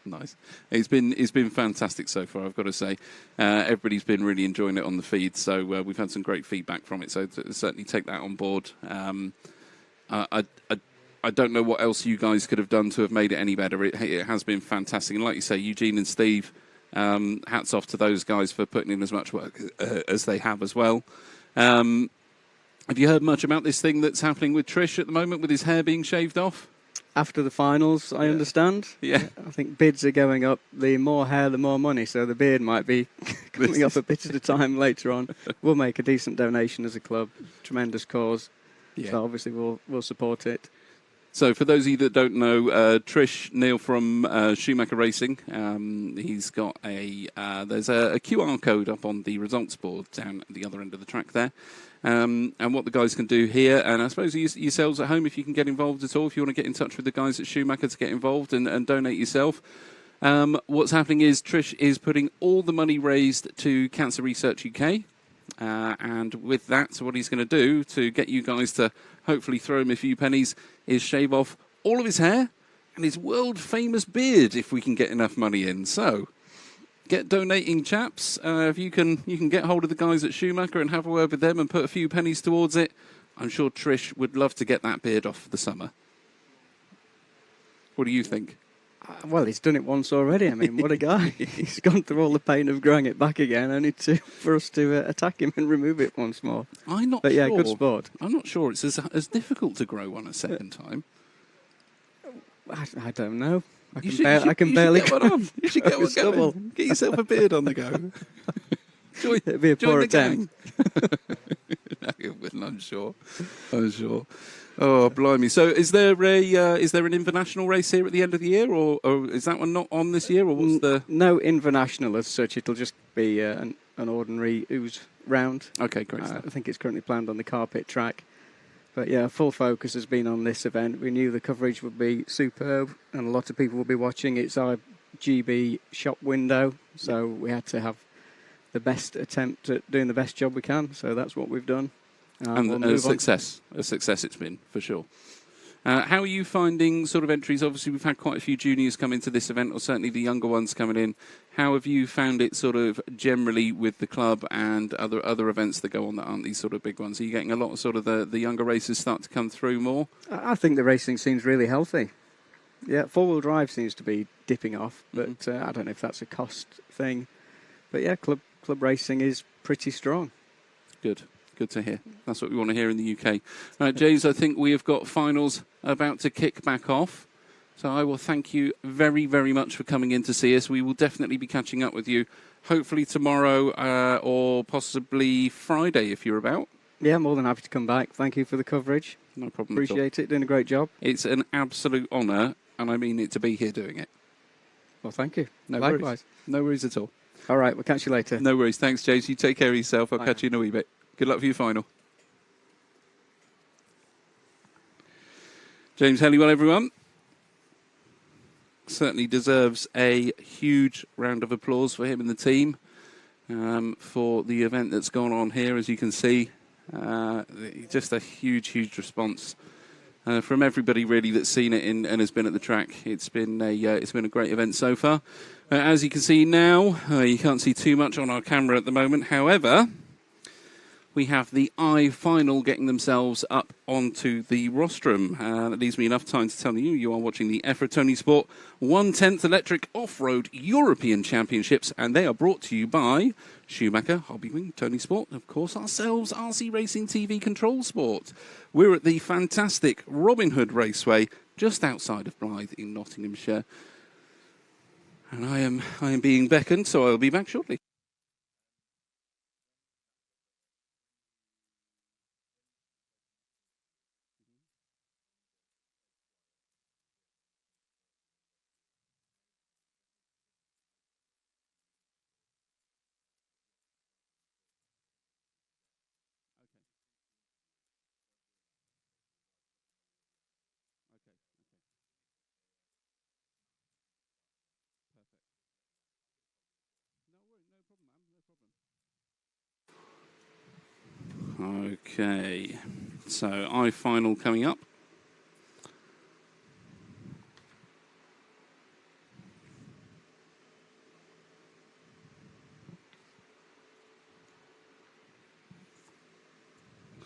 nice. It's been fantastic so far, I've got to say. Everybody's been really enjoying it on the feed, so we've had some great feedback from it. So certainly take that on board. I don't know what else you guys could have done to have made it any better. It has been fantastic, and like you say, Eugene and Steve, hats off to those guys for putting in as much work as they have as well. Have you heard much about this thing that's happening with Trish at the moment, with his hair being shaved off? After the finals, I understand. Yeah. I think bids are going up. The more hair, the more money. So the beard might be coming up a bit at a time later on. We'll make a decent donation as a club. Tremendous cause. Yeah. So obviously we'll support it. So for those of you that don't know, Trish Neal from Schumacher Racing, he's got there's a QR code up on the results board down at the other end of the track there. And what the guys can do here, and I suppose yourselves at home, if you can get involved at all, if you want to get in touch with the guys at Schumacher to get involved and donate yourself. What's happening is Trish is putting all the money raised to Cancer Research UK. And with that, so what he's going to do to get you guys to hopefully throw him a few pennies is shave off all of his hair and his world-famous beard if we can get enough money in. So get donating, chaps. If you can get hold of the guys at Schumacher and have a word with them and put a few pennies towards it. I'm sure Trish would love to get that beard off for the summer. What do you think? Well, he's done it once already. I mean, what a guy. He's gone through all the pain of growing it back again, only for us to attack him and remove it once more. But yeah, good sport. I'm not sure it's as difficult to grow one a second time. I don't know. I can barely get one on. You should get one going. Get yourself a beard on the go. It'd be a poor attempt. I'm sure. Oh, blimey. So is there an Invernation race here at the end of the year, or is that one not on this year, or what's the... No Invernation as such. It'll just be an ordinary ooze round. Okay, great stuff. I think it's currently planned on the carpet track. But yeah, full focus has been on this event. We knew the coverage would be superb, and a lot of people will be watching. It's our GB shop window, so we had to have the best attempt at doing the best job we can. So that's what we've done. And a success it's been, for sure. How are you finding sort of entries? Obviously, we've had quite a few juniors come into this event, or certainly the younger ones coming in. How have you found it sort of generally with the club and other events that go on that aren't these sort of big ones? Are you getting a lot of sort of the younger races start to come through more? I think the racing seems really healthy. Yeah, four-wheel drive seems to be dipping off, but I don't know if that's a cost thing. But yeah, club racing is pretty strong. Good to hear. That's what we want to hear in the UK. Right, James, I think we have got finals about to kick back off. So I will thank you very, very much for coming in to see us. We will definitely be catching up with you, hopefully tomorrow or possibly Friday if you're about. Yeah, more than happy to come back. Thank you for the coverage. No problem. Appreciate it. Doing a great job. It's an absolute honour, and I mean it, to be here doing it. Well, thank you. Likewise. Worries. No worries at all. All right, we'll catch you later. No worries. Thanks, James. You take care of yourself. I'll catch you in a wee bit. Good luck for your final. James Helliwell, everyone. Certainly deserves a huge round of applause for him and the team for the event that's gone on here, as you can see. Just a huge response from everybody really that's seen it and has been at the track. It's been a great event so far. As you can see now, you can't see too much on our camera at the moment. However, we have the I final getting themselves up onto the rostrum. That leaves me enough time to tell you are watching the EFRA Tony Sport 1/10 Electric Off-Road European Championships, and they are brought to you by Schumacher, Hobbywing, Tony Sport, and of course ourselves, RC Racing TV Control Sport. We're at the fantastic Robin Hood Raceway, just outside of Blythe in Nottinghamshire. And I am being beckoned, so I'll be back shortly. Okay, so I-final coming up.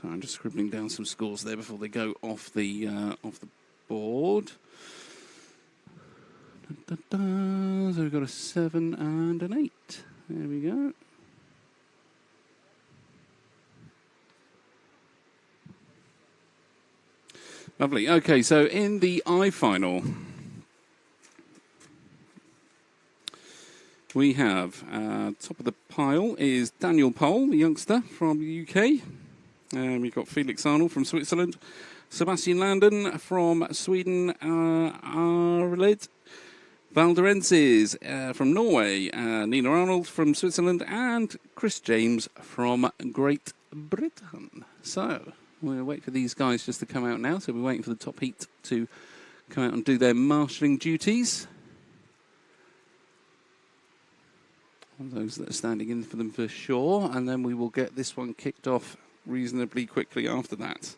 So I'm just scribbling down some scores there before they go off the board. Da, da, da. So we've got a 7 and an 8. There we go. Lovely. Okay, so in the I-final, we have top of the pile is Daniel Pohl, the youngster from the UK. We've got Felix Arnold from Switzerland, Sebastian Landen from Sweden, Arlid Valderenses from Norway, Nina Arnold from Switzerland, and Chris James from Great Britain. So we'll wait for these guys just to come out now. So we're waiting for the top heat to come out and do their marshalling duties. Those that are standing in for them for sure. And then we will get this one kicked off reasonably quickly after that.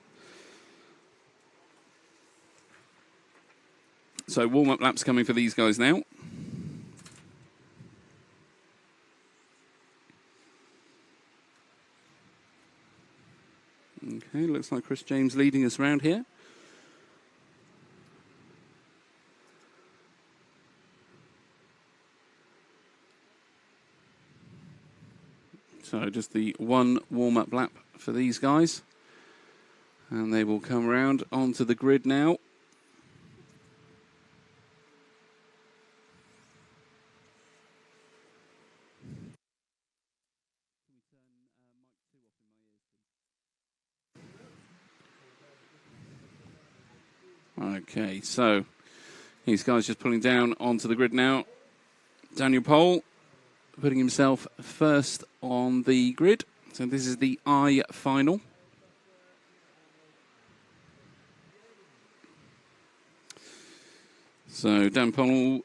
So warm-up laps coming for these guys now. Okay, looks like Chris James leading us around here. So just the one warm-up lap for these guys. And they will come around onto the grid now. Okay, so these guys just pulling down onto the grid now. Daniel Pohl putting himself first on the grid. So this is the I final. So Dan Pohl,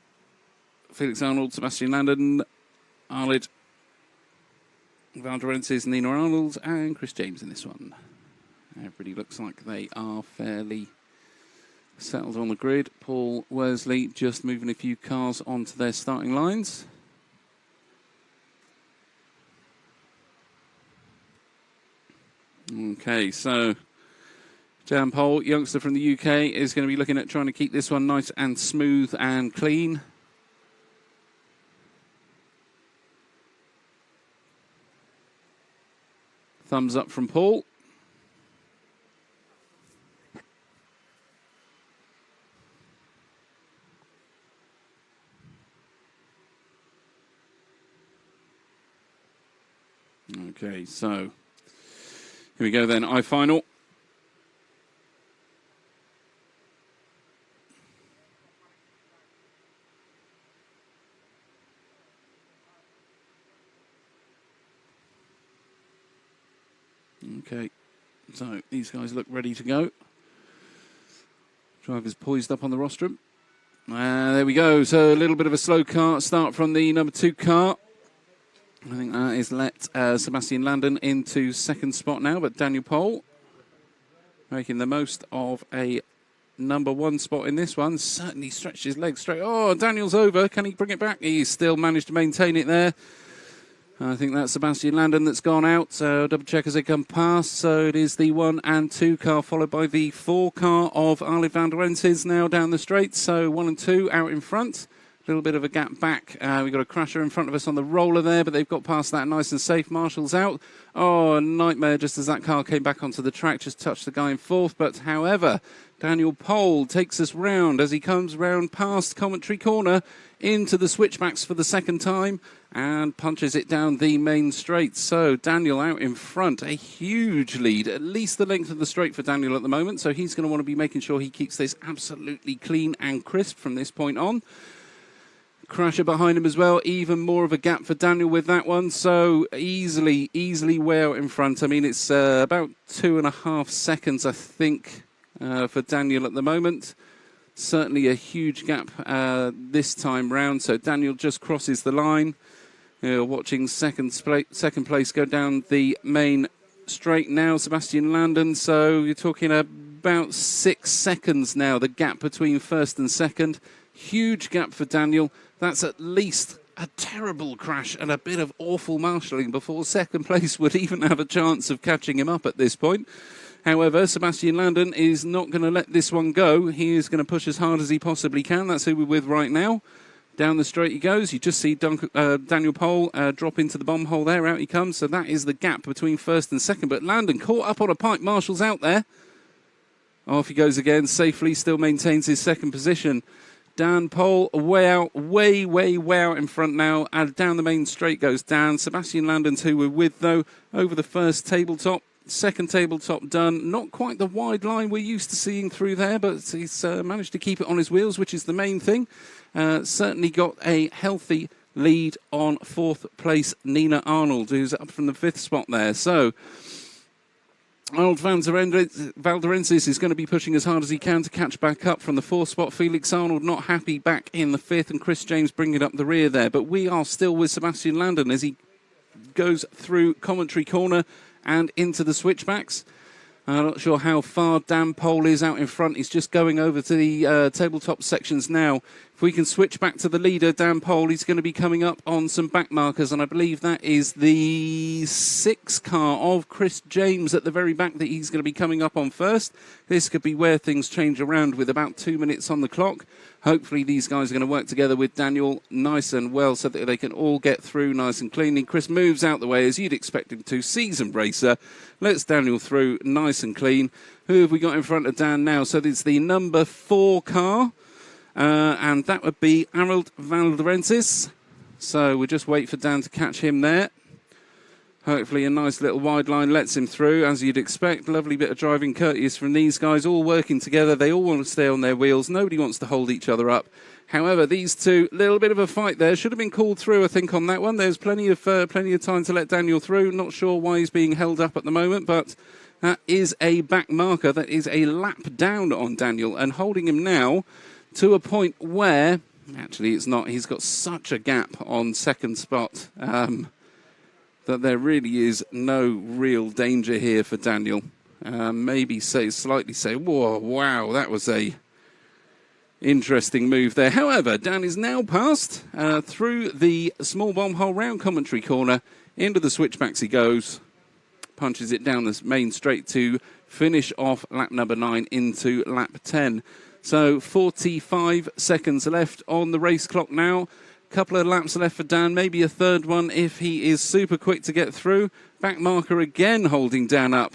Felix Arnold, Sebastian Landen, Arlid Valderenses, Nina Arnold, and Chris James in this one. Everybody looks like they are fairly settled on the grid. Paul Worsley just moving a few cars onto their starting lines. Okay, so Dan Pohl, youngster from the UK, is going to be looking at trying to keep this one nice and smooth and clean. Thumbs up from Paul. Okay, so here we go then, I-final. Okay, so these guys look ready to go. Drivers poised up on the rostrum. There we go, so a little bit of a slow start from the number 2 car. I think that is let Sebastian Landen into second spot now, but Daniel Pohl making the most of a number 1 spot in this one. Certainly stretched his legs straight. Oh, Daniel's over. Can he bring it back? He's still managed to maintain it there. I think that's Sebastian Landen that's gone out. So double check as they come past. So it is the 1 and 2 car followed by the 4 car of Arlid Valderenses now down the straight. So 1 and 2 out in front. A little bit of a gap back. We've got a crusher in front of us on the roller there, but they've got past that nice and safe. Marshall's out. Oh, a nightmare just as that car came back onto the track, just touched the guy in 4th. But however, Daniel Pohl takes us round as he comes round past Commentary Corner into the switchbacks for the second time and punches it down the main straight. So Daniel out in front, a huge lead, at least the length of the straight for Daniel at the moment. So he's going to want to be making sure he keeps this absolutely clean and crisp from this point on. Crusher behind him as well, even more of a gap for Daniel with that one, so easily way out in front. I mean, it's about 2.5 seconds, I think, for Daniel at the moment. Certainly a huge gap this time round, so Daniel just crosses the line. Watching second place go down the main straight now, Sebastian Landon. So you're talking about 6 seconds now, the gap between first and second. Huge gap for Daniel. That's at least a terrible crash and a bit of awful marshalling before second place would even have a chance of catching him up at this point. However, Sebastian Landon is not going to let this one go. He is going to push as hard as he possibly can. That's who we're with right now. Down the straight he goes. You just see Daniel Pole drop into the bomb hole there. Out he comes. So that is the gap between first and second. But Landon caught up on a pipe. Marshall's out there. Off he goes again. Safely still maintains his second position. Dan Pole way out, way out in front now. And down the main straight goes Dan. Sebastian Landon, who we're with, though, over the first tabletop. Second tabletop done. Not quite the wide line we're used to seeing through there, but he's managed to keep it on his wheels, which is the main thing. Certainly got a healthy lead on fourth place Nina Arnold, who's up from the fifth spot there. So Arnold Valderensis is going to be pushing as hard as he can to catch back up from the fourth spot. Felix Arnold not happy back in the fifth, and Chris James bringing up the rear there. But we are still with Sebastian Landon as he goes through commentary corner and into the switchbacks. I'm not sure how far Dan Pole is out in front. He's just going over to the tabletop sections now. If we can switch back to the leader, Dan Pole, he's going to be coming up on some back markers, and I believe that is the 6 car of Chris James at the very back that he's going to be coming up on first. This could be where things change around with about 2 minutes on the clock. Hopefully these guys are going to work together with Daniel nice and well so that they can all get through nice and cleanly. Chris moves out the way as you'd expect him to. Seasoned racer. Lets Daniel through nice and clean. Who have we got in front of Dan now? So it's the number 4 car. And that would be Arnold Valderensis. So we'll just wait for Dan to catch him there. Hopefully a nice little wide line lets him through, as you'd expect. Lovely bit of driving courteous from these guys, all working together. They all want to stay on their wheels. Nobody wants to hold each other up. However, these two, little bit of a fight there. Should have been called through, I think, on that one. There's plenty of time to let Daniel through. Not sure why he's being held up at the moment, but that is a back marker. That is a lap down on Daniel, and holding him now to a point where, actually it's not, he's got such a gap on second spot that there really is no real danger here for Daniel. Maybe slightly say, whoa, wow, that was a interesting move there. However, Dan is now passed through the small bomb hole round commentary corner. Into the switchbacks he goes. Punches it down the main straight to finish off lap number 9 into lap 10. So 45 seconds left on the race clock now. Couple of laps left for Dan, maybe a third one if he is super quick to get through. Back marker again holding Dan up.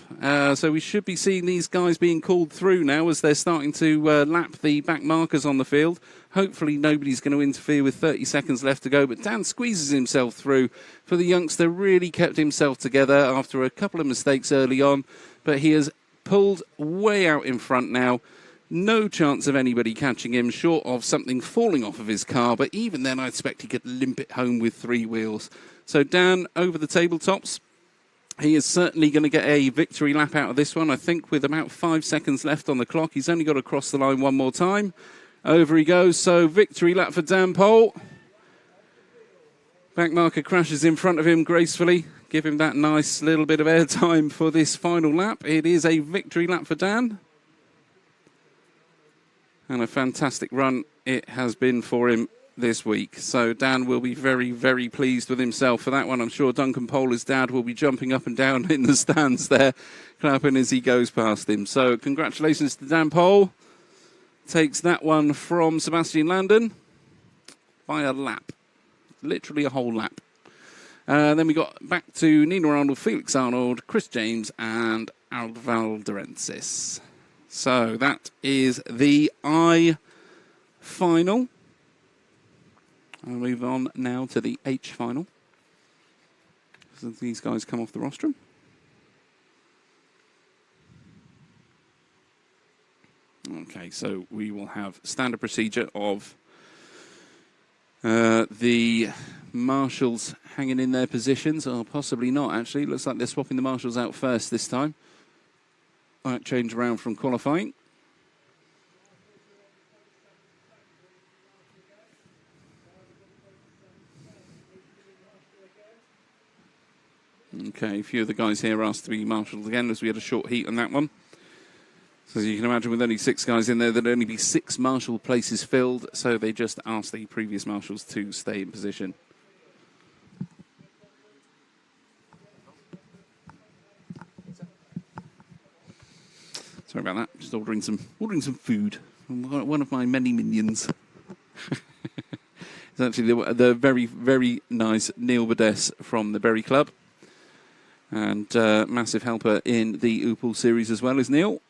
So we should be seeing these guys being called through now as they're starting to lap the back markers on the field. Hopefully nobody's going to interfere with 30 seconds left to go. But Dan squeezes himself through. For the youngster, really kept himself together after a couple of mistakes early on. But he has pulled way out in front now. No chance of anybody catching him, short of something falling off of his car. But even then, I expect he could limp it home with 3 wheels. So Dan over the tabletops. He is certainly going to get a victory lap out of this one, I think, with about 5 seconds left on the clock. He's only got to cross the line one more time. Over he goes. So victory lap for Dan Pole. Back marker crashes in front of him gracefully. Give him that nice little bit of airtime for this final lap. It is a victory lap for Dan. And a fantastic run it has been for him this week. So Dan will be very, very pleased with himself for that one. I'm sure Duncan Pole, his dad, will be jumping up and down in the stands there, clapping as he goes past him. So congratulations to Dan Pole. Takes that one from Sebastian Landon by a lap. Literally a whole lap. Then we got back to Nina Arnold, Felix Arnold, Chris James, and Arnold Valderensis. So that is the I final. I'll move on now to the H final. So these guys come off the rostrum. Okay, so we will have standard procedure of the marshals hanging in their positions, or possibly not actually. Looks like they're swapping the marshals out first this time. Might change around from qualifying. Okay, a few of the guys here asked to be marshalled again as we had a short heat on that one. So as you can imagine, with only 6 guys in there, there'd only be 6 marshal places filled, so they just asked the previous marshals to stay in position. Sorry about that, just ordering some food from one of my many minions. It's actually the very, very nice Neil Badess from the Berry Club. And massive helper in the Oopal series as well is Neil.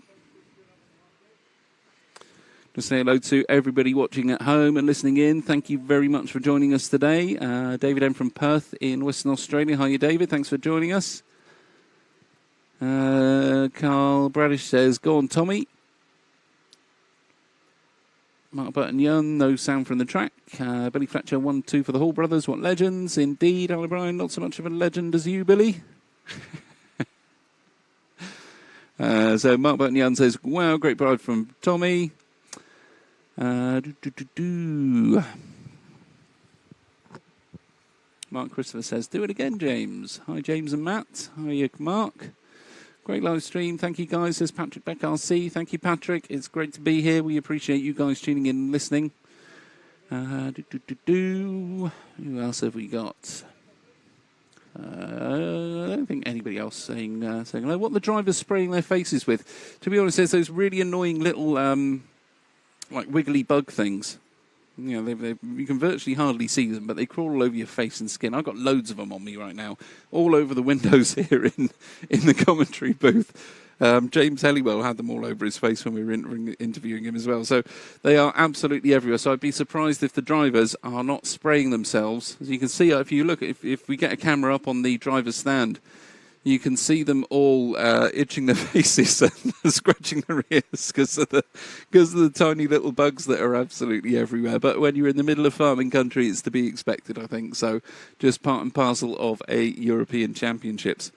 Just say hello to everybody watching at home and listening in. Thank you very much for joining us today. David M from Perth in Western Australia. Hi, David. Thanks for joining us. Carl Bradish says, go on, Tommy. Mark Burton Young, no sound from the track. Billy Fletcher, 1-2 for the Hall brothers. What legends. Indeed, Alan O'Brien, not so much of a legend as you, Billy. So Mark Burton Young says, wow, great bride from Tommy. Mark Christopher says, do it again, James. Hi, James and Matt. Hi, Mark. Great live stream. Thank you, guys, says Patrick Beck RC. Thank you, Patrick. It's great to be here. We appreciate you guys tuning in and listening. Who else have we got? I don't think anybody else saying hello. What are the drivers spraying their faces with? To be honest, there's those really annoying little like wiggly bug things. You know, you can virtually hardly see them, but they crawl all over your face and skin. I've got loads of them on me right now, all over the windows here in the commentary booth. James Helliwell had them all over his face when we were interviewing him as well. So they are absolutely everywhere. So I'd be surprised if the drivers are not spraying themselves. As you can see, if you look, if we get a camera up on the driver's stand, you can see them all itching their faces and scratching their ears because of the tiny little bugs that are absolutely everywhere. But when you're in the middle of farming country, it's to be expected, I think. So just part and parcel of a European Championships.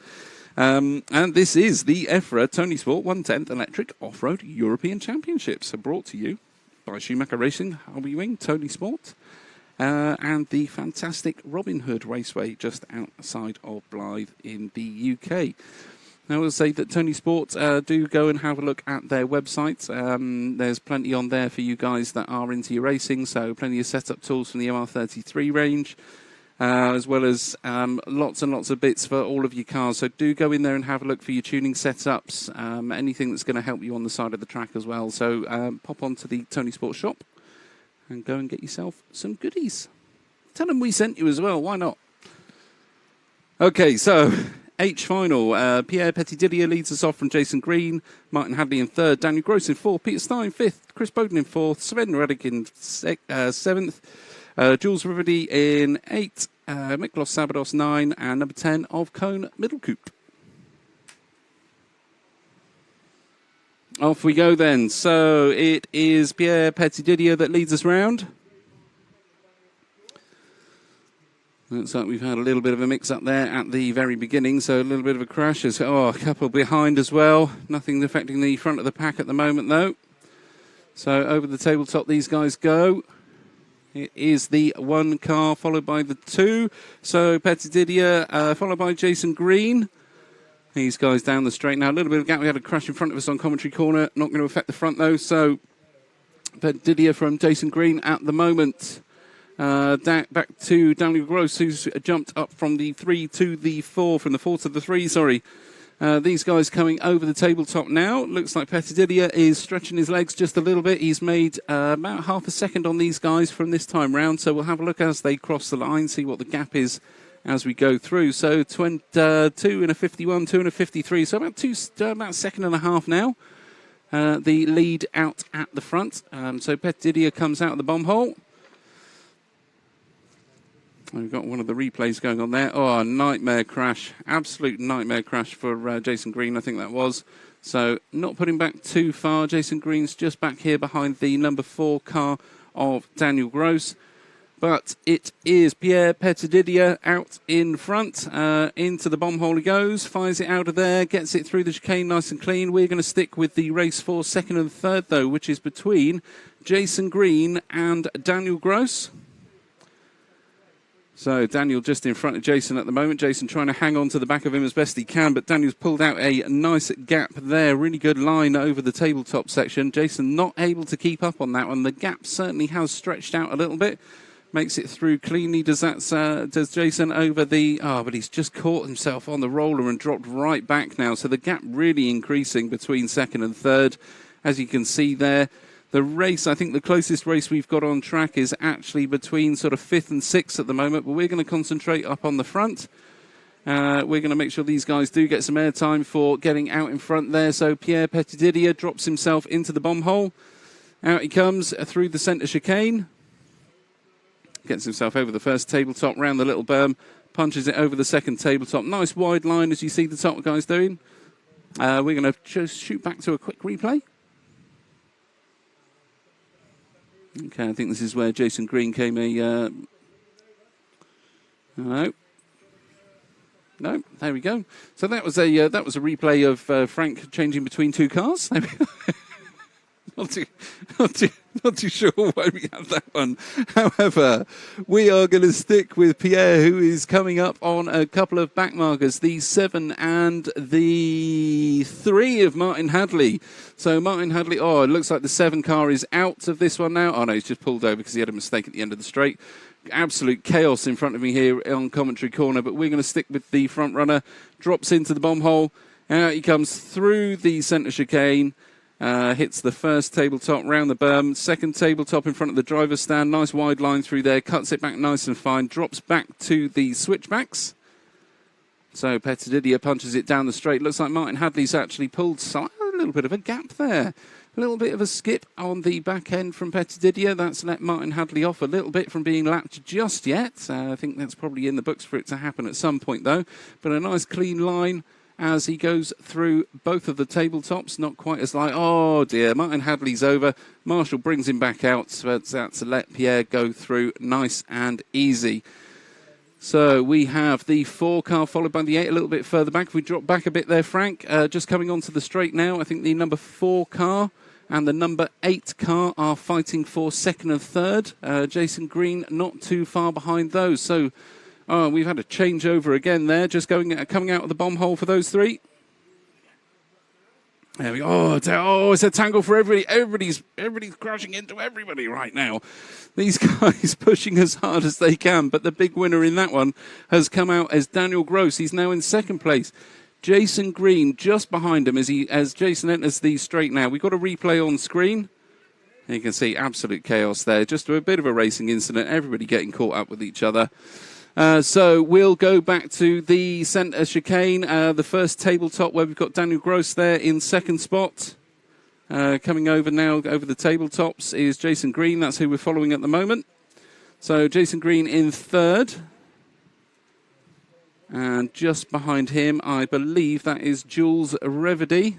And this is the EFRA Tony Sport 1/10 Electric Off-Road European Championships, brought to you by Schumacher Racing, Hobby Wing, Tony Sport, and the fantastic Robin Hood Raceway just outside of Blythe in the UK. Now, I will say that Tony Sport, do go and have a look at their website. There's plenty on there for you guys that are into your racing, so plenty of setup tools from the MR33 range, as well as lots and lots of bits for all of your cars. So do go in there and have a look for your tuning setups, anything that's going to help you on the side of the track as well. So pop onto the Tony Sport shop and go and get yourself some goodies. Tell them we sent you as well, why not? Okay, so H final. Pierre Petitdidier leads us off from Jason Green, Martin Hadley in 3rd, Daniel Gross in 4th, Peter Stein 5th, Chris Bowden in 4th, Sven Reddick in 7th, Jules Rivedy in 8th, Miklos Sabados 9, and number 10 of Cone Middlecoop. Off we go then. So it is Pierre Petitdidier that leads us round. Looks like we've had a little bit of a mix-up there at the very beginning, so a little bit of a crash. There's a couple behind as well. Nothing affecting the front of the pack at the moment, though. So over the tabletop these guys go. It is the 1 car followed by the 2. So Petitdidier followed by Jason Green. These guys down the straight now. A little bit of gap. We had a crash in front of us on commentary corner. Not going to affect the front, though. So Petitdidier from Jason Green at the moment. Back to Daniel Gross, who's jumped up from the 3 to the 4, from the 4 to the 3, sorry. These guys coming over the tabletop now. Looks like Petitdidier is stretching his legs just a little bit. He's made about half a second on these guys from this time round. So we'll have a look as they cross the line, see what the gap is as we go through. So 2 in a 51, 2 in a 53. So about a second and a half now. The lead out at the front. So Petitdidier comes out of the bomb hole. We've got one of the replays going on there. Oh, a nightmare crash. Absolute nightmare crash for Jason Green, I think that was. So not putting back too far. Jason Green's just back here behind the number 4 car of Daniel Gross. But it is Pierre Petitdidier out in front. Into the bomb hole he goes. Fires it out of there. Gets it through the chicane nice and clean. We're going to stick with the race for 2nd and 3rd, though, which is between Jason Green and Daniel Gross. So Daniel just in front of Jason at the moment. Jason trying to hang on to the back of him as best he can, but Daniel's pulled out a nice gap there. Really good line over the tabletop section. Jason not able to keep up on that one. The gap certainly has stretched out a little bit. Makes it through cleanly. Does Jason over the... but he's just caught himself on the roller and dropped right back now. So the gap really increasing between second and third, as you can see there. The race, I think the closest race we've got on track is actually between sort of 5th and 6th at the moment, but we're going to concentrate up on the front. We're going to make sure these guys do get some airtime for getting out in front there. So Pierre Petididier drops himself into the bomb hole. Out he comes through the centre chicane. Gets himself over the first tabletop, round the little berm, punches it over the second tabletop. Nice wide line as you see the top guys doing. We're going to just shoot back to a quick replay. Okay, I think this is where Jason Green came No, there we go. So that was a replay of Frank changing between two cars. There we go. Not too sure why we have that one. However, we are going to stick with Pierre, who is coming up on a couple of back markers, the 7 and the 3 of Martin Hadley. So Martin Hadley, it looks like the 7 car is out of this one now. Oh no, he's just pulled over because he had a mistake at the end of the straight. Absolute chaos in front of me here on commentary corner, but we're going to stick with the front runner. Drops into the bomb hole. Out he comes through the centre chicane. Hits the first tabletop round the berm, second tabletop in front of the driver's stand, nice wide line through there, cuts it back nice and fine, drops back to the switchbacks. So Petididier punches it down the straight. Looks like Martin Hadley's actually pulled a little bit of a gap there. A little bit of a skip on the back end from Petididier. That's let Martin Hadley off a little bit from being lapped just yet. I think that's probably in the books for it to happen at some point though. But a nice clean line as he goes through both of the tabletops. Not quite as light. Oh dear, Martin Hadley's over. Marshall brings him back out, but that's to let Pierre go through nice and easy. So we have the 4 car followed by the 8 a little bit further back. If we drop back a bit there, Frank, just coming onto the straight now, I think the number 4 car and the number 8 car are fighting for second and third. Jason Green not too far behind those. So we've had a changeover again there, just coming out of the bomb hole for those 3. There we go. It's a tangle for everybody. Everybody's crashing into everybody right now. These guys pushing as hard as they can, but the big winner in that one has come out as Daniel Gross. He's now in second place. Jason Green just behind him as Jason enters the straight now. We've got a replay on screen. You can see absolute chaos there. Just a bit of a racing incident. Everybody getting caught up with each other. So we'll go back to the centre chicane, the first tabletop where we've got Daniel Gross there in second spot. Coming over now over the tabletops is Jason Green. That's who we're following at the moment. So Jason Green in third. And just behind him, I believe that is Jules Revedy.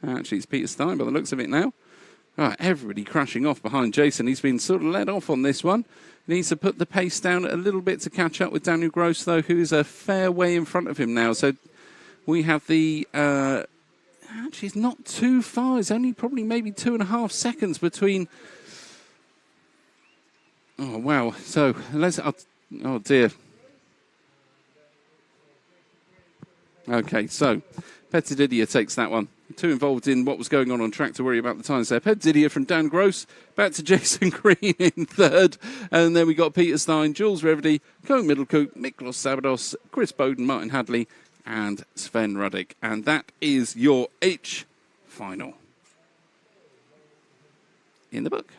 Actually, it's Peter Stein by the looks of it now. Right, everybody crashing off behind Jason. He's been sort of led off on this one. Needs to put the pace down a little bit to catch up with Daniel Gross, though, who is a fair way in front of him now. So we have the... actually, it's not too far. It's only probably maybe 2.5 seconds between... Oh, wow. So let's... Oh, dear. Okay, so Petididier takes that one. Too involved in what was going on track to worry about the times there. Petididier from Dan Gross, back to Jason Green in third. And then we got Peter Stein, Jules Revedy, Co Middlecoop, Miklos Sabados, Chris Bowden, Martin Hadley, and Sven Ruddick. And that is your H final in the book.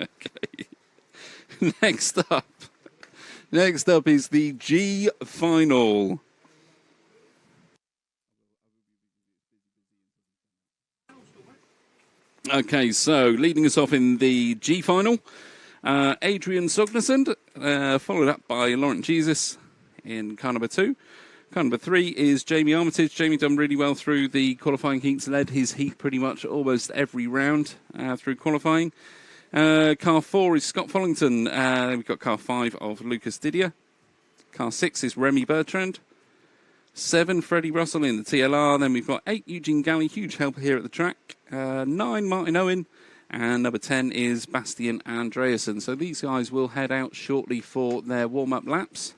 Okay. Next up is the G final. Okay, so leading us off in the G final, Adrian Sognesund, followed up by Laurent Jesus in car number 2. Car number 3 is Jamie Armitage. Jamie done really well through the qualifying heats, led his heat pretty much almost every round through qualifying. Car 4 is Scott Follington. We've got car 5 of Lucas Didier. Car 6 is Remy Bertrand. 7, Freddie Russell in the TLR. Then we've got 8, Eugene Galley, huge helper here at the track. 9, Martin Owen. And number 10 is Bastian Andreasen. So these guys will head out shortly for their warm-up laps.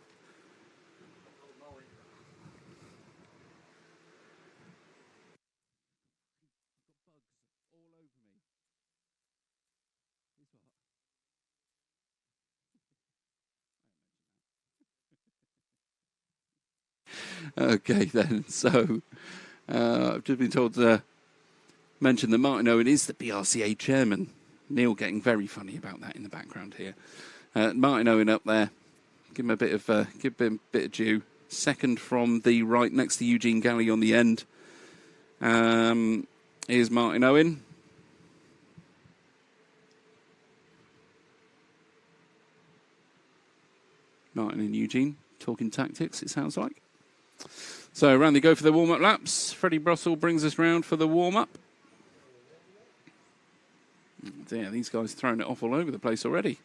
Okay then, so I've just been told to mention that Martin Owen is the BRCA chairman. Neil getting very funny about that in the background here. Martin Owen up there, give him a bit of due. Second from the right, next to Eugene Galley on the end. Here's Martin Owen. Martin and Eugene talking tactics, it sounds like. So around they go for the warm-up laps. Freddie Russell brings us round for the warm-up. Yeah, these guys throwing it off all over the place already.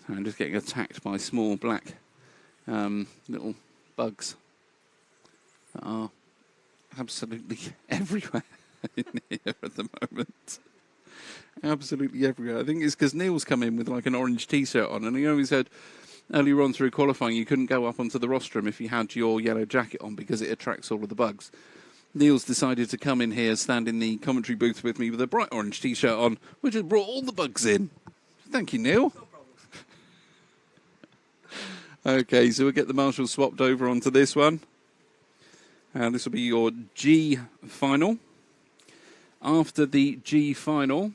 I'm just getting attacked by small black little bugs that are absolutely everywhere in here at the moment. Absolutely everywhere. I think it's because Neil's come in with like an orange t-shirt on, and he always said earlier on through qualifying you couldn't go up onto the rostrum if you had your yellow jacket on because it attracts all of the bugs. Neil's decided to come in here, stand in the commentary booth with me with a bright orange t-shirt on, which has brought all the bugs in. Thank you, Neil. Okay, so we'll get the marshals swapped over onto this one. This will be your G final. After the G final,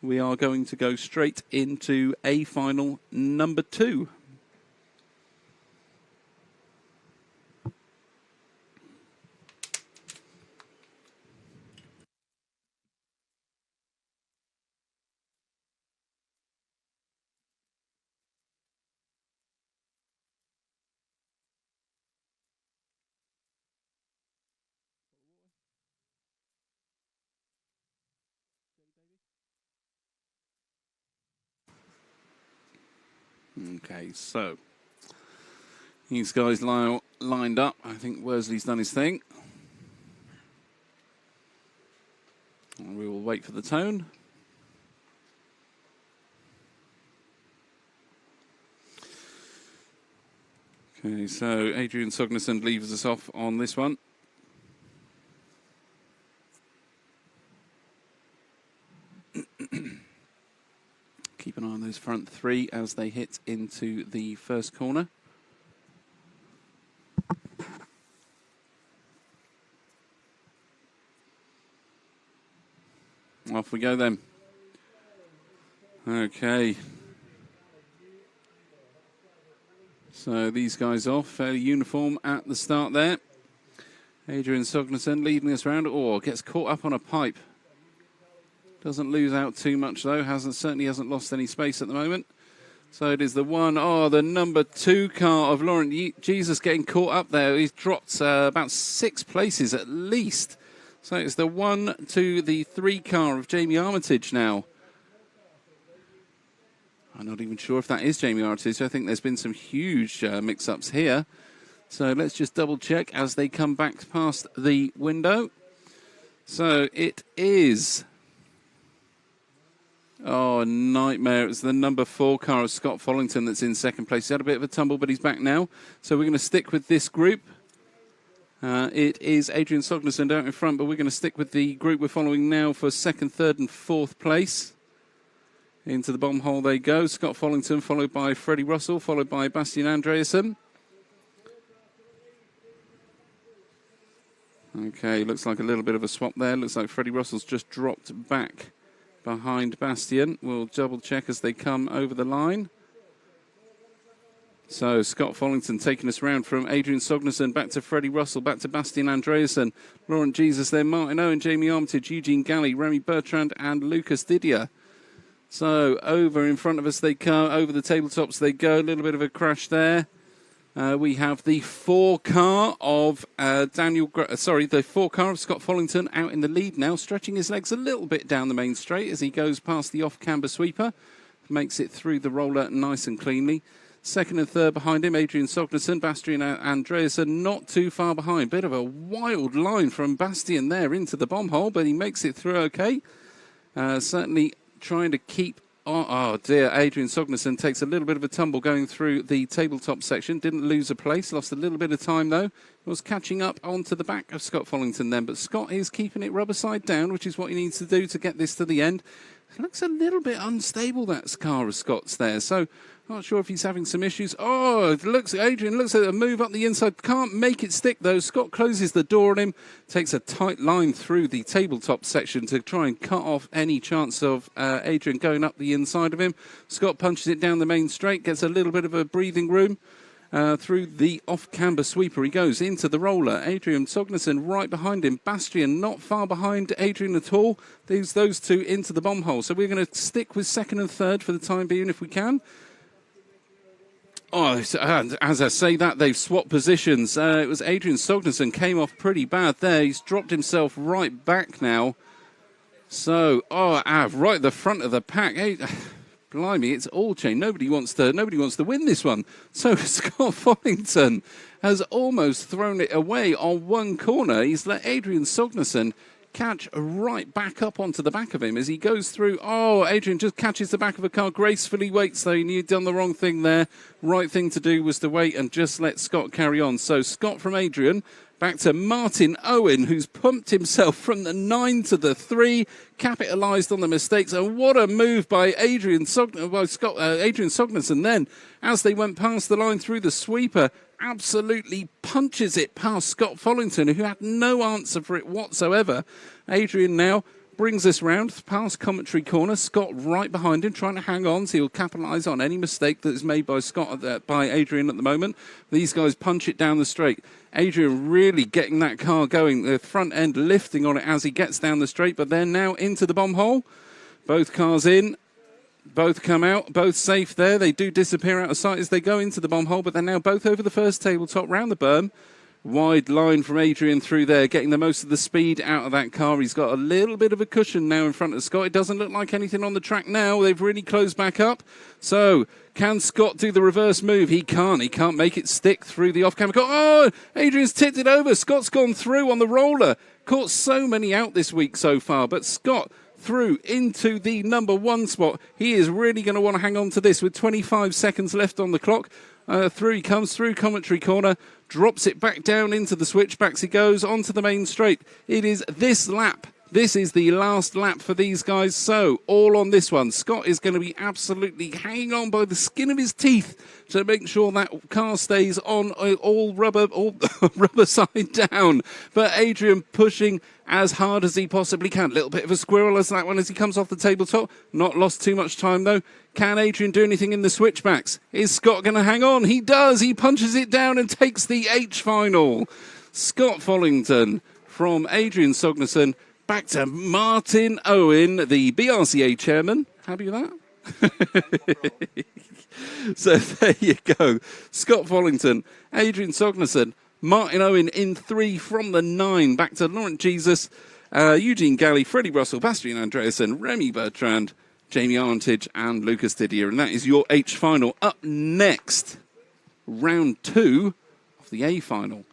we are going to go straight into A final number 2. Okay, so these guys lined up. I think Worsley's done his thing. And we will wait for the tone. Okay, so Adrian Sognesund leaves us off on this one. Keep an eye on those front 3 as they hit into the first corner. Off we go then. Okay. So these guys off, fairly uniform at the start there. Adrian Sognesund leading us round. Oh, gets caught up on a pipe. Doesn't lose out too much though. Certainly hasn't lost any space at the moment. So it is the the number 2 car of Laurent Jesus getting caught up there. He's dropped about 6 places at least. So it's the 1 to the 3 car of Jamie Armitage now. I'm not even sure if that is Jamie Armitage. I think there's been some huge mix-ups here. So let's just double check as they come back past the window. So it is... Oh, nightmare. It's the number 4 car of Scott Follington that's in second place. He had a bit of a tumble, but he's back now. So we're going to stick with this group. It is Adrian Sognesund out in front, but we're going to stick with the group we're following now for 2nd, 3rd and 4th place. Into the bomb hole they go. Scott Follington, followed by Freddie Russell, followed by Bastian Andreasen. Okay, looks like a little bit of a swap there. Looks like Freddie Russell's just dropped back behind Bastian. We'll double check as they come over the line. So Scott Follington taking us round from Adrian Sognerson back to Freddie Russell, back to Bastian Andreasen, Laurent Jesus there, Martin Owen, Jamie Armitage, Eugene Galley, Remy Bertrand and Lucas Didier. So over in front of us they come, over the tabletops they go, a little bit of a crash there. We have the 4-car of the 4-car of Scott Follington out in the lead now, stretching his legs a little bit down the main straight as he goes past the off-camber sweeper, makes it through the roller nice and cleanly. Second and third behind him, Adrian Sognerson, Bastian Andreasen not too far behind. Bit of a wild line from Bastian there into the bomb hole, but he makes it through okay. Certainly trying to keep... Oh dear, Adrian Sognerson takes a little bit of a tumble going through the tabletop section. Didn't lose a place, lost a little bit of time though. Was catching up onto the back of Scott Follington then, but Scott is keeping it rubber side down, which is what he needs to do to get this to the end. It looks a little bit unstable, that car of Scott's there, so not sure if he's having some issues. Oh, Adrian looks at a move up the inside. Can't make it stick, though. Scott closes the door on him, takes a tight line through the tabletop section to try and cut off any chance of Adrian going up the inside of him. Scott punches it down the main straight, gets a little bit of a breathing room. Through the off-camber sweeper he goes into the roller. Adrian Sognerson right behind him. Bastian not far behind Adrian at all. Those two into the bomb hole. So we're going to stick with second and third for the time being if we can. Oh, and as I say that, they've swapped positions. It was Adrian Sognerson came off pretty bad there. He's dropped himself right back now. So, right at the front of the pack. Blimey, it's all changed. Nobody wants to win this one. So Scott Follington has almost thrown it away on one corner. He's let Adrian Sognerson catch right back up onto the back of him as he goes through. Oh, Adrian just catches the back of a car, gracefully waits though. He knew he'd done the wrong thing there. Right thing to do was to wait and just let Scott carry on. So Scott from Adrian back to Martin Owen, who's pumped himself from the 9 to the 3, capitalised on the mistakes, and what a move by Adrian Sognerson then, as they went past the line through the sweeper, absolutely punches it past Scott Follington, who had no answer for it whatsoever. Adrian now brings us round past commentary corner. Scott right behind him, trying to hang on, so he'll capitalise on any mistake that is made by by Adrian at the moment. These guys punch it down the straight. Adrian really getting that car going, the front end lifting on it as he gets down the straight, but they're now into the bomb hole. Both cars in, both come out, both safe there. They do disappear out of sight as they go into the bomb hole, but they're now both over the first tabletop, round the berm. Wide line from Adrian through there, getting the most of the speed out of that car. He's got a little bit of a cushion now in front of Scott. It doesn't look like anything on the track now. They've really closed back up. So, can Scott do the reverse move? He can't. He can't make it stick through the off-camera car. Oh, Adrian's tipped it over. Scott's gone through on the roller. Caught so many out this week so far, but Scott through into the number 1 spot. He is really going to want to hang on to this with 25 seconds left on the clock. Through he comes through commentary corner, drops it back down into the switchbacks. He goes onto the main straight. It is this lap. This is the last lap for these guys. So, all on this one. Scott is going to be absolutely hanging on by the skin of his teeth to make sure that car stays on all rubber side down. But Adrian pushing as hard as he possibly can. Little bit of a squirrel as that one as he comes off the tabletop. Not lost too much time though. Can Adrian do anything in the switchbacks? Is Scott going to hang on? He does. He punches it down and takes the H final. Scott Follington from Adrian Sognerson back to Martin Owen, the BRCA chairman. Happy with that? So there you go. Scott Follington, Adrian Sognerson, Martin Owen in 3 from the 9. Back to Laurent Jesus, Eugene Galley, Freddie Russell, Bastian Andreasen, Remy Bertrand, Jamie Armitage and Lucas Didier. And that is your H final. Up next, round 2 of the A final.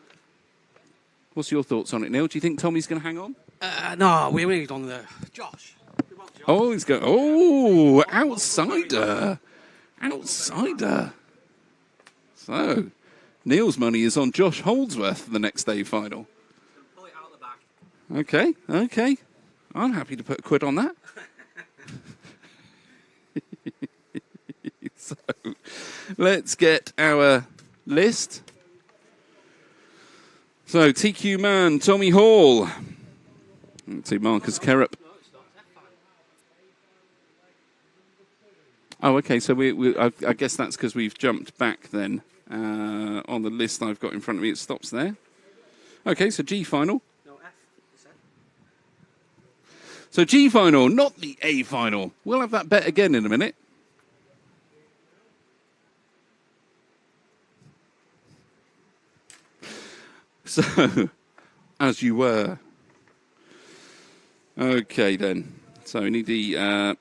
What's your thoughts on it, Neil? Do you think Tommy's going to hang on? No, we need on the Josh. Oh, he's going. Oh, outsider. Outsider. So, Neil's money is on Josh Holdsworth for the next day final. Pull it out the back. Okay. I'm happy to put a quid on that. So, let's get our list. So, TQ Man, Tommy Hall. Let's see, Marcus Kerrup. Oh, okay. So I guess that's because we've jumped back then. On the list I've got in front of me, it stops there. Okay, so G final. No, F, you said. So G final, not the A final. We'll have that bet again in a minute. So, as you were. Okay, then. So we need the...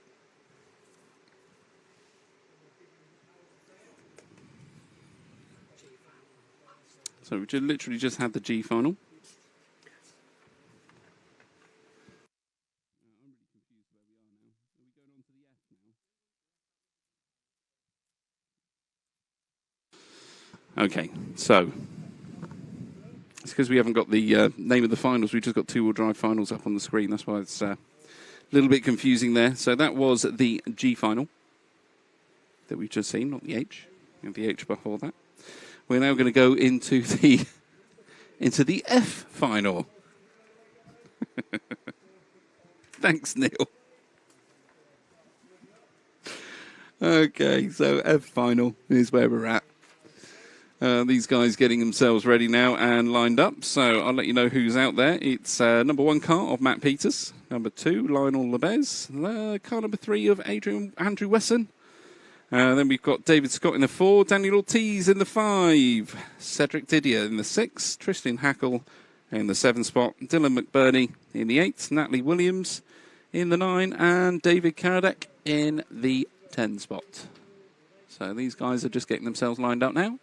So we literally just had the G final. Okay, so it's because we haven't got the name of the finals. We've just got two-wheel drive finals up on the screen. That's why it's a little bit confusing there. So that was the G final that we've just seen, not the H. And the H before that. We're now going to go into the F final. Thanks, Neil. Okay, so F final is where we're at. These guys getting themselves ready now and lined up. So I'll let you know who's out there. It's number 1 car of Matt Peters. Number 2, Lionel Lebez. Car number 3 of Andrew Wesson. Then we've got David Scott in the 4, Daniel Ortiz in the 5, Cedric Didier in the 6, Tristan Hackle in the 7 spot, Dylan McBurney in the 8, Natalie Williams in the 9, and David Karadek in the 10 spot. So these guys are just getting themselves lined up now.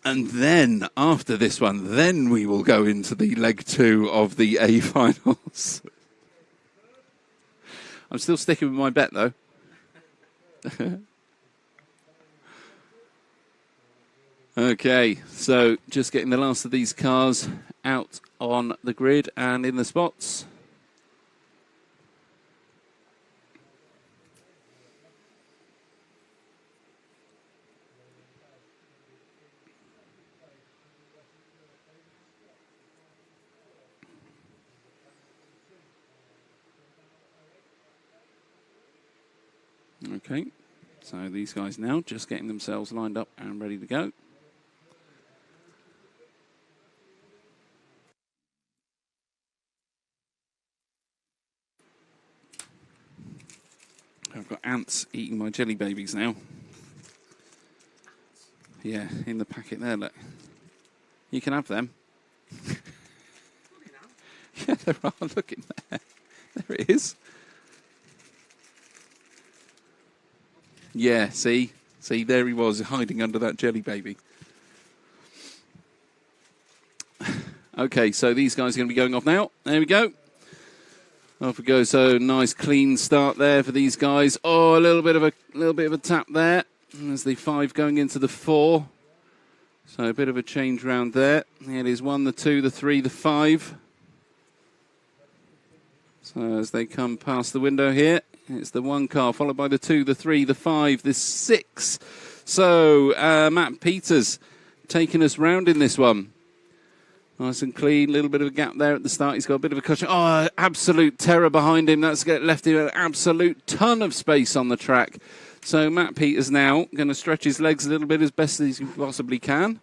And then, after this one, then we will go into the leg 2 of the A finals. I'm still sticking with my bet, though. Okay, so just getting the last of these cars out on the grid and in the spots. Okay, so these guys now just getting themselves lined up and ready to go. I've got ants eating my jelly babies now. Yeah, in the packet there, look. You can have them. Yeah, there are. Look in there. There it is. Yeah, see? See, there he was, hiding under that jelly baby. Okay, so these guys are going to be going off now. There we go. Off we go. So nice clean start there for these guys. Oh, a little bit of a tap there. There's the 5 going into the 4. So a bit of a change round there. It is 1, the 2, the 3, the 5. So as they come past the window here, it's the 1 car, followed by the 2, the 3, the 5, the 6. So Matt Peters taking us round in this one. Nice and clean, a little bit of a gap there at the start. He's got a bit of a cushion. Oh, absolute terror behind him. That's left him an absolute ton of space on the track. So Matt Peters now going to stretch his legs a little bit as best as he possibly can.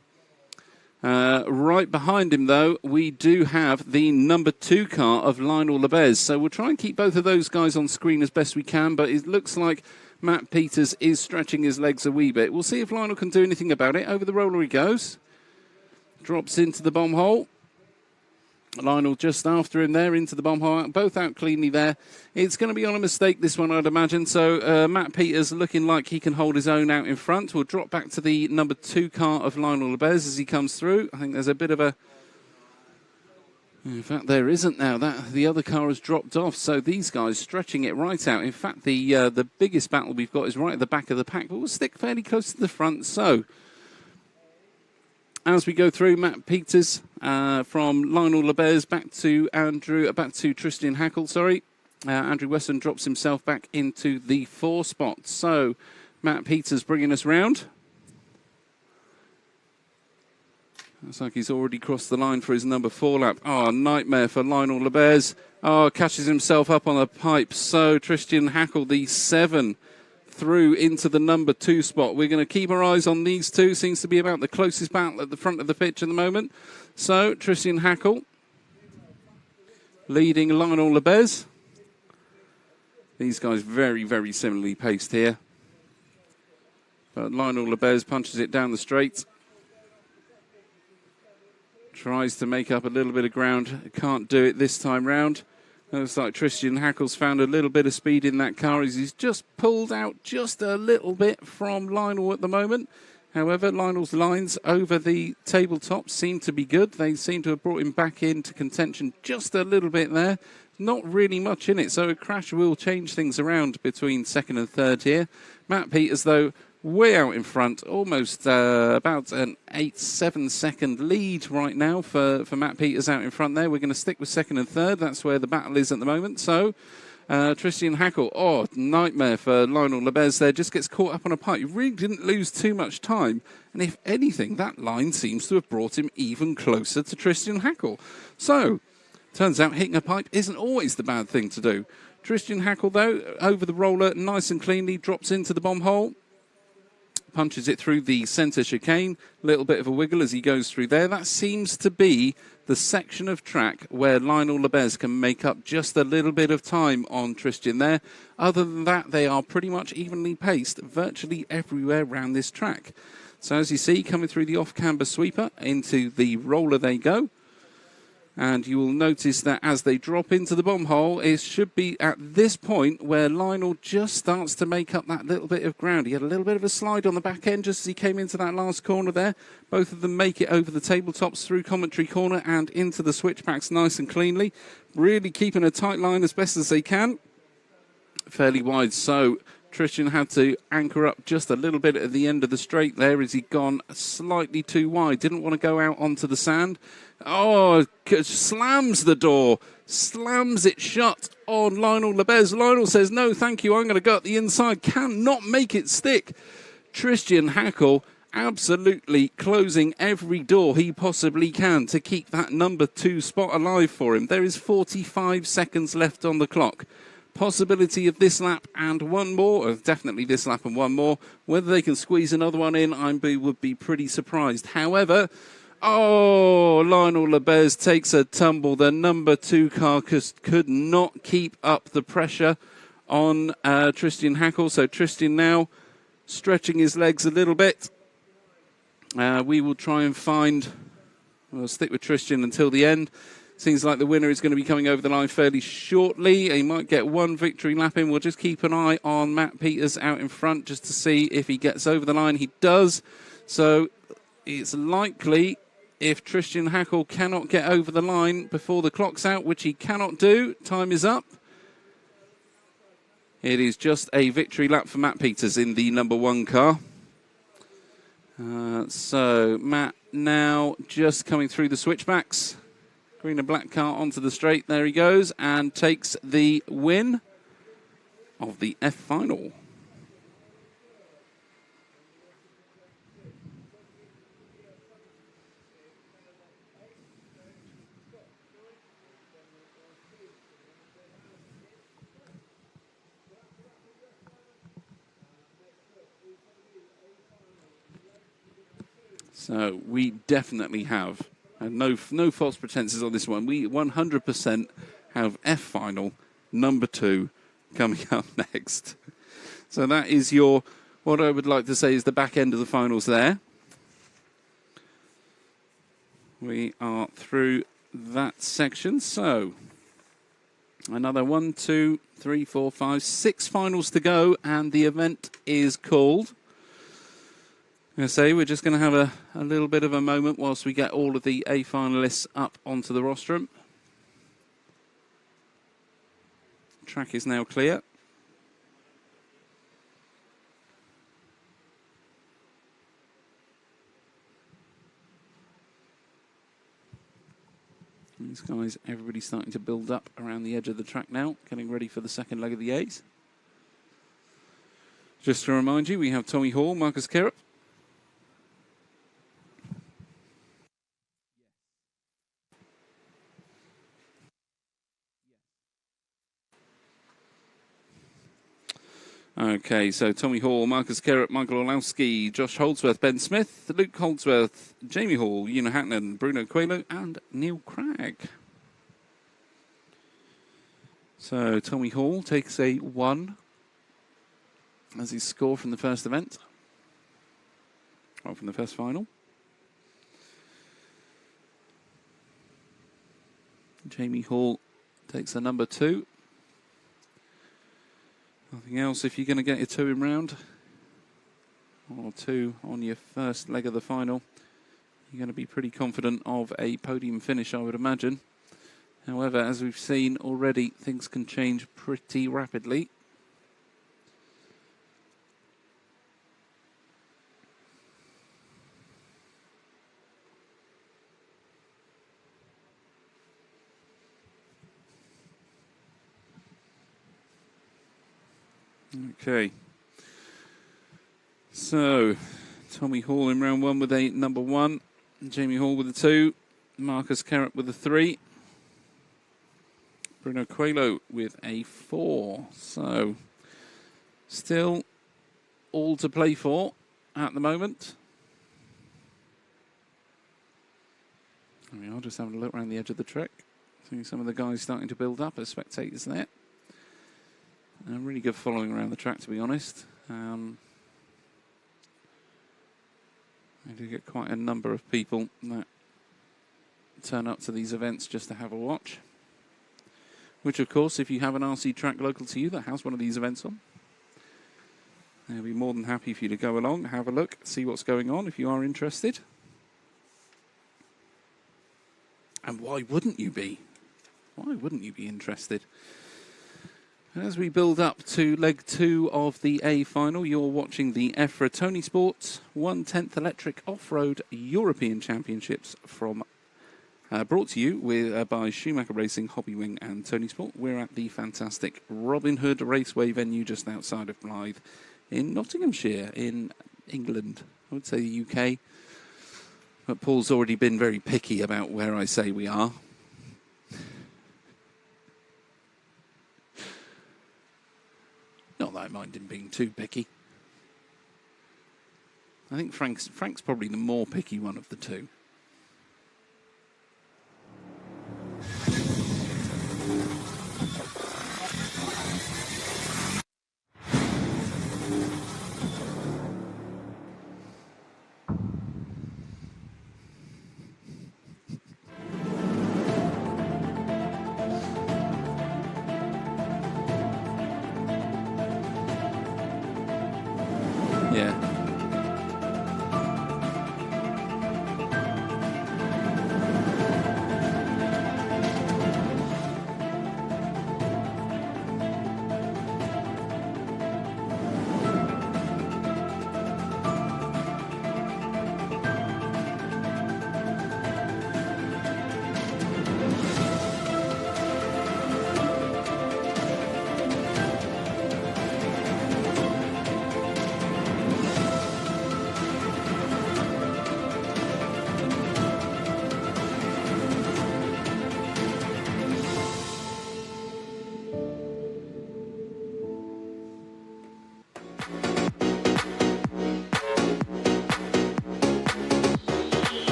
Right behind him, though, we do have the number 2 car of Lionel Lebez. So we'll try and keep both of those guys on screen as best we can, but it looks like Matt Peters is stretching his legs a wee bit. We'll see if Lionel can do anything about it. Over the roller he goes. Drops into the bomb hole. Lionel just after him there into the bomb hole. Both out cleanly there. It's going to be on a mistake, this one, I'd imagine. So Matt Peters looking like he can hold his own out in front. We'll drop back to the number 2 car of Lionel Lebez as he comes through. I think there's a bit of a... In fact, there isn't now. The other car has dropped off. So these guys stretching it right out. In fact, the biggest battle we've got is right at the back of the pack. But we'll stick fairly close to the front. So... as we go through, Matt Peters from Lionel Lebez back to Tristan Hackle, Andrew Wesson drops himself back into the 4 spot. So Matt Peters bringing us round. Looks like he's already crossed the line for his number 4 lap. Oh, nightmare for Lionel Lebez. Oh, catches himself up on the pipe. So Tristan Hackle, the 7, through into the number 2 spot. We're going to keep our eyes on these two. Seems to be about the closest battle at the front of the pitch at the moment. So Tristan Hackle leading Lionel Lebez. These guys very, very similarly paced here. But Lionel Lebez punches it down the straight. Tries to make up a little bit of ground. Can't do it this time round. Looks like Tristan Hackle's found a little bit of speed in that car as he's just pulled out just a little bit from Lionel at the moment. However, Lionel's lines over the tabletop seem to be good. They seem to have brought him back into contention just a little bit there. Not really much in it, so a crash will change things around between 2nd and 3rd here. Matt Peters, though, way out in front, almost about an 8-7 second lead right now for Matt Peters out in front there. We're going to stick with 2nd and 3rd. That's where the battle is at the moment. So Tristan Hackle, oh, nightmare for Lionel Lebez there. Just gets caught up on a pipe. He really didn't lose too much time. And if anything, that line seems to have brought him even closer to Tristan Hackle. So, turns out hitting a pipe isn't always the bad thing to do. Tristan Hackle, though, over the roller, nice and cleanly, drops into the bomb hole. Punches it through the centre chicane. Little bit of a wiggle as he goes through there. That seems to be the section of track where Lionel Lebez can make up just a little bit of time on Tristan there. Other than that, they are pretty much evenly paced virtually everywhere around this track. So as you see, coming through the off-camber sweeper into the roller they go. And you will notice that as they drop into the bomb hole, it should be at this point where Lionel just starts to make up that little bit of ground. He had a little bit of a slide on the back end just as he came into that last corner there. Both of them make it over the tabletops through commentary corner and into the switchbacks nice and cleanly. Really keeping a tight line as best as they can. Fairly wide, so Tristan had to anchor up just a little bit at the end of the straight there as he'd gone slightly too wide. Didn't want to go out onto the sand. Oh, slams the door, slams it shut on Lionel Lebez. Lionel says, no, thank you, I'm going to go up the inside. Cannot make it stick. Tristan Hackle absolutely closing every door he possibly can to keep that number 2 spot alive for him. There is 45 seconds left on the clock. Possibility of this lap and one more, definitely this lap and one more. Whether they can squeeze another one in, I would be pretty surprised. However, oh, Lionel Lebez takes a tumble. The number 2 car could not keep up the pressure on Tristan Hackle. So Tristan now stretching his legs a little bit. We will try and we'll stick with Tristan until the end. Seems like the winner is going to be coming over the line fairly shortly. He might get one victory lap in. We'll just keep an eye on Matt Peters out in front just to see if he gets over the line. He does. So it's likely if Tristan Hackle cannot get over the line before the clock's out, which he cannot do, time is up. It is just a victory lap for Matt Peters in the number 1 car. So Matt now just coming through the switchbacks. Green and black car onto the straight. There he goes and takes the win of the F final. So we definitely have, and no false pretenses on this one, we 100% have F final number 2 coming up next. So that is what I would like to say is the back end of the finals there. We are through that section. So another 1, 2, 3, 4, 5, 6 finals to go, and the event is called. I'm going to say we're just going to have a little bit of a moment whilst we get all of the A finalists up onto the rostrum. Track is now clear. These guys, everybody's starting to build up around the edge of the track now, getting ready for the second leg of the A's. Just to remind you, we have Tommy Hall, Marcus Kerrup, Okay, so Tommy Hall, Marcus Kerrett, Michael Orlowski, Josh Holdsworth, Ben Smith, Luke Holdsworth, Jamie Hall, Una Hatton, Bruno Coelho, and Neil Cragg. So Tommy Hall takes a 1 as his score from the first event, or from the first final. Jamie Hall takes a number 2. Nothing else if you're going to get your 2 in round, or 2 on your first leg of the final. You're going to be pretty confident of a podium finish, I would imagine. However, as we've seen already, things can change pretty rapidly. Okay, so Tommy Hall in round 1 with a number 1, Jamie Hall with a 2, Marcus Kerrett with a 3, Bruno Coelho with a 4. So still all to play for at the moment. I mean, I'll just have a look around the edge of the track. Seeing some of the guys starting to build up as spectators there. Really good following around the track, to be honest. I do get quite a number of people that turn up to these events just to have a watch. Which, of course, if you have an RC track local to you that has one of these events on, they'll be more than happy for you to go along, have a look, see what's going on if you are interested. And why wouldn't you be? Why wouldn't you be interested? As we build up to leg 2 of the A final, you're watching the EFRA Tony Sport 1/10 Electric Off-Road European Championships from brought to you by Schumacher Racing, Hobbywing and Tony Sport. We're at the fantastic Robin Hood Raceway venue just outside of Blythe in Nottinghamshire in England. I would say the UK. But Paul's already been very picky about where I say we are. Not that I mind him being too picky. I think Frank's probably the more picky one of the two. Yeah.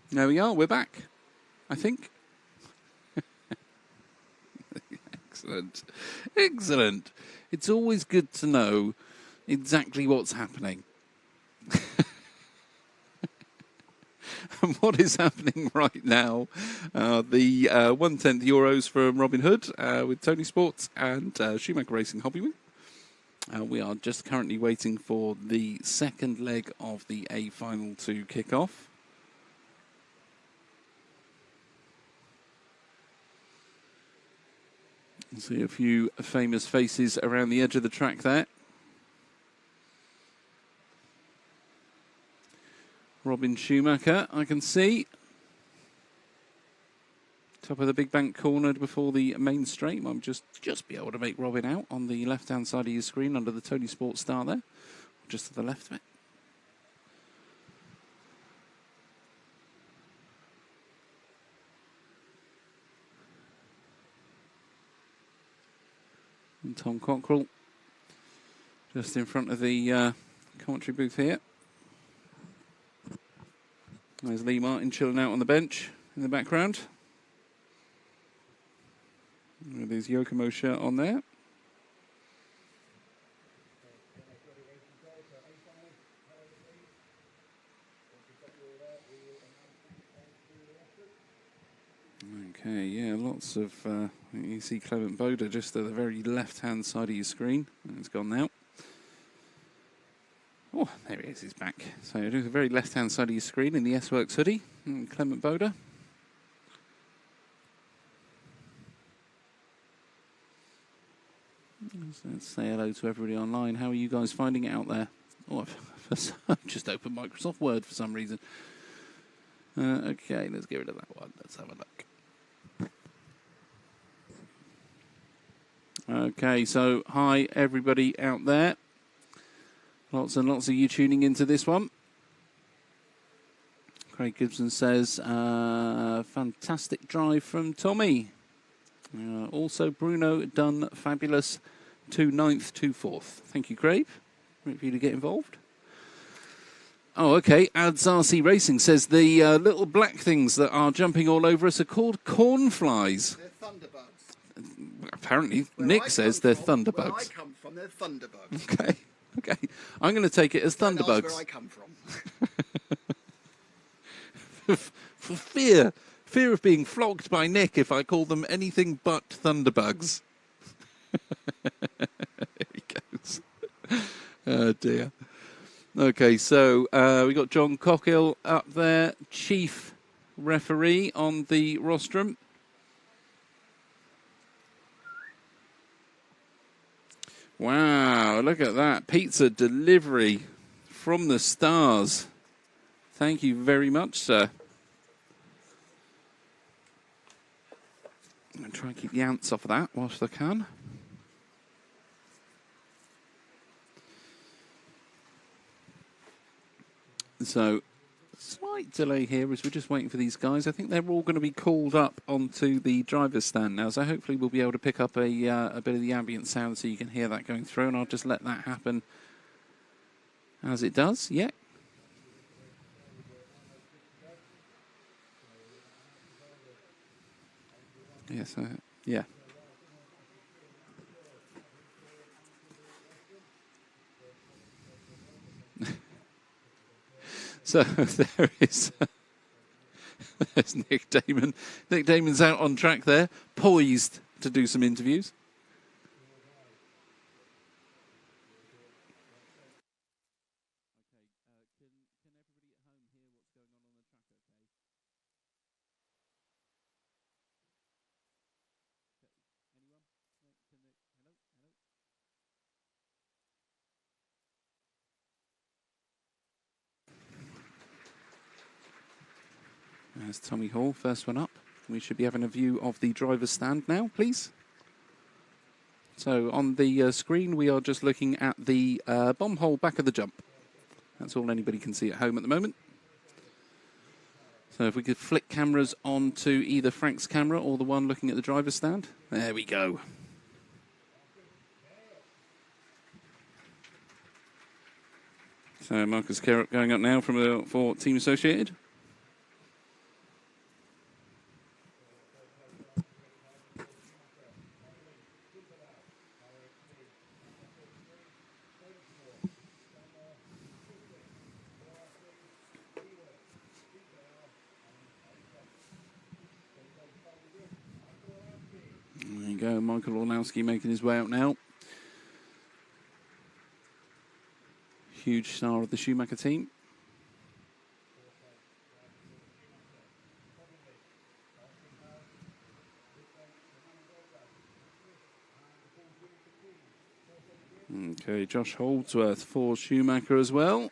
There we are, we're back, I think. Excellent. Excellent. It's always good to know exactly what's happening. And what is happening right now, the 1/10 Euros from Robin Hood with Tony Sports and Schumacher Racing Hobbywing. We are just currently waiting for the second leg of the A final to kick off. See a few famous faces around the edge of the track there. Robin Schumacher, I can see. Top of the big bank cornered before the main straight. Might just be able to make Robin out on the left-hand side of your screen under the Tony Sport star there. Just to the left of it. And Tom Cockrell just in front of the commentary booth here. There's Lee Martin chilling out on the bench in the background. With his Yokomo shirt on there. Okay, yeah, lots of, you see Clement Boda just at the very left-hand side of your screen. It's gone now. Oh, there he is, he's back. So it is the very left-hand side of your screen in the S-Works hoodie. And Clement Boda. Let's say hello to everybody online. How are you guys finding it out there? Oh, I've just opened Microsoft Word for some reason. Okay, let's get rid of that one. Let's have a look. Okay, so hi everybody out there. Lots and lots of you tuning into this one. Craig Gibson says, fantastic drive from Tommy. Also, Bruno done fabulous 2 9th, 2 4th. Thank you, Craig. Great for you to get involved. Oh, okay. Ads RC Racing says the little black things that are jumping all over us are called cornflies. They're thunderbugs. Apparently, Nick says they're thunderbugs. Where I come from, they're thunderbugs. Okay, okay. I'm going to take it as thunderbugs. That's where I come from. For fear of being flogged by Nick if I call them anything but thunderbugs. There he goes. Oh dear. Okay, so we got John Cockhill up there, chief referee on the rostrum. Wow, look at that. Pizza delivery from the stars. Thank you very much, sir. I'm going to try and keep the ants off of that whilst I can. So, slight delay here as we're just waiting for these guys. I think they're all going to be called up onto the driver's stand now. So hopefully we'll be able to pick up a bit of the ambient sound so you can hear that going through. And I'll just let that happen as it does. Yeah. Yes, yeah. So there is. There's Nick Damon. Nick Damon's out on track there, poised to do some interviews. There's Tommy Hall, first one up. We should be having a view of the driver's stand now, please. So on the screen, we are just looking at the bomb hole back of the jump. That's all anybody can see at home at the moment. So if we could flick cameras onto either Frank's camera or the one looking at the driver's stand. There we go. So Marcus Kerrup going up now for Team Associated. There you go, Michael Orlowski making his way out now. Huge star of the Schumacher team. Okay, Josh Holdsworth for Schumacher as well.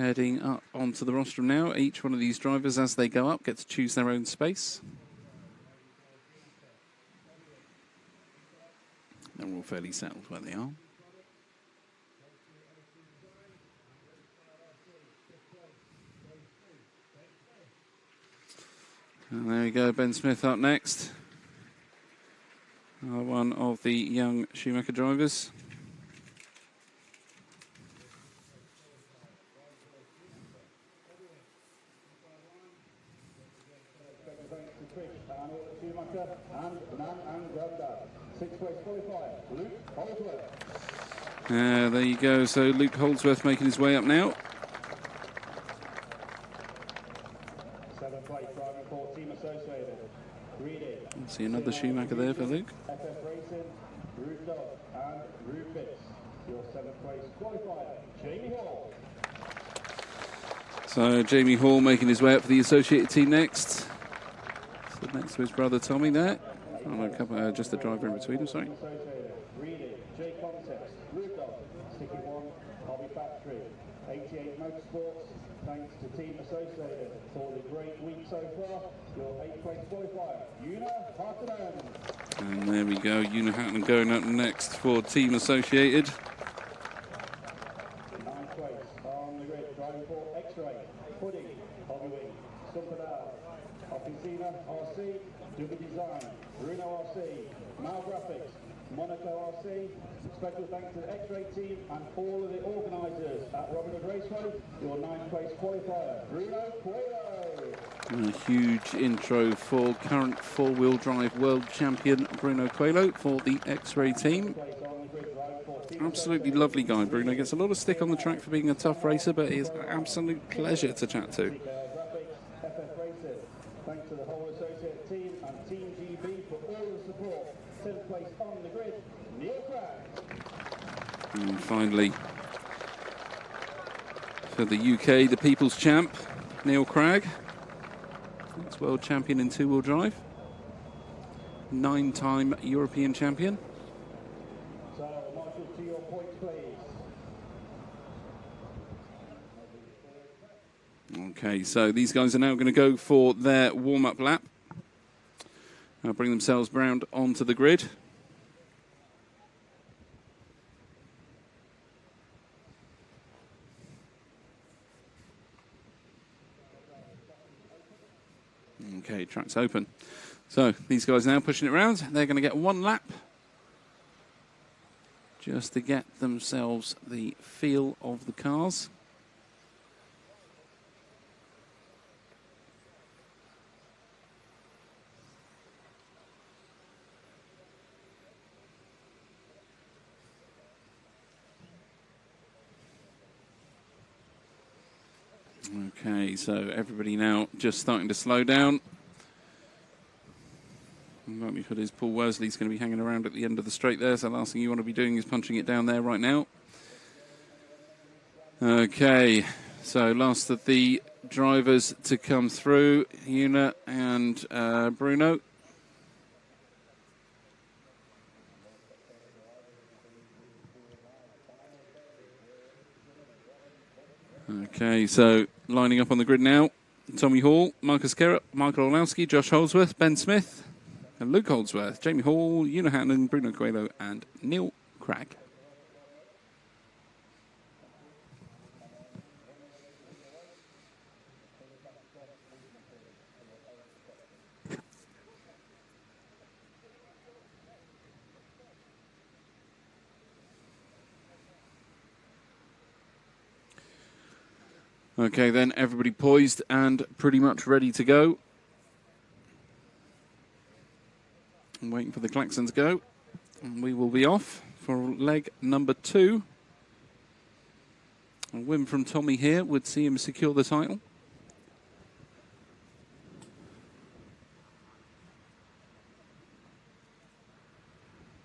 heading up onto the rostrum now. Each one of these drivers, as they go up, get to choose their own space. They're all fairly settled where they are. And there we go, Ben Smith up next. One of the young Schumacher drivers. There you go, so Luke Holdsworth making his way up now. See another Schumacher there for Luke. So Jamie Hall making his way up for the associated team next. So next to his brother Tommy there. Oh, no, just the driver in between, I'm sorry. Thanks to Team Associated for the great week so far. Your 8th place qualifier, Una Hartman. And there we go, Una Hartman going up next for Team Associated. 9th place on the grid, driving for X-Ray, Pudding, Hobbywing, Sumpadal, Officina RC, Double Design, Bruno RC, Mal Graphics, Monaco RC. Special thanks to the X-Ray team and all of the organisers at Robin Hood Raceway. Your 9th place qualifier, Bruno Coelho. A huge intro for current four-wheel drive world champion Bruno Coelho for the X-Ray team. Absolutely lovely guy, Bruno. Gets a lot of stick on the track for being a tough racer, but he's an absolute pleasure to chat to. Thanks to the whole associate team and Team GB for all the support. 10th place on the grid, Neil Craig. And finally, for the UK, the People's Champ, Neil Cragg. That's world champion in two-wheel drive. 9-time European champion. So, Marshall, to your points, please. Okay, so these guys are now going to go for their warm-up lap. Bring themselves round onto the grid. Okay, track's open. So these guys now pushing it around. They're going to get one lap just to get themselves the feel of the cars. Okay, so everybody now just starting to slow down. The likelihood is Paul Worsley's going to be hanging around at the end of the straight there, so the last thing you want to be doing is punching it down there right now. Okay, so last of the drivers to come through, Una and Bruno. Okay, so lining up on the grid now, Tommy Hall, Marcus Kerrup, Michael Olowski, Josh Holdsworth, Ben Smith, and Luke Holdsworth, Jamie Hall, Una Hatton, Bruno Coelho, and Neil Cragg. Okay, then everybody poised and pretty much ready to go. I'm waiting for the klaxon to go. And we will be off for leg number 2. A win from Tommy here would see him secure the title.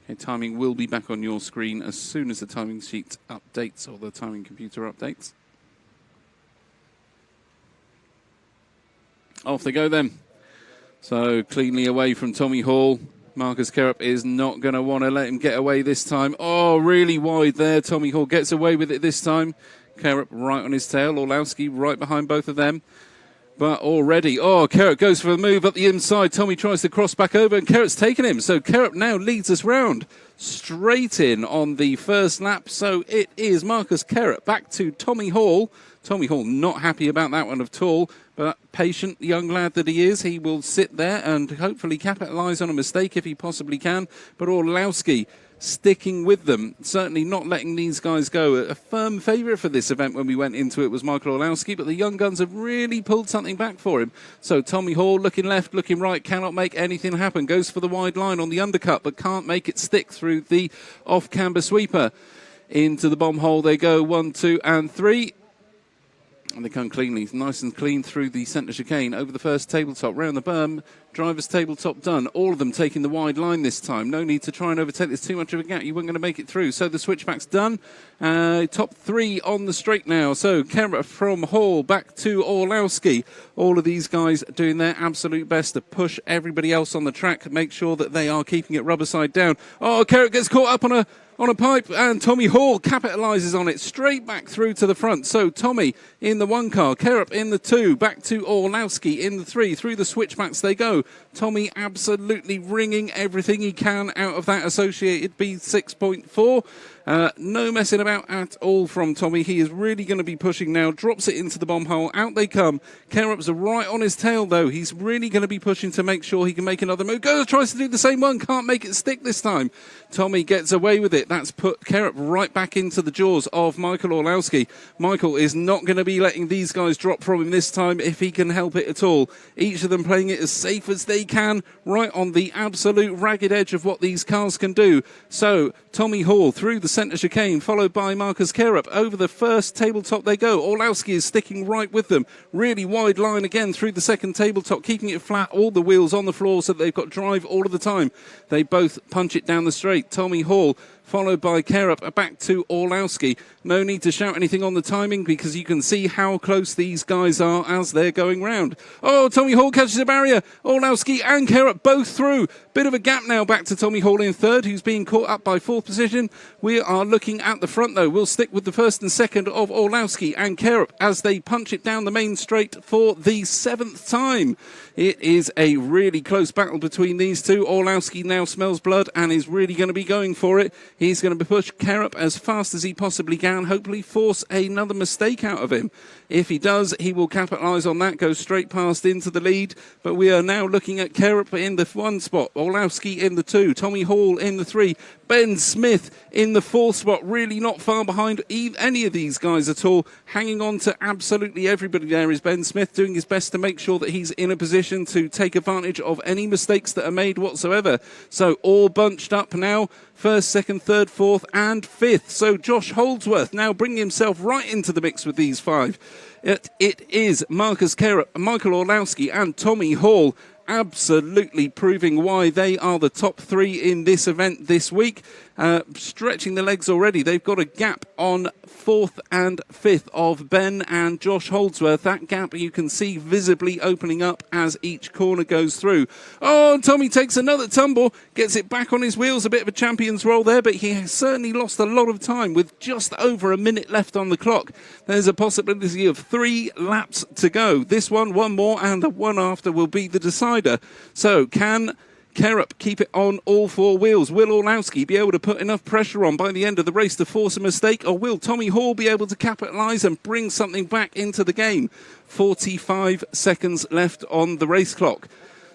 Okay, timing will be back on your screen as soon as the timing sheet updates or the timing computer updates. Off they go then. So cleanly away from Tommy Hall. Marcus Kerrup is not going to want to let him get away this time. Oh, really wide there. Tommy Hall gets away with it this time. Kerup right on his tail. Orlowski right behind both of them. But already, Kerup goes for a move up the inside. Tommy tries to cross back over, and Kerup's taken him. So Kerup now leads us round straight in on the first lap. So it is Marcus Kerup back to Tommy Hall. Tommy Hall not happy about that one at all, but patient young lad that he is, he will sit there and hopefully capitalise on a mistake if he possibly can. But Orlowski sticking with them, certainly not letting these guys go. A firm favourite for this event when we went into it was Michael Orlowski, but the young guns have really pulled something back for him. So Tommy Hall looking left, looking right, cannot make anything happen. Goes for the wide line on the undercut, but can't make it stick through the off-camber sweeper. Into the bomb hole they go, 1, 2 and 3. And they come cleanly, nice and clean through the centre chicane, over the first tabletop, round the berm, driver's tabletop done. All of them taking the wide line this time. No need to try and overtake. There's too much of a gap. You weren't going to make it through. So the switchback's done. Top 3 on the straight now. So Kerup from Hall back to Orlowski. All of these guys doing their absolute best to push everybody else on the track, make sure that they are keeping it rubber side down. Kerup gets caught up on a pipe, and Tommy Hall capitalises on it straight back through to the front. So Tommy in the 1 car, Kerup in the 2, back to Orlowski in the 3. Through the switchbacks they go. Tommy absolutely wringing everything he can out of that associated B6.4. No messing about at all from Tommy. He is really going to be pushing now. Drops it into the bomb hole. Out they come. Kerup's right on his tail, though. He's really going to be pushing to make sure he can make another move. Goes, tries to do the same one. Can't make it stick this time. Tommy gets away with it. That's put Kerup right back into the jaws of Michael Orlowski. Michael is not going to be letting these guys drop from him this time if he can help it at all. Each of them playing it as safe as they can, right on the absolute ragged edge of what these cars can do. So Tommy Hall through the centre chicane, followed by Marcus Kerup. Over the first tabletop they go. Orlowski is sticking right with them. Really wide line again through the second tabletop, keeping it flat, all the wheels on the floor so that they've got drive all of the time. They both punch it down the straight. Tommy Hall followed by Kerup, back to Orlowski. No need to shout anything on the timing because you can see how close these guys are as they're going round. Tommy Hall catches a barrier. Orlowski and Kerup both through. Bit of a gap now back to Tommy Hall in 3rd, who's being caught up by 4th position. We are looking at the front, though. We'll stick with the 1st and 2nd of Orlowski and Kerup as they punch it down the main straight for the 7th time. It is a really close battle between these two. Orlowski now smells blood and is really going to be going for it. He's going to push Kerup as fast as he possibly can, hopefully force another mistake out of him. If he does, he will capitalise on that, go straight past into the lead. But we are now looking at Kerup in the 1 spot, Orlowski in the 2, Tommy Hall in the 3, Ben Smith in the 4th spot, really not far behind any of these guys at all. Hanging on to absolutely everybody there is Ben Smith, doing his best to make sure that he's in a position to take advantage of any mistakes that are made whatsoever. So all bunched up now. 1st, 2nd, 3rd, 4th and 5th. So Josh Holdsworth now bringing himself right into the mix with these 5. It is Marcus Kerup, Michael Orlowski and Tommy Hall absolutely proving why they are the top 3 in this event this week. Stretching the legs already. They've got a gap on 4th and 5th of Ben and Josh Holdsworth. That gap you can see visibly opening up as each corner goes through. Tommy takes another tumble, gets it back on his wheels. A bit of a champion's roll there, but he has certainly lost a lot of time with just over a minute left on the clock. There's a possibility of 3 laps to go. This one more, and the one after will be the decider. So can Kerup keep it on all 4 wheels? Will Orlowski be able to put enough pressure on by the end of the race to force a mistake, or will Tommy Hall be able to capitalise and bring something back into the game? 45 seconds left on the race clock.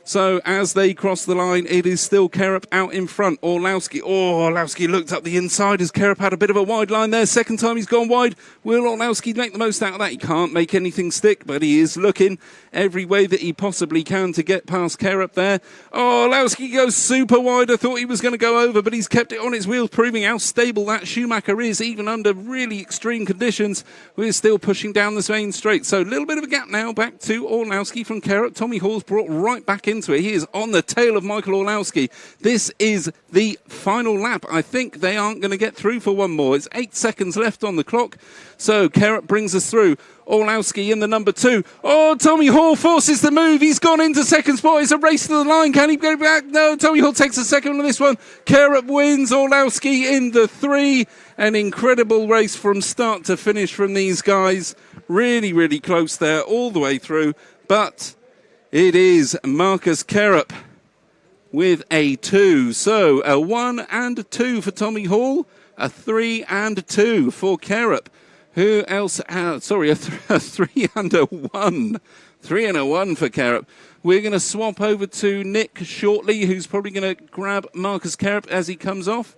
So as they cross the line, it is still Kerup out in front. Orlowski looked up the inside as Kerup had a bit of a wide line there. Second time he's gone wide. Will Orlowski make the most out of that? He can't make anything stick, but he is looking every way that he possibly can to get past Kerup there. Orlowski goes super wide. I thought he was going to go over, but he's kept it on his wheels, proving how stable that Schumacher is, even under really extreme conditions. We're still pushing down the main straight. So a little bit of a gap now back to Orlowski from Kerup. Tommy Hall's brought right back into it. He is on the tail of Michael Orlowski. This is the final lap. I think they aren't going to get through for one more. It's 8 seconds left on the clock. So Kerup brings us through. Orlowski in the number 2. Oh, Tommy Hall forces the move. He's gone into second spot. It's a race to the line. Can he go back? No, Tommy Hall takes the second on this one. Carup wins. Orlowski in the 3. An incredible race from start to finish from these guys. Really, really close there all the way through. But it is Marcus Carup with a 2. So a 1 and a 2 for Tommy Hall. A 3 and a 2 for Carup. Who else? Sorry, a 3 and a 1. 3 and a 1 for Carup. We're going to swap over to Nick shortly, who's probably going to grab Marcus Carup as he comes off.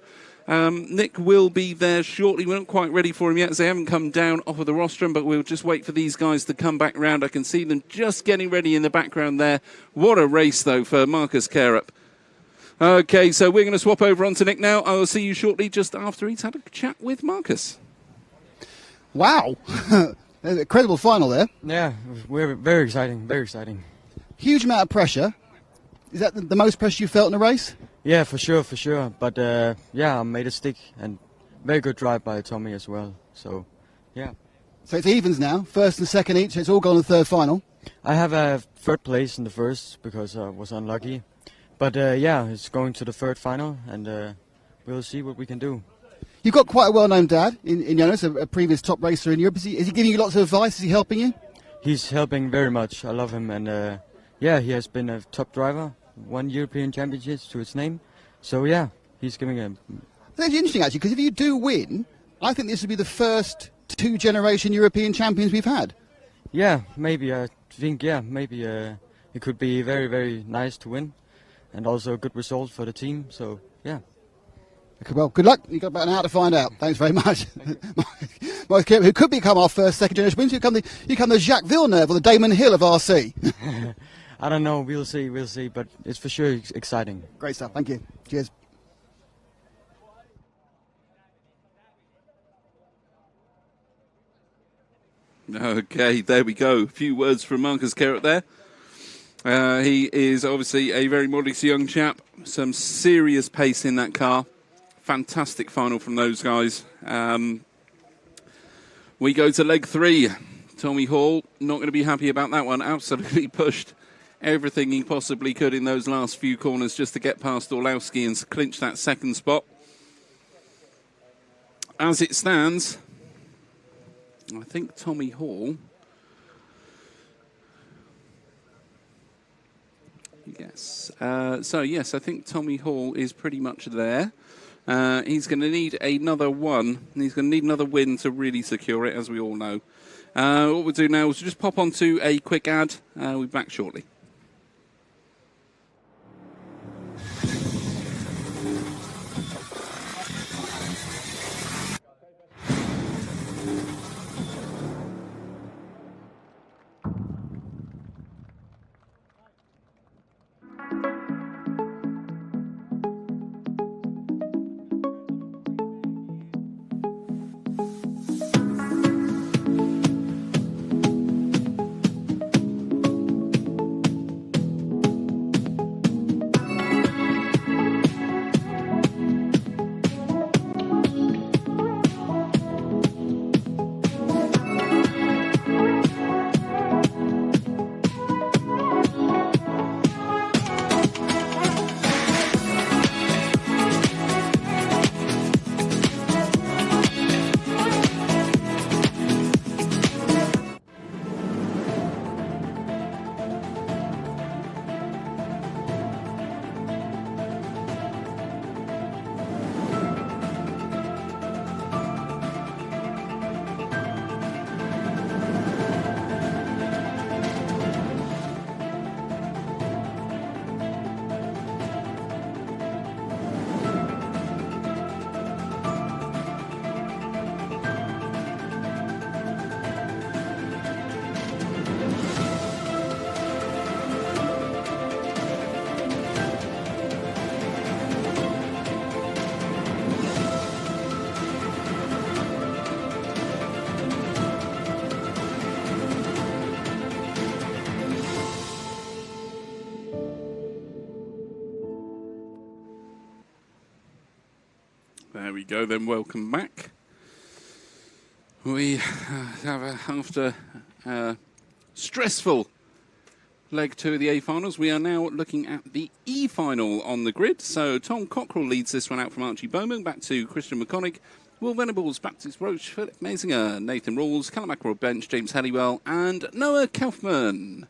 Nick will be there shortly. We're not quite ready for him yet, as they haven't come down off of the rostrum, but we'll just wait for these guys to come back round. I can see them just getting ready in the background there. What a race, though, for Marcus Carup. Okay, so we're going to swap over onto Nick now. I will see you shortly just after he's had a chat with Marcus. Wow. Incredible final there. Yeah, we're very exciting, very exciting. Huge amount of pressure. Is that the most pressure you felt in a race? Yeah, for sure. But yeah, I made a stick and very good drive by Tommy as well. So, yeah. So it's evens now, first and second each. It's all gone to the third final. I have a third place in the first because I was unlucky. But yeah, it's going to the third final and we'll see what we can do. You've got quite a well-known dad in Jonas, a previous top racer in Europe. Is he giving you lots of advice? Is he helping you? He's helping very much. I love him. And yeah, he has been a top driver, 1 European Championships to his name. So yeah, he's giving a... That's interesting, actually, because if you do win, I think this would be the first 2-generation European champions we've had. Yeah, maybe. I think, yeah, maybe it could be very, very nice to win. And also a good result for the team. So, yeah. Okay, well, good luck. You've got about an hour to find out. Thanks very much. Marcus Carup, who could become our first second-generation wins. You become the Jacques Villeneuve or the Damon Hill of RC. I don't know. We'll see. But it's for sure exciting. Great stuff. Thank you. Cheers. Okay, there we go. A few words from Marcus Carup there. He is obviously a very modest young chap. Some serious pace in that car. Fantastic final from those guys. We go to leg 3. Tommy Hall, not going to be happy about that one. Absolutely pushed everything he possibly could in those last few corners just to get past Orlowski and clinch that second spot. As it stands, I think Tommy Hall... Yes. Yes, I think Tommy Hall is pretty much there. He's going to need another one. He's going to need another win to really secure it, as we all know. What we'll do now is just pop onto a quick ad. We'll be back shortly. There we go, then welcome back. We have, after stressful leg 2 of the A finals, we are now looking at the E final on the grid. So Tom Cockrell leads this one out from Archie Bowman, back to Christian McConaughey, Will Venables, Baptist Roach, Philip Maisinger, Nathan Rawls, Callum McElroy bench, James Halliwell, and Noah Kaufman.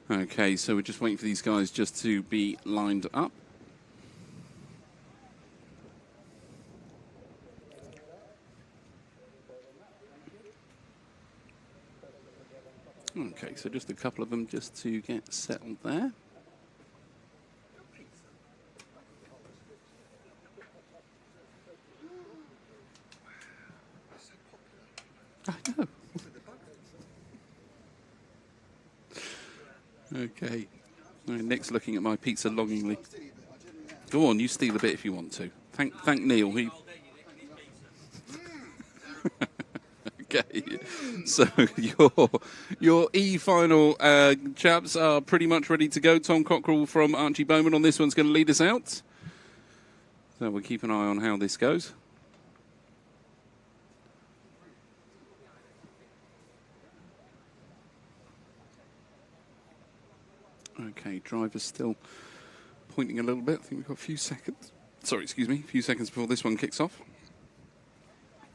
Okay, so we're just waiting for these guys just to be lined up. Okay, so just a couple of them just to get settled there. I know. Okay. All right, Nick's looking at my pizza longingly. Go on, you steal a bit if you want to. Thank Neil. Okay. So your E final chaps are pretty much ready to go. Tom Cockrell from Archie Bowman on this one's going to lead us out. So we'll keep an eye on how this goes. Okay, driver's still pointing a little bit. I think we've got a few seconds. Sorry, excuse me. A few seconds before this one kicks off.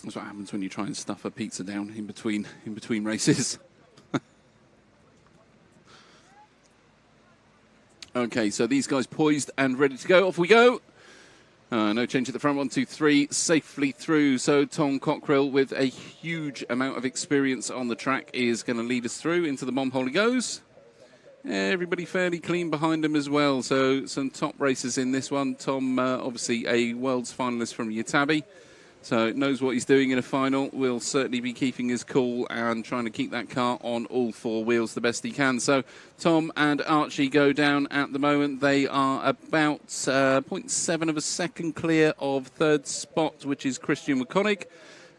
That's what happens when you try and stuff a pizza down in between races. Okay, so these guys poised and ready to go. Off we go. No change at the front. 1, 2, 3. Safely through. So Tom Cockrell, with a huge amount of experience on the track, is going to lead us through. Into the Mom Hole he goes. Everybody fairly clean behind him as well. So some top racers in this one. Tom, obviously a world's finalist from Yatabe. So knows what he's doing in a final. Will certainly be keeping his cool and trying to keep that car on all 4 wheels the best he can. So Tom and Archie go down at the moment. They are about 0.7 of a second clear of third spot, which is Christian McConaughey.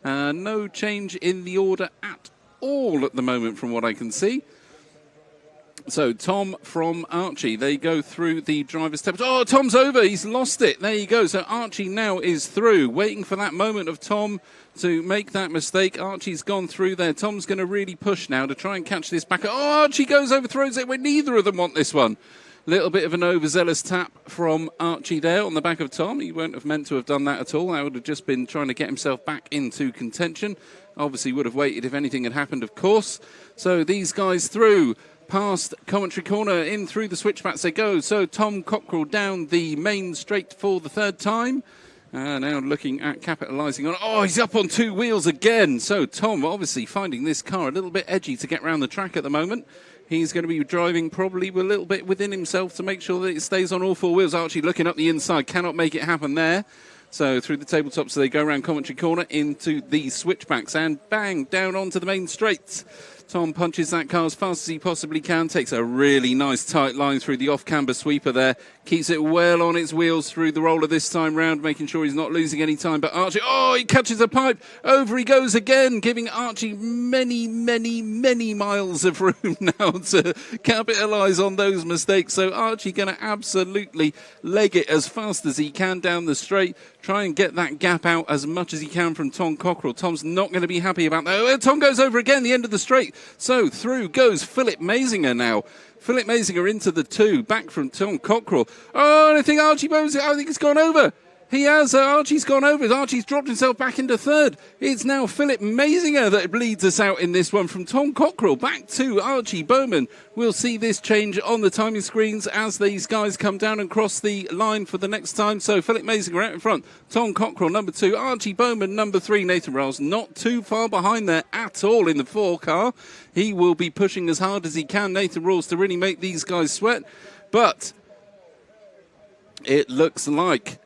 No change in the order at all at the moment from what I can see. So Tom from Archie, they go through the driver's steps. Oh, Tom's over. He's lost it. There you go. So Archie now is through, waiting for that moment of Tom to make that mistake. Archie's gone through there. Tom's going to really push now to try and catch this back. Oh, Archie goes over, throws it where neither of them want this one. Little bit of an overzealous tap from Archie there on the back of Tom. He won't have meant to have done that at all. That would have just been trying to get himself back into contention. Obviously would have waited if anything had happened, of course. So these guys through. Past commentary corner, in through the switchbacks they go. So Tom Cockrell down the main straight for the third time. Now looking at capitalising on... Oh, he's up on 2 wheels again. So Tom obviously finding this car a little bit edgy to get around the track at the moment. He's going to be driving probably a little bit within himself to make sure that it stays on all 4 wheels. Archie looking up the inside, cannot make it happen there. So through the tabletops, so they go around commentary corner into the switchbacks and bang, down onto the main straight. Tom punches that car as fast as he possibly can, takes a really nice tight line through the off-camber sweeper there, keeps it well on its wheels through the roller this time round, making sure he's not losing any time. But Archie, oh, he catches a pipe, over he goes again, giving Archie many, many, many miles of room now to capitalise on those mistakes. So Archie going to absolutely leg it as fast as he can down the straight, try and get that gap out as much as he can from Tom Cockrell. Tom's not going to be happy about that. Oh, Tom goes over again, the end of the straight. So through goes Philip Maisinger now. Philip Maisinger into the 2, back from Tom Cockrell. Oh, and I think Archie Bowes, I think it's gone over. He has, Archie's gone over. Archie's dropped himself back into third. It's now Philip Maisinger that leads us out in this one from Tom Cockrell back to Archie Bowman. We'll see this change on the timing screens as these guys come down and cross the line for the next time. So Philip Maisinger out in front. Tom Cockrell, number 2. Archie Bowman, number 3. Nathan Rawls not too far behind there at all in the 4 car. He will be pushing as hard as he can, Nathan Rawls, to really make these guys sweat. But it looks like...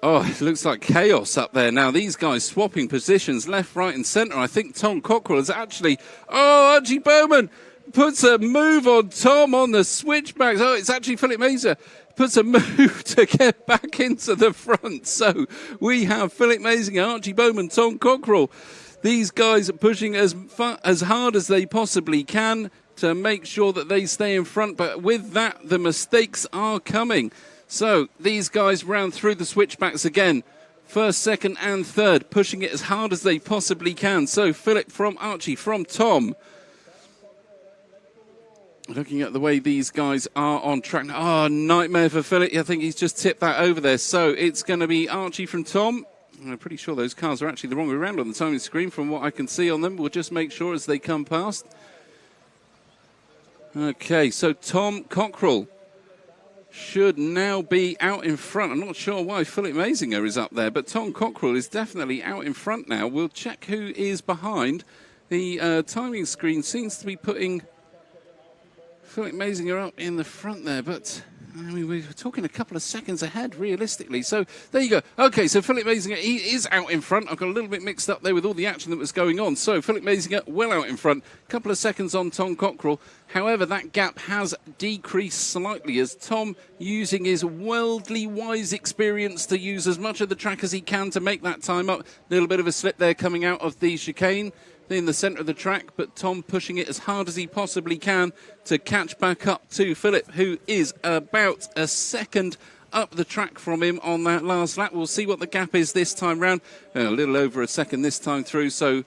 Oh, it looks like chaos up there now. These guys swapping positions left, right and centre. I think Tom Cockrell is actually... Oh, Archie Bowman puts a move on Tom on the switchbacks. Oh, it's actually Philip Mazur. Puts a move to get back into the front. So we have Philip Mazur, Archie Bowman, Tom Cockrell. These guys are pushing as hard as they possibly can to make sure that they stay in front. But with that, the mistakes are coming. So these guys round through the switchbacks again. First, second and third, pushing it as hard as they possibly can. So Philip from Archie, from Tom. Looking at the way these guys are on track. Oh, nightmare for Philip. I think he's just tipped that over there. So it's going to be Archie from Tom. I'm pretty sure those cars are actually the wrong way around on the timing screen from what I can see on them. We'll just make sure as they come past. Okay, so Tom Cockrell should now be out in front. I'm not sure why Philip Mazinger is up there, but Tom Cockrell is definitely out in front now. We'll check who is behind. The timing screen seems to be putting Philip Mazinger up in the front there, but I mean, we're talking a couple of seconds ahead, realistically. So there you go. Okay, so Philip Mazinger, he is out in front. I've got a little bit mixed up there with all the action that was going on. So Philip Mazinger well out in front. A couple of seconds on Tom Cockrell. However, that gap has decreased slightly as Tom, using his worldly wise experience to use as much of the track as he can to make that time up. A little bit of a slip there coming out of the chicane in the centre of the track, but Tom pushing it as hard as he possibly can to catch back up to Philip, who is about a second up the track from him on that last lap. We'll see what the gap is this time round. A little over a second this time through, so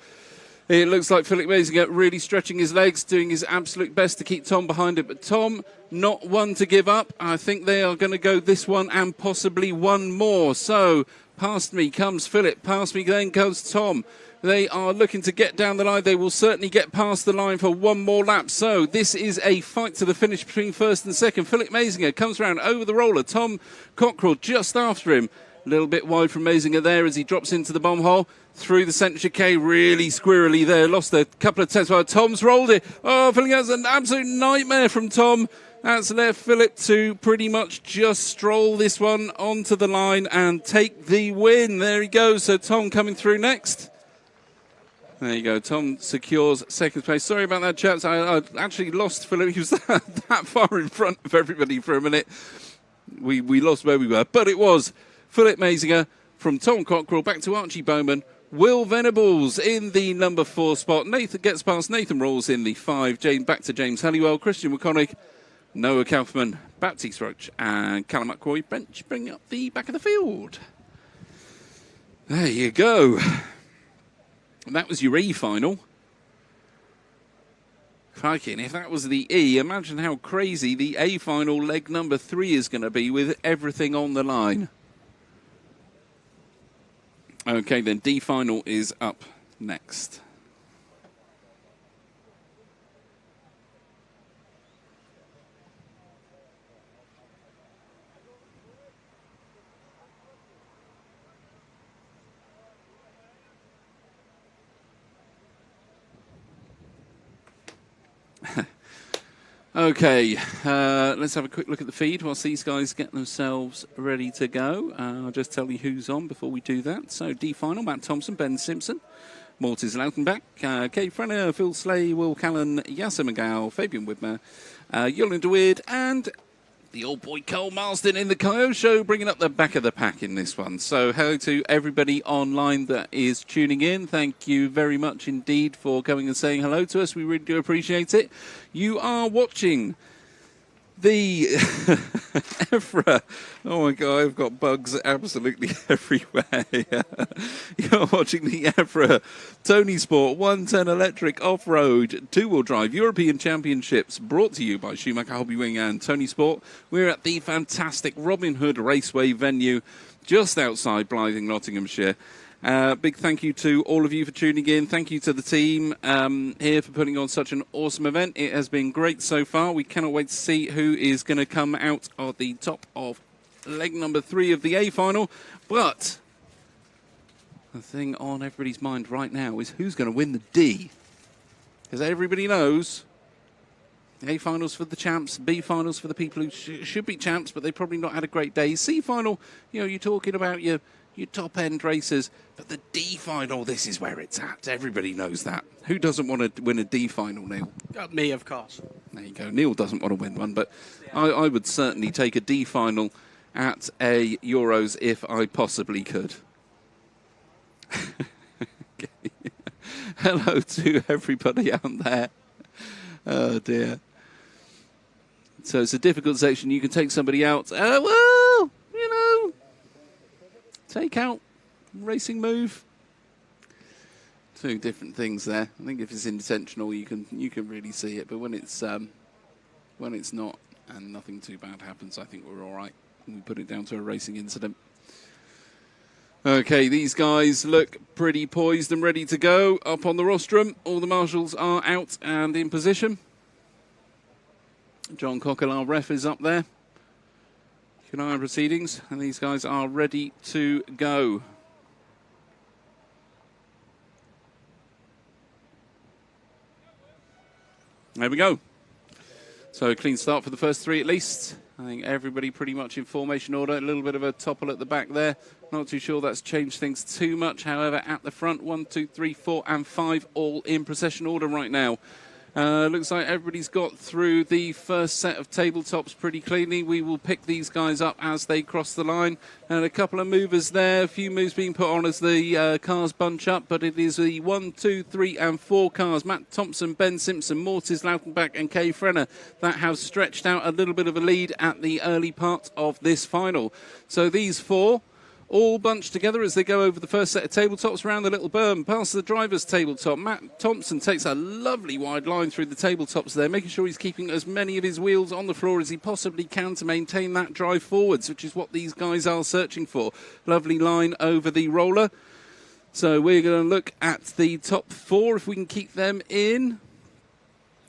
it looks like Philip Mazinger really stretching his legs, doing his absolute best to keep Tom behind it. But Tom, not one to give up. I think they are going to go this one and possibly one more. So past me comes Philip, past me then comes Tom. They are looking to get down the line. They will certainly get past the line for one more lap. So this is a fight to the finish between first and second. Philip Mazinger comes round over the roller. Tom Cockrell just after him. A little bit wide from Mazinger there as he drops into the bomb hole. Through the centre chicane, really squirrely there. Lost a couple of tenths while Tom's rolled it. Oh, Philip, that's an absolute nightmare from Tom. That's left Philip to pretty much just stroll this one onto the line and take the win. There he goes. So Tom coming through next. There you go. Tom secures second place. Sorry about that, chaps. I actually lost Philip. He was that far in front of everybody for a minute. We lost where we were. But it was Philip Mazinger from Tom Cockrell back to Archie Bowman. Will Venables in the number 4 spot. Nathan gets past Nathan Rawls in the 5. Back to James Halliwell, Christian McConaughey, Noah Kaufman, Baptiste Roach, and Callum McCoy bench bring up the back of the field. There you go. That was your E final. Crikey, and if that was the E, imagine how crazy the A final leg number 3 is going to be with everything on the line. Okay, then D final is up next. Okay, let's have a quick look at the feed whilst these guys get themselves ready to go. I'll just tell you who's on before we do that. So D final, Matt Thompson, Ben Simpson, Mortis Lautenbach, Kate Frenner, Phil Slay, Will Callan, Yasser McGow, Fabian Widmer, Yolanda DeWeerd, and the old boy Cole Marsden in the Coyote Show, bringing up the back of the pack in this one. So hello to everybody online that is tuning in. Thank you very much indeed for coming and saying hello to us. We really do appreciate it. You are watching the EFRA. Oh my God, I've got bugs absolutely everywhere. You're watching the EFRA Tony Sport 110 Electric Off-Road 2-Wheel Drive European Championships, brought to you by Schumacher Hobbywing and Tony Sport. We're at the fantastic Robin Hood Raceway venue just outside Blything, Nottinghamshire. Big thank you to all of you for tuning in. Thank you to the team here for putting on such an awesome event. It has been great so far. We cannot wait to see who is going to come out at the top of leg number 3 of the A final. But the thing on everybody's mind right now is who's going to win the D. Because everybody knows A finals for the champs, B finals for the people who should be champs, but they've probably not had a great day. C final, you know, you're talking about your your top-end racers. But the D final, this is where it's at. Everybody knows that. Who doesn't want to win a D final, Neil? Me, of course. There you go. Neil doesn't want to win one, but I would certainly take a D final at a Euros if I possibly could. Okay. Hello to everybody out there. Oh, dear. So it's a difficult section. You can take somebody out. Well, you know, take out, racing move. Two different things there. I think if it's intentional, you can really see it. But when it's not and nothing too bad happens, I think we're all right. We put it down to a racing incident. Okay, these guys look pretty poised and ready to go up on the rostrum. All the marshals are out and in position. John Cockle, our ref, is up there. Keep an eye on proceedings, and these guys are ready to go. There we go. So a clean start for the first three at least. I think everybody pretty much in formation order. A little bit of a topple at the back there. Not too sure that's changed things too much. However, at the front, 1, 2, 3, 4 and 5 all in procession order right now. Looks like everybody's got through the first set of tabletops pretty cleanly. We will pick these guys up as they cross the line. And a couple of movers there. A few moves being put on as the cars bunch up. But it is the 1, 2, 3 and 4 cars. Matt Thompson, Ben Simpson, Mortis Lautenbach and Kay Frenner that have stretched out a little bit of a lead at the early part of this final. So these four all bunched together as they go over the first set of tabletops around the little berm, past the driver's tabletop. Matt Thompson takes a lovely wide line through the tabletops there, making sure he's keeping as many of his wheels on the floor as he possibly can to maintain that drive forwards, which is what these guys are searching for. Lovely line over the roller. So we're going to look at the top four, if we can keep them in.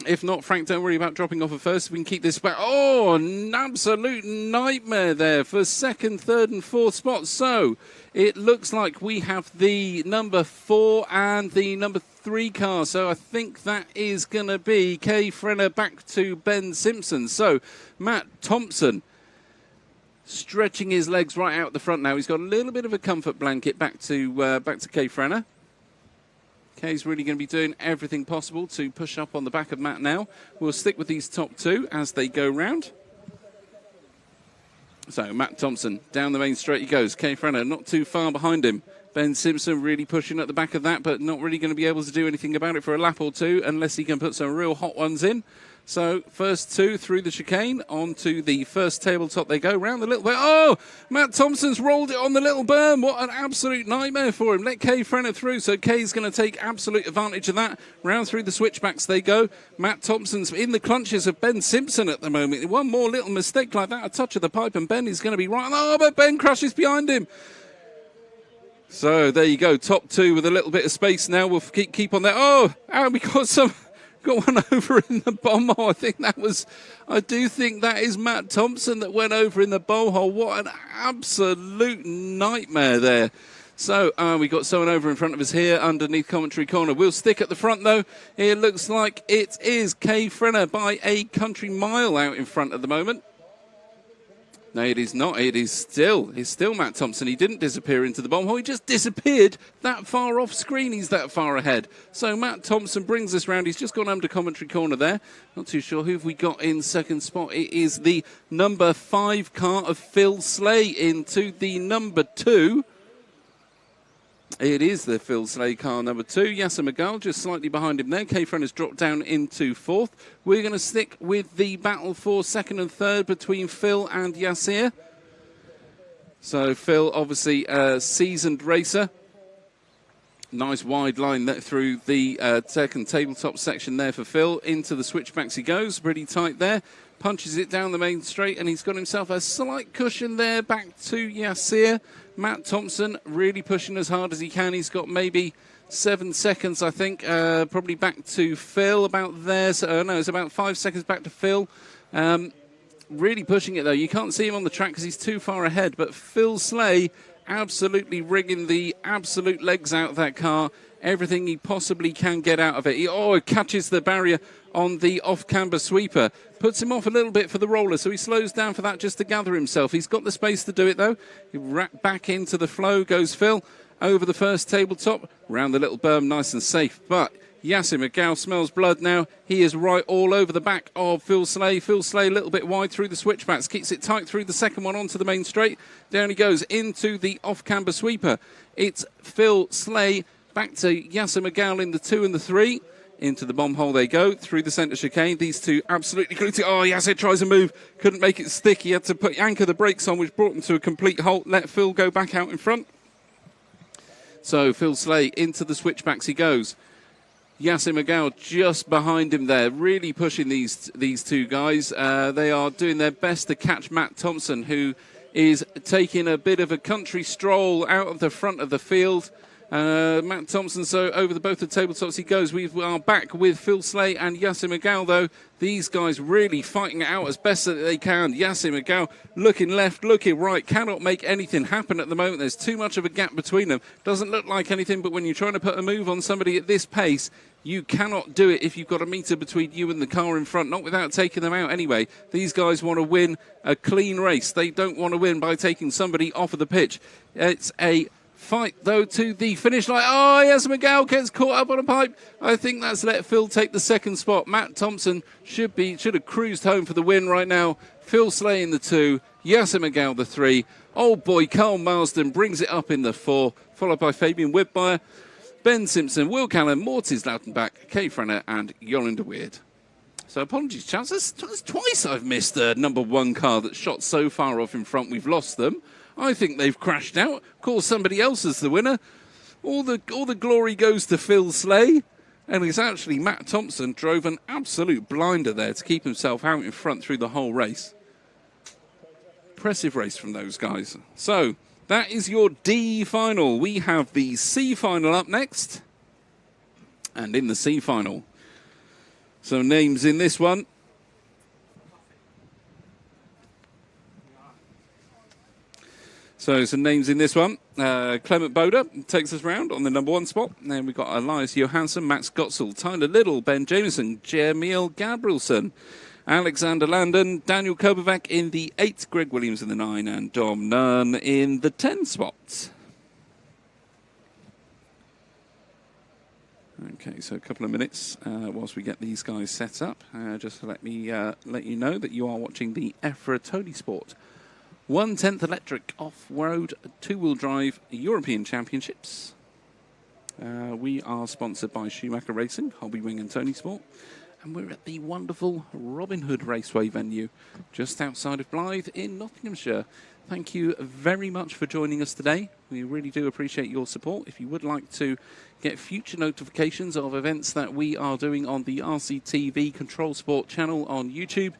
If not, Frank, don't worry about dropping off at first. We can keep this back. Oh, an absolute nightmare there for second, third and fourth spots. So it looks like we have the number 4 and the number 3 car. So I think that is going to be Kay Frenner back to Ben Simpson. So Matt Thompson stretching his legs right out the front now. He's got a little bit of a comfort blanket back to Kay Frenner. Kay's really going to be doing everything possible to push up on the back of Matt now. We'll stick with these top two as they go round. So Matt Thompson, down the main straight he goes. Kay Frenner not too far behind him. Ben Simpson really pushing at the back of that, but not really going to be able to do anything about it for a lap or two unless he can put some real hot ones in. So first two through the chicane onto the first tabletop they go round the little berm. Oh, Matt Thompson's rolled it on the little berm. What an absolute nightmare for him. Let Kay Frenner through. So Kay's going to take absolute advantage of that. Round through the switchbacks they go. Matt Thompson's in the clutches of Ben Simpson at the moment. One more little mistake like that, a touch of the pipe, and Ben is going to be right. Oh, but Ben crashes behind him. So there you go, top two with a little bit of space now. We'll keep on there. Oh, and we got one over in the bomb hole. I do think that is Matt Thompson that went over in the bomb hole. What an absolute nightmare there. So we got someone over in front of us here underneath commentary corner. We'll stick at the front though. It looks like it is Kay Frenner by a country mile out in front at the moment. No, it is not. It's still Matt Thompson. He didn't disappear into the bomb hole. He just disappeared that far off screen. He's that far ahead. So Matt Thompson brings us round. He's just gone under commentary corner there. Not too sure who have we got in second spot. It is the number 5 car of Phil Slay into the number 2. It is the Phil Slay car number 2. Yasser Magal just slightly behind him there. Kay Frenner's dropped down into 4th. We're going to stick with the battle for 2nd and 3rd between Phil and Yasser. So Phil, obviously a seasoned racer. Nice wide line through the second tabletop section there for Phil. Into the switchbacks he goes. Pretty tight there. Punches it down the main straight, and he's got himself a slight cushion there back to Yasser. Matt Thompson really pushing as hard as he can. He's got maybe 7 seconds, I think, probably back to Phil about there. So, no, it's about 5 seconds back to Phil. Really pushing it, though. You can't see him on the track because he's too far ahead. But Phil Slay absolutely rigging the absolute legs out of that car. Everything he possibly can get out of it. He catches the barrier on the off-camber sweeper. Puts him off a little bit for the roller, so he slows down for that just to gather himself. He's got the space to do it, though. He back into the flow goes Phil, over the first tabletop, round the little berm, nice and safe. But Yasser McGow smells blood now. He is right all over the back of Phil Slay. Phil Slay a little bit wide through the switchbacks, keeps it tight through the second one onto the main straight. Down he goes into the off-camber sweeper. It's Phil Slay back to Yasser McGow in the 2 and the 3. Into the bomb hole they go, through the centre chicane. These two absolutely glued to. Oh, Yasser tries a move, couldn't make it stick. He had to anchor the brakes on, which brought him to a complete halt. Let Phil go back out in front. So Phil Slay into the switchbacks he goes. Yasser McGow just behind him there, really pushing these two guys. They are doing their best to catch Matt Thompson, who is taking a bit of a country stroll out of the front of the field. Matt Thompson, so over both the tabletops he goes. We are back with Phil Slay and Yasser McGow, though. These guys really fighting it out as best that they can. Yasser McGow looking left, looking right, cannot make anything happen at the moment. There's too much of a gap between them. Doesn't look like anything, but when you're trying to put a move on somebody at this pace, you cannot do it if you've got a metre between you and the car in front, not without taking them out anyway. These guys want to win a clean race. They don't want to win by taking somebody off of the pitch. It's a fight, though, to the finish line. Oh, yes, McGow gets caught up on a pipe. I think that's let Phil take the second spot. Matt Thompson should have cruised home for the win right now. Phil Slay in the 2, Yasser McGow the 3. Old boy Carl Marsden brings it up in the 4, followed by Fabian Whitmire, Ben Simpson, Will Callan, Mortis Lautenbach, Kay Frenner, and Yolanda Weird. So apologies, chaps. That's twice I've missed a number 1 car that's shot so far off in front we've lost them. I think they've crashed out. Of course, somebody else is the winner. All the glory goes to Phil Slay. And it's actually Matt Thompson drove an absolute blinder there to keep himself out in front through the whole race. Impressive race from those guys. So, that is your D final. We have the C final up next. And in the C final, some names in this one. So some names in this one. Clement Boda takes us round on the number 1 spot. And then we've got Elias Johansson, Max Gotzel, Tyler Little, Ben Jameson, Jermiel Gabrielson, Alexander Landon, Daniel Kovac in the 8, Greg Williams in the 9, and Dom Nunn in the 10 spots. Okay, so a couple of minutes whilst we get these guys set up. Just to let you know that you are watching the EFRA Tony Sport 1/10 electric off-road 2-wheel drive European Championships. We are sponsored by Schumacher Racing, Hobbywing and Tony Sport. And we're at the wonderful Robin Hood Raceway venue just outside of Blythe in Nottinghamshire. Thank you very much for joining us today. We really do appreciate your support. If you would like to get future notifications of events that we are doing on the RCTV Control Sport channel on YouTube,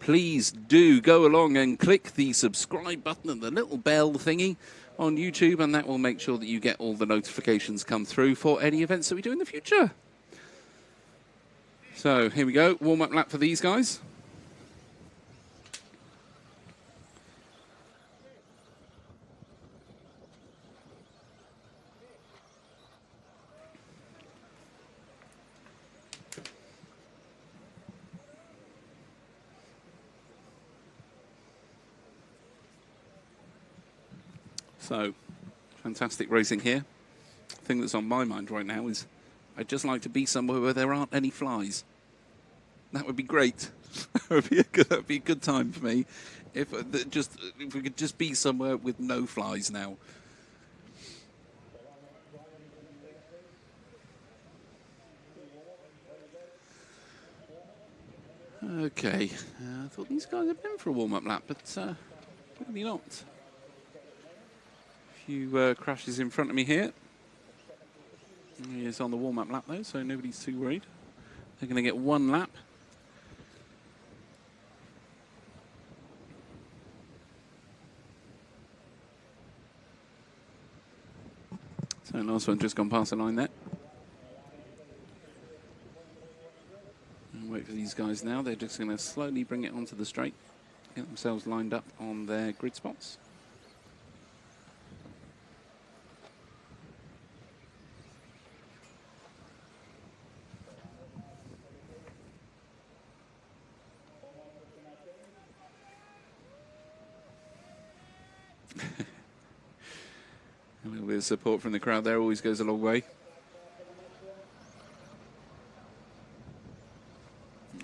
please do go along and click the subscribe button and the little bell thingy on YouTube, and that will make sure that you get all the notifications come through for any events that we do in the future. So here we go, warm-up lap for these guys. So, fantastic racing here. The thing that's on my mind right now is I'd just like to be somewhere where there aren't any flies. That would be great. That would be a good time for me if we could just be somewhere with no flies now. Okay, I thought these guys had been for a warm-up lap, but maybe not. A few crashes in front of me here. He is on the warm-up lap though, so nobody's too worried. They're going to get 1 lap. So last one just gone past the line there. And wait for these guys now. They're just going to slowly bring it onto the straight. Get themselves lined up on their grid spots. A little bit of support from the crowd there always goes a long way.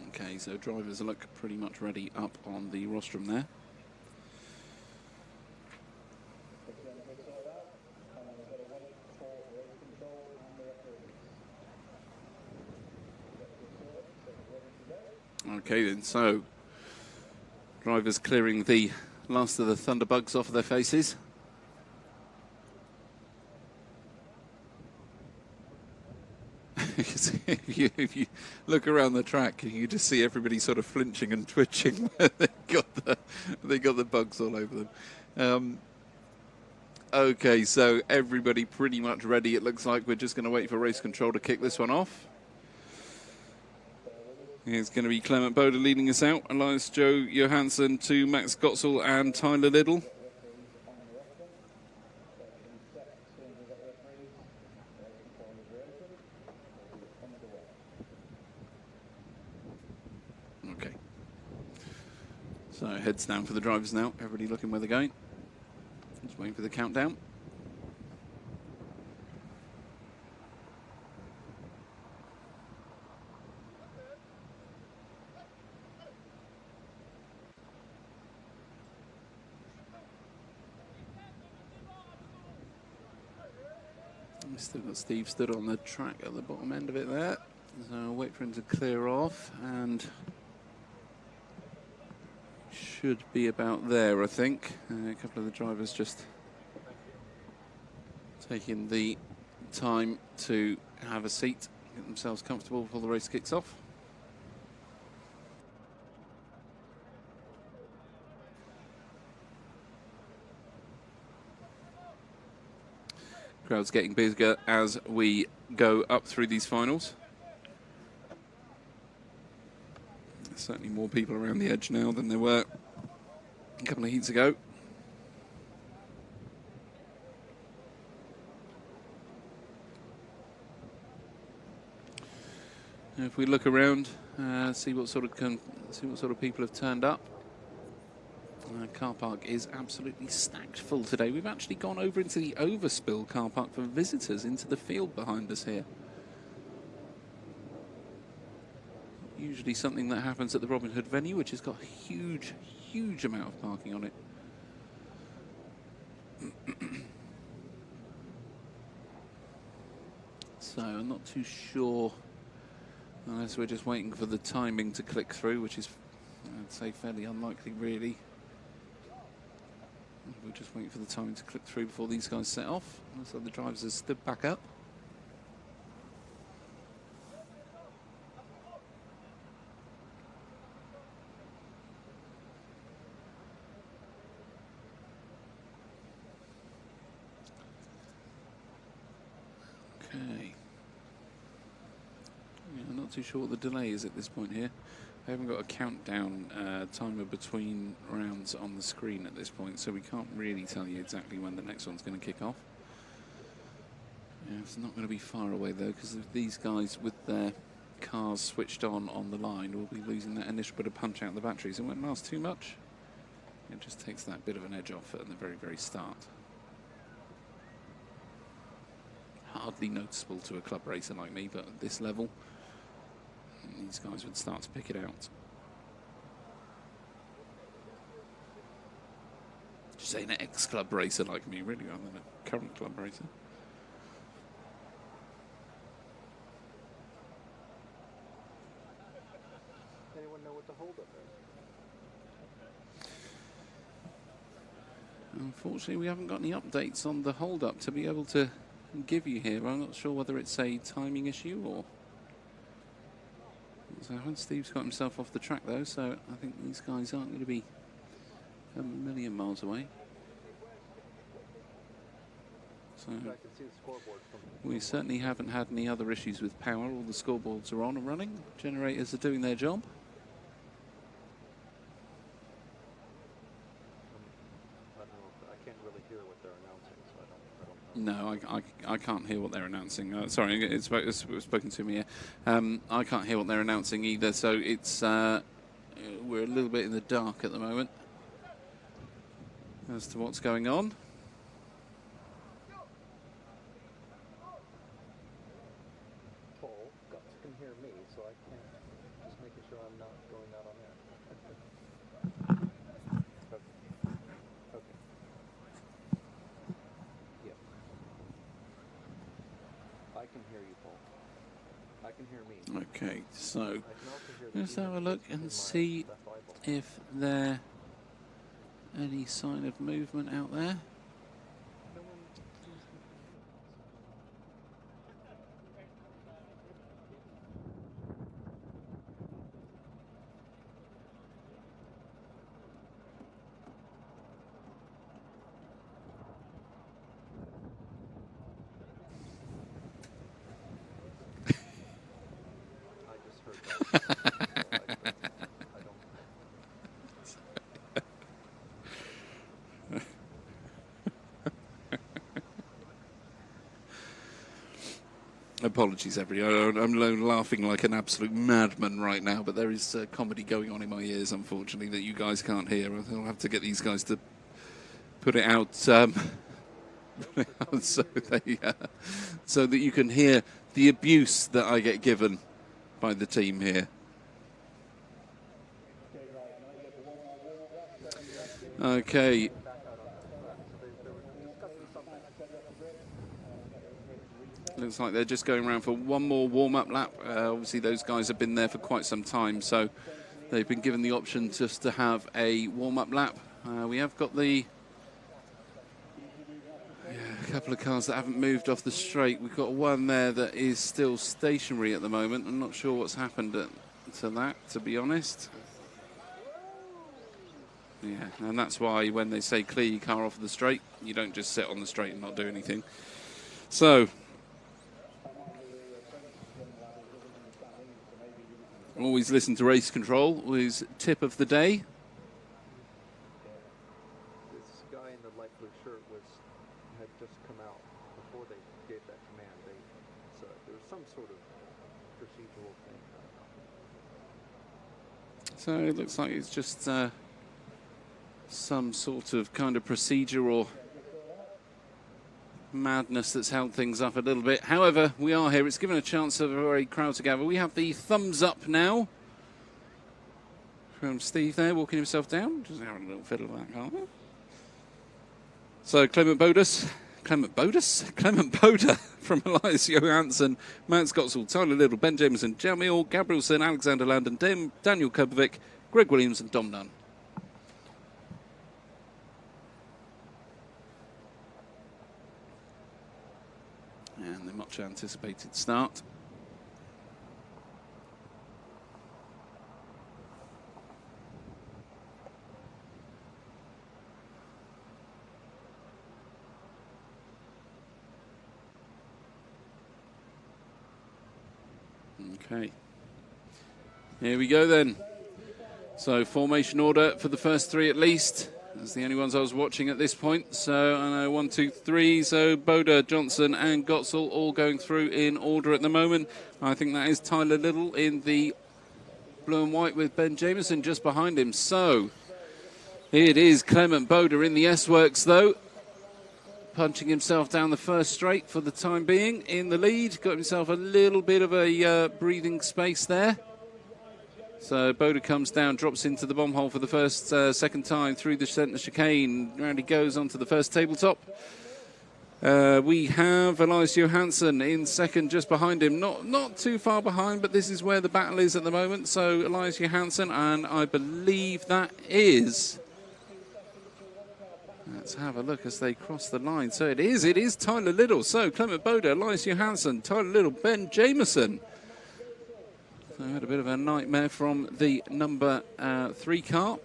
Okay, so drivers look pretty much ready up on the rostrum there. Okay then, so drivers clearing the last of the thunderbugs off their faces. If you look around the track, you just see everybody sort of flinching and twitching. they got the bugs all over them. Okay, so everybody pretty much ready. It looks like we're just going to wait for race control to kick this one off. It's going to be Clement Boda leading us out. Elias Joe Johansson to Max Gotzel and Tyler Liddell. Okay. So heads down for the drivers now. Everybody looking where they're going. Just waiting for the countdown. We've still got Steve stood on the track at the bottom end of it there. So I'll wait for him to clear off, and should be about there, I think. A couple of the drivers just taking the time to have a seat, get themselves comfortable before the race kicks off. Crowd's getting bigger as we go up through these finals. There's certainly more people around the edge now than there were a couple of heats ago. And if we look around, see what sort of people have turned up. Car park is absolutely stacked full today. We've actually gone over into the overspill car park for visitors into the field behind us here. Usually something that happens at the Robin Hood venue, which has got a huge, huge amount of parking on it. So I'm not too sure, unless we're just waiting for the timing to click through, which is, I'd say, fairly unlikely really. We're just waiting for the timing to click through before these guys set off. So the drivers have stood back up. Okay. Yeah, I'm not too sure what the delay is at this point here. I haven't got a countdown timer between rounds on the screen at this point, so we can't really tell you exactly when the next one's going to kick off. Yeah, it's not going to be far away though, because these guys with their cars switched on the line will be losing that initial bit of punch out of the batteries. It won't last too much. It just takes that bit of an edge off at the very, very start. Hardly noticeable to a club racer like me, but at this level, these guys would start to pick it out. Just say an ex-club racer like me, really, rather than a current club racer. Anyone know what the holdup is? Unfortunately, we haven't got any updates on the hold-up to be able to give you here. I'm not sure whether it's a timing issue or... So Steve's got himself off the track though, so I think these guys aren't going to be a million miles away. So we certainly haven't had any other issues with power. All the scoreboards are on and running. Generators are doing their job. I can't really hear what they're announcing, so I don't know. No, I can't hear what they're announcing. Sorry, it's spoken to me here. I can't hear what they're announcing either, so it's we're a little bit in the dark at the moment as to what's going on. hear you, Paul. I can hear me. Okay, so let's have a look and see if there any sign of movement out there. Apologies, everyone. I'm laughing like an absolute madman right now, but there is comedy going on in my ears, unfortunately, that you guys can't hear. I'll have to get these guys to put it out, so that you can hear the abuse that I get given by the team here. Okay. Looks like they're just going around for one more warm-up lap. Obviously, those guys have been there for quite some time, so they've been given the option just to have a warm-up lap. We have got a couple of cars that haven't moved off the straight. We've got one there that is still stationary at the moment. I'm not sure what's happened to that, to be honest. Yeah, and that's why when they say clear your car off the straight, you don't just sit on the straight and not do anything. So, always listen to race control is tip of the day. This guy in the light blue shirt had just come out before they gave that command. So there was some sort of procedural thing. So it looks like it's just some sort of kind of procedure or madness that's held things up a little bit. However, we are here. It's given a chance for a crowd to gather. We have the thumbs up now from Steve there, walking himself down. Just having a little fiddle with that, can't we? So Clement Boda from Elias Johansson, Matt Scottsall, Tyler Little, Ben Jameson, Jamil Gabrielson, Alexander Landon, Daniel Kobovic, Greg Williams and Dom Nunn. And the much anticipated start. Okay. Here we go then. So formation order for the first three at least. That's the only ones I was watching at this point. So I know 1, 2, 3. So Boda, Johnson and Gottsall all going through in order at the moment. I think that is Tyler Little in the blue and white with Ben Jameson just behind him. So it is Clement Boda in the S-Works though. Punching himself down the first straight for the time being in the lead. Got himself a little bit of a breathing space there. So Boda comes down, drops into the bomb hole for the second time through the centre chicane. Round he goes onto the first tabletop. We have Elias Johansson in second, just behind him. Not too far behind, but this is where the battle is at the moment. So Elias Johansson, and I believe that is... Let's have a look as they cross the line. So it is Tyler Little. So Clement Boda, Elias Johansson, Tyler Little, Ben Jameson. So I had a bit of a nightmare from the number 3 car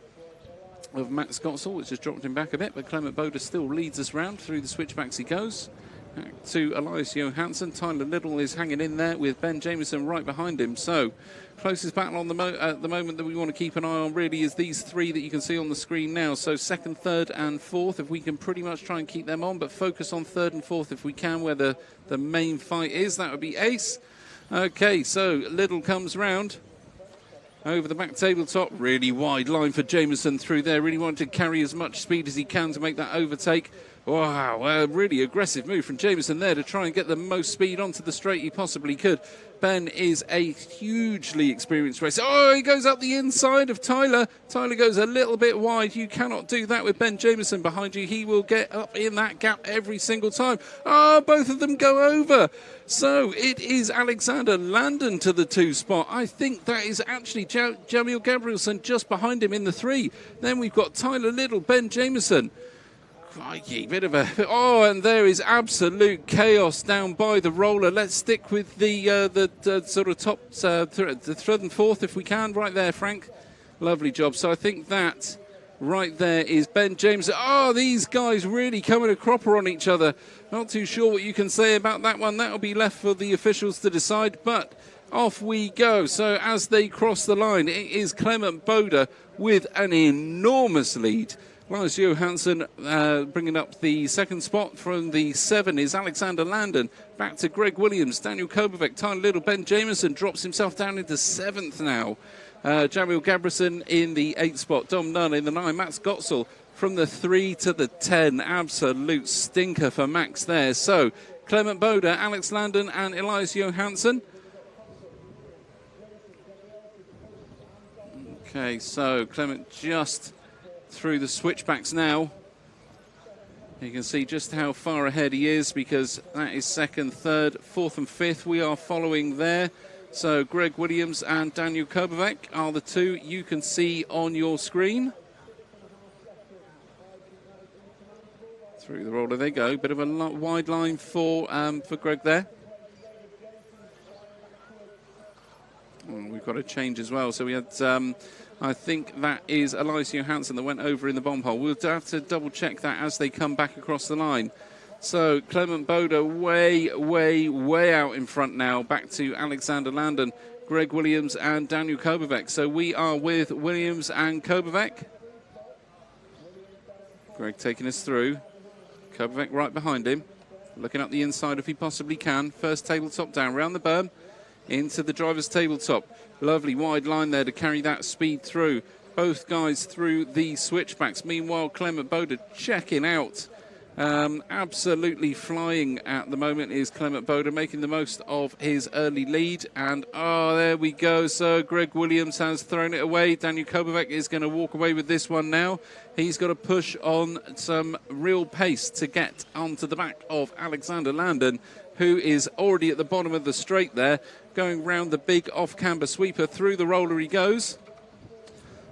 of Matt Scottsall, which has dropped him back a bit, but Clement Boda still leads us round through the switchbacks he goes. Back to Elias Johansson. Tyler Little is hanging in there with Ben Jameson right behind him. So closest battle on at the moment that we want to keep an eye on really is these 3 that you can see on the screen now. So second, third and fourth, if we can pretty much try and keep them on, but focus on third and fourth if we can, where the main fight is. That would be ace. Okay, so Little comes round over the back tabletop. Really wide line for Jameson through there. Really wanted to carry as much speed as he can to make that overtake. Wow, a really aggressive move from Jameson there to try and get the most speed onto the straight he possibly could. Ben is a hugely experienced racer. Oh, he goes up the inside of Tyler. Tyler goes a little bit wide. You cannot do that with Ben Jameson behind you. He will get up in that gap every single time. Oh, both of them go over. So it is Alexander Landon to the 2 spot. I think that is actually Jamil Gabrielson just behind him in the 3. Then we've got Tyler Little, Ben Jameson. Crikey, bit of a... Oh, and there is absolute chaos down by the roller. Let's stick with the sort of top, the third and fourth if we can. Right there, Frank. Lovely job. So I think that right there is Ben Jameson. Oh, these guys really coming a cropper on each other. Not too sure what you can say about that one. That'll be left for the officials to decide, but off we go. So as they cross the line, it is Clement Boda with an enormous lead. Lars Johansson bringing up the 2nd spot. From the 7 is Alexander Landon. Back to Greg Williams, Daniel Kovac, Tyler Little. Ben Jameson drops himself down into 7th now. Jamil Gabrison in the 8th spot. Dom Nunn in the 9. Max Gotzel from the 3 to the 10. Absolute stinker for Max there. So Clement Boda, Alex Landon and Elias Johansson. Okay, so Clement just through the switchbacks now. You can see just how far ahead he is because that is 2nd, 3rd, 4th and 5th. We are following there. So Greg Williams and Daniel Kovac are the 2 you can see on your screen. Through the roller they go. Bit of a wide line for Greg there. We've got a change as well. So we had... I think that is Elias Johansson that went over in the bomb hole. We'll have to double check that as they come back across the line. So Clement Boda way out in front now. Back to Alexander Landon, Greg Williams and Daniel Kovac. So we are with Williams and Kovac. Greg taking us through. Kovac right behind him. Looking up the inside if he possibly can. First tabletop down, round the berm. Into the driver's tabletop. Lovely wide line there to carry that speed through. Both guys through the switchbacks. Meanwhile, Clement Boda checking out. Absolutely flying at the moment is Clement Boda, making the most of his early lead. And, oh, there we go. So Greg Williams has thrown it away. Daniel Kovac is going to walk away with this one now. He's got to push on some real pace to get onto the back of Alexander Landon, who is already at the bottom of the straight there, going round the big off-camber sweeper. Through the roller he goes.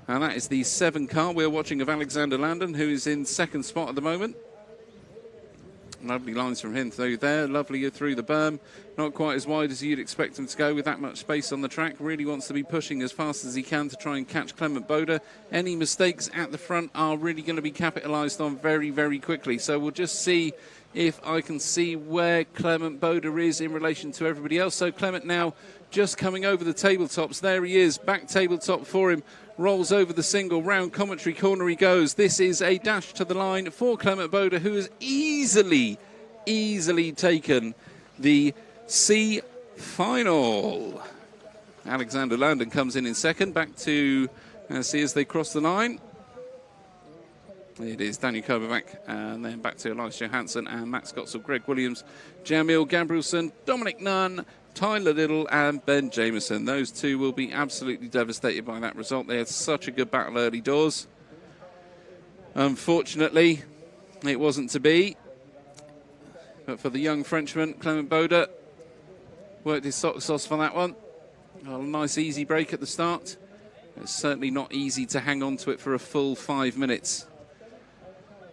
And that is the 7 car we're watching of Alexander Landon, who is in 2nd spot at the moment. Lovely lines from him through there. Lovely through the berm. Not quite as wide as you'd expect him to go with that much space on the track. Really wants to be pushing as fast as he can to try and catch Clement Boda. Any mistakes at the front are really going to be capitalised on very, very quickly. So we'll just see if I can see where Clement Boda is in relation to everybody else. So Clement now just coming over the tabletops. There he is. Back tabletop for him. Rolls over the single. Round commentary corner he goes. This is a dash to the line for Clement Boda, who has easily taken the C final. Alexander Landon comes in 2nd. Back to see as they cross the line. It is Daniel Kovac, and then back to Elias Johansson and Max Gotzel, Greg Williams, Jamil Gabrielson, Dominic Nunn, Tyler Little and Ben Jameson. Those 2 will be absolutely devastated by that result. They had such a good battle early doors. Unfortunately, it wasn't to be. But for the young Frenchman, Clement Boda worked his socks off for that one. A nice easy break at the start. It's certainly not easy to hang on to it for a full 5 minutes.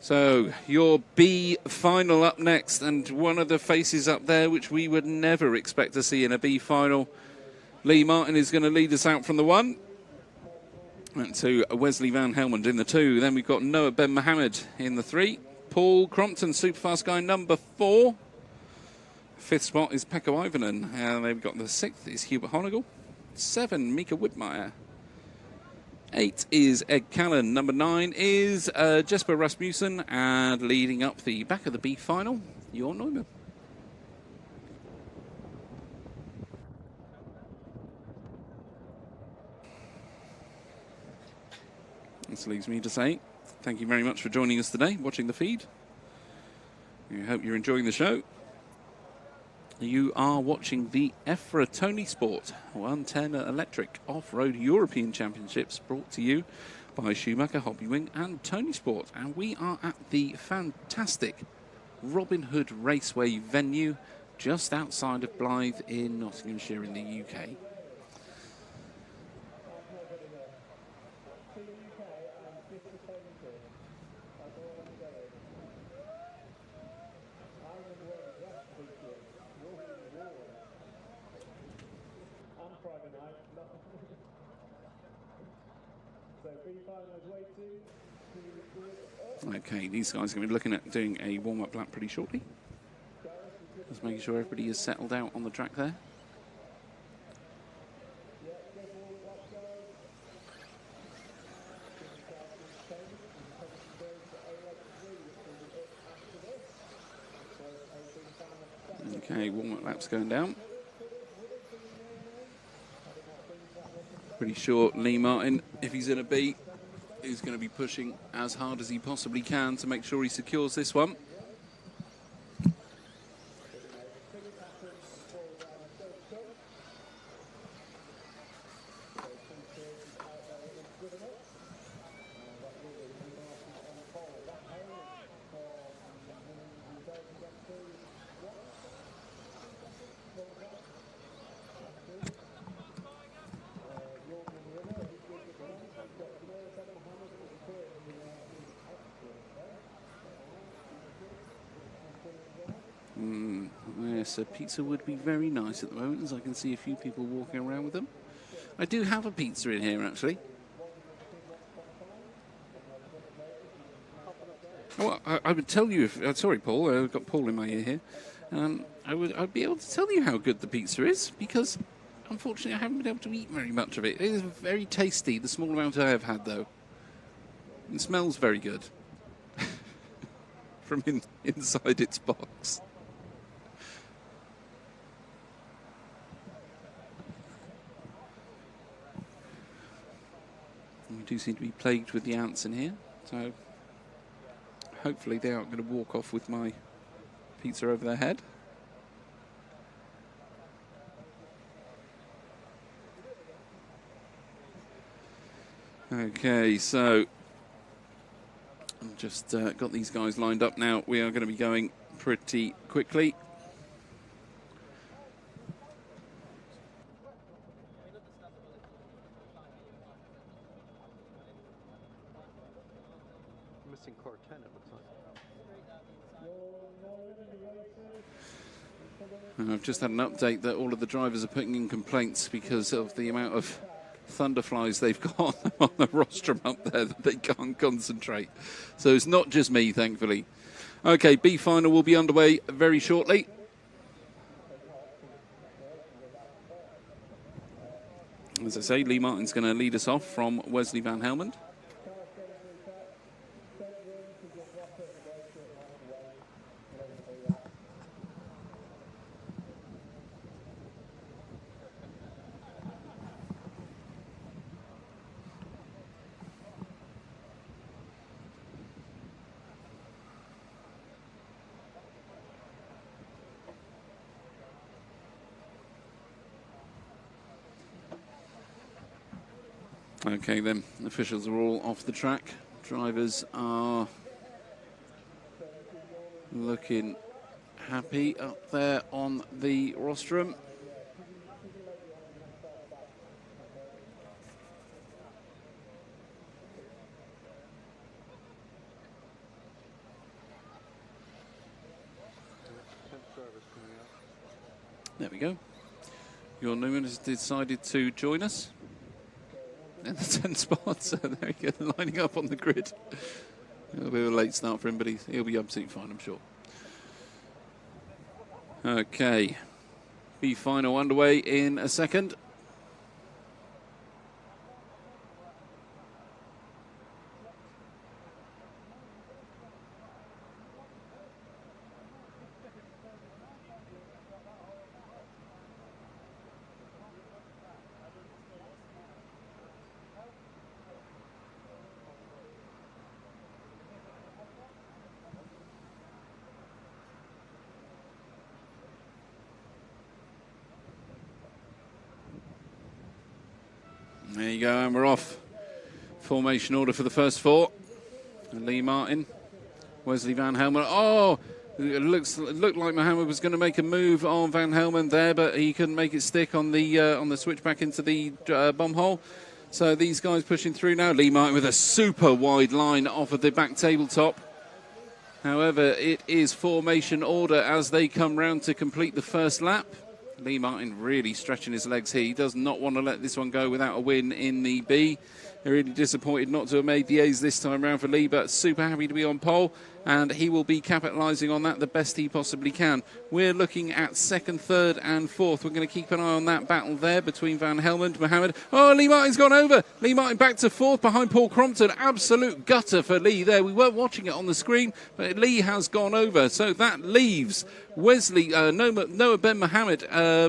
So your B final up next, and one of the faces up there which we would never expect to see in a B final. Lee Martin is going to lead us out from the 1. And to Wesley Van Helmond in the 2. Then we've got Noah Ben Mohammed in the 3. Paul Crompton, superfast guy number 4. 5th spot is Pekka Ivanen. And they've got the 6th is Hubert Honegal. 7, Mika Whitmire. 8 is Ed Callan. Number 9 is Jesper Rasmussen. And leading up the back of the B final, Jörn Neumann. This leaves me to say thank you very much for joining us today, watching the feed. We hope you're enjoying the show. You are watching the EFRA Tony Sport 110 Electric Off-Road European Championships, brought to you by Schumacher Hobbywing and Tony Sport. And we are at the fantastic Robin Hood Raceway venue just outside of Blythe in Nottinghamshire in the UK. Okay, these guys are going to be looking at doing a warm-up lap pretty shortly. Just making sure everybody is settled out on the track there. Okay, warm-up lap's going down. Pretty sure Lee Martin, if he's in a B, is going to be pushing as hard as he possibly can to make sure he secures this one. Yes, a pizza would be very nice at the moment, as I can see a few people walking around with them. I do have a pizza in here, actually. Well, I would tell you if... sorry, Paul, I've got Paul in my ear here. I'd be able to tell you how good the pizza is, because unfortunately I haven't been able to eat very much of it. It is very tasty, the small amount I have had, though. It smells very good. From inside its box. We do seem to be plagued with the ants in here, so hopefully they aren't going to walk off with my pizza over their head. Okay, so I've just got these guys lined up now. We are going to be going pretty quickly. Missing car 10, it looks like. And I've just had an update that all of the drivers are putting in complaints because of the amount of thunderflies they've got on the rostrum up there that they can't concentrate. So it's not just me, thankfully. Okay, B final will be underway very shortly. As I say, Lee Martin's going to lead us off from Wesley Van Helmond. Okay then, officials are all off the track. Drivers are looking happy up there on the rostrum. There we go. Your Newman has decided to join us. And the 10 spots, there we go, lining up on the grid. It'll be a late start for him, but he'll be absolutely fine, I'm sure. Okay, B final underway in a second. There you go, and we're off. Formation order for the first four. Lee Martin, Wesley Van Helmond. Oh, it looked like Mohammed was going to make a move on Van Helmond there, but he couldn't make it stick on the switch back into the bomb hole. So these guys pushing through now. Lee Martin with a super wide line off of the back tabletop. However, it is formation order as they come round to complete the first lap. Lee Martin really stretching his legs here. He does not want to let this one go without a win in the B. They're really disappointed not to have made the A's this time round for Lee, but super happy to be on pole, and he will be capitalising on that the best he possibly can. We're looking at second, third and fourth. We're going to keep an eye on that battle there between Van Helmond, Mohammed. Oh, Lee Martin's gone over. Lee Martin back to fourth behind Paul Crompton. Absolute gutter for Lee there. We weren't watching it on the screen, but Lee has gone over. So that leaves Noah Ben Mohammed,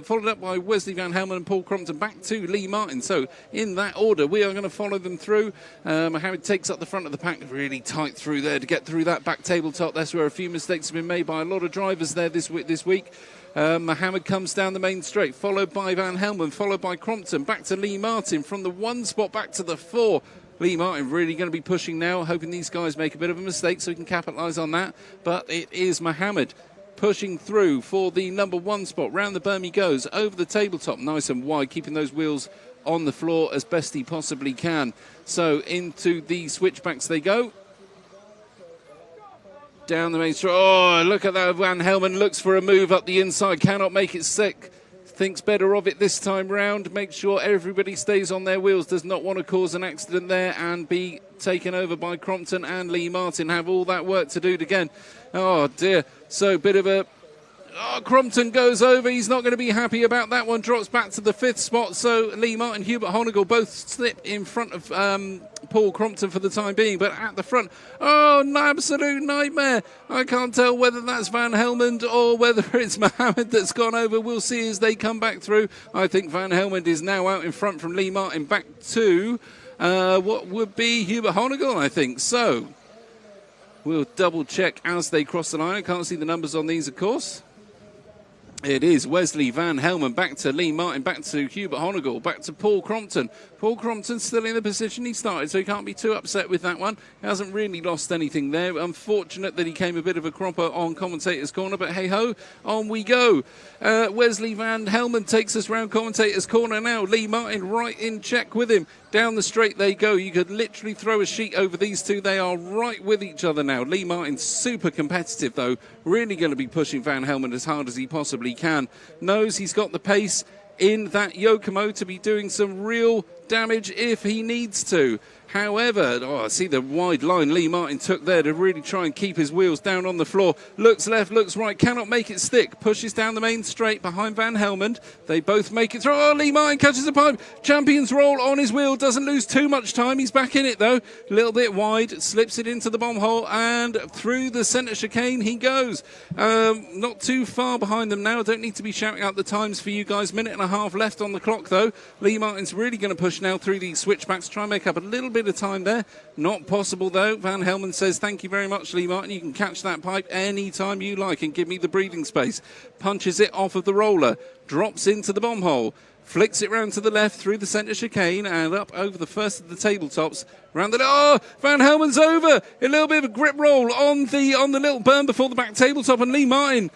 followed up by Wesley Van Helmond and Paul Crompton, back to Lee Martin. So in that order, we are going to follow them through. Mohammed takes up the front of the pack, really tight through there to get through that back tabletop. That's where a few mistakes have been made by a lot of drivers there this week. Mohammed comes down the main straight, followed by Van Helmond, followed by Crompton, back to Lee Martin, from the 1 spot back to the 4. Lee Martin really going to be pushing now, hoping these guys make a bit of a mistake so he can capitalise on that. But it is Mohammed pushing through for the number 1 spot. Round the berm he goes, over the tabletop, nice and wide, keeping those wheels on the floor as best he possibly can. So into the switchbacks they go. Down the main straight. Oh, look at that. Van Helmond looks for a move up the inside, cannot make it stick. Thinks better of it this time round. Make sure everybody stays on their wheels. Does not want to cause an accident there and be taken over by Crompton and Lee Martin. Have all that work to do again. Oh, dear. So, bit of a... Oh, Crompton goes over. He's not going to be happy about that one. Drops back to the 5th spot. So, Lee Martin, Hubert Honegal both slip in front of Paul Crompton for the time being. But at the front, oh, an absolute nightmare. I can't tell whether that's Van Helmond or whether it's Mohammed that's gone over. We'll see as they come back through. I think Van Helmond is now out in front from Lee Martin back to what would be Hubert Honegal, I think. So, we'll double check as they cross the line. I can't see the numbers on these, of course. It is Wesley Van Helmond, back to Lee Martin, back to Hubert Honegal, back to Paul Crompton. Paul Crompton still in the position he started, so he can't be too upset with that one. He hasn't really lost anything there. Unfortunate that he came a bit of a cropper on commentator's corner, but hey-ho, on we go. Wesley Van Helmond takes us round commentator's corner now. Lee Martin right in check with him. Down the straight they go. You could literally throw a sheet over these two. They are right with each other now. Lee Martin's super competitive, though. Really going to be pushing Van Helmond as hard as he possibly can. Knows he's got the pace in that Yokomo to be doing some real damage if he needs to. However, I see the wide line Lee Martin took there to really try and keep his wheels down on the floor. Looks left, looks right, cannot make it stick. Pushes down the main straight behind Van Helmond. They both make it through. Oh, Lee Martin catches a pipe. Champion's roll on his wheel. Doesn't lose too much time. He's back in it, though. A little bit wide. Slips it into the bomb hole. And through the centre chicane he goes. Not too far behind them now. Don't need to be shouting out the times for you guys. 1.5 minutes left on the clock, though. Lee Martin's really going to push now through these switchbacks. Try and make up a little bit of time there. Not possible, though. Van Helmond says, thank you very much, Lee Martin. You can catch that pipe any time you like and give me the breathing space. Punches it off of the roller. Drops into the bomb hole. Flicks it round to the left through the centre chicane and up over the first of the tabletops. Round the... Oh! Van Helmond's over! A little bit of a grip roll on the little berm before the back tabletop, and Lee Martin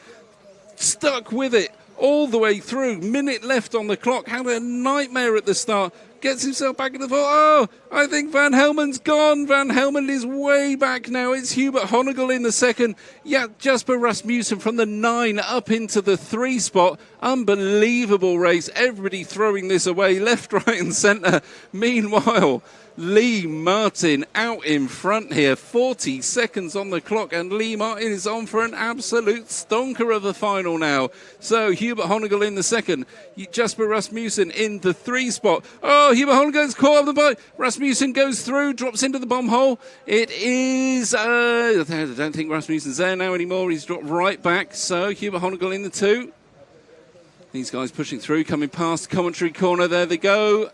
stuck with it all the way through. Minute left on the clock. Had a nightmare at the start. Gets himself back in the floor. Oh, I think Van Helmond's gone. Van Helmond is way back now. It's Hubert Honegal in the second. Yeah, Jasper Rasmussen from the 9 up into the 3 spot. Unbelievable race. Everybody throwing this away left, right and centre. Meanwhile, Lee Martin out in front here. 40 seconds on the clock, and Lee Martin is on for an absolute stonker of a final now. So Hubert Honegal in the second. Jasper Rasmussen in the 3 spot. Oh, Hubert Honegal's caught up the bike. Rasmussen goes through, drops into the bomb hole. It is... I don't think Rasmussen's there now anymore. He's dropped right back. So Hubert Honegal in the 2. These guys pushing through, coming past commentary corner. There they go.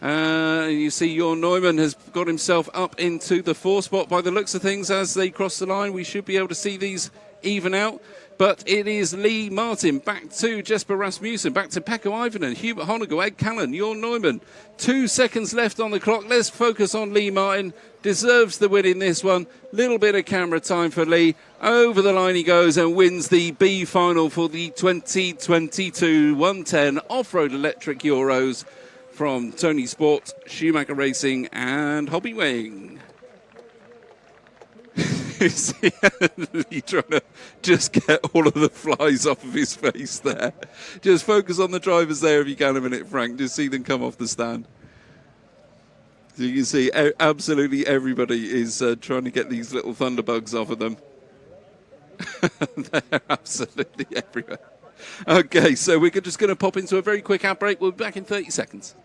You see Jorn Neumann has got himself up into the 4 spot by the looks of things. As they cross the line, we should be able to see these even out. But it is Lee Martin, back to Jesper Rasmussen, back to Pekka Ivonen, Hubert Honegal, Ed Callan, Jorn Neumann. 2 seconds left on the clock. Let's focus on Lee Martin. Deserves the win in this one. Little bit of camera time for Lee. Over the line he goes and wins the B final for the 2022 110 Off-Road Electric Euros from Tony Sport, Schumacher Racing and Hobbywing. He's trying to just get all of the flies off of his face there. Just focus on the drivers there if you can a minute, Frank. Just see them come off the stand. So you can see absolutely everybody is trying to get these little thunderbugs off of them. They're absolutely everywhere. Okay, so we're just going to pop into a very quick ad break. We'll be back in 30 seconds.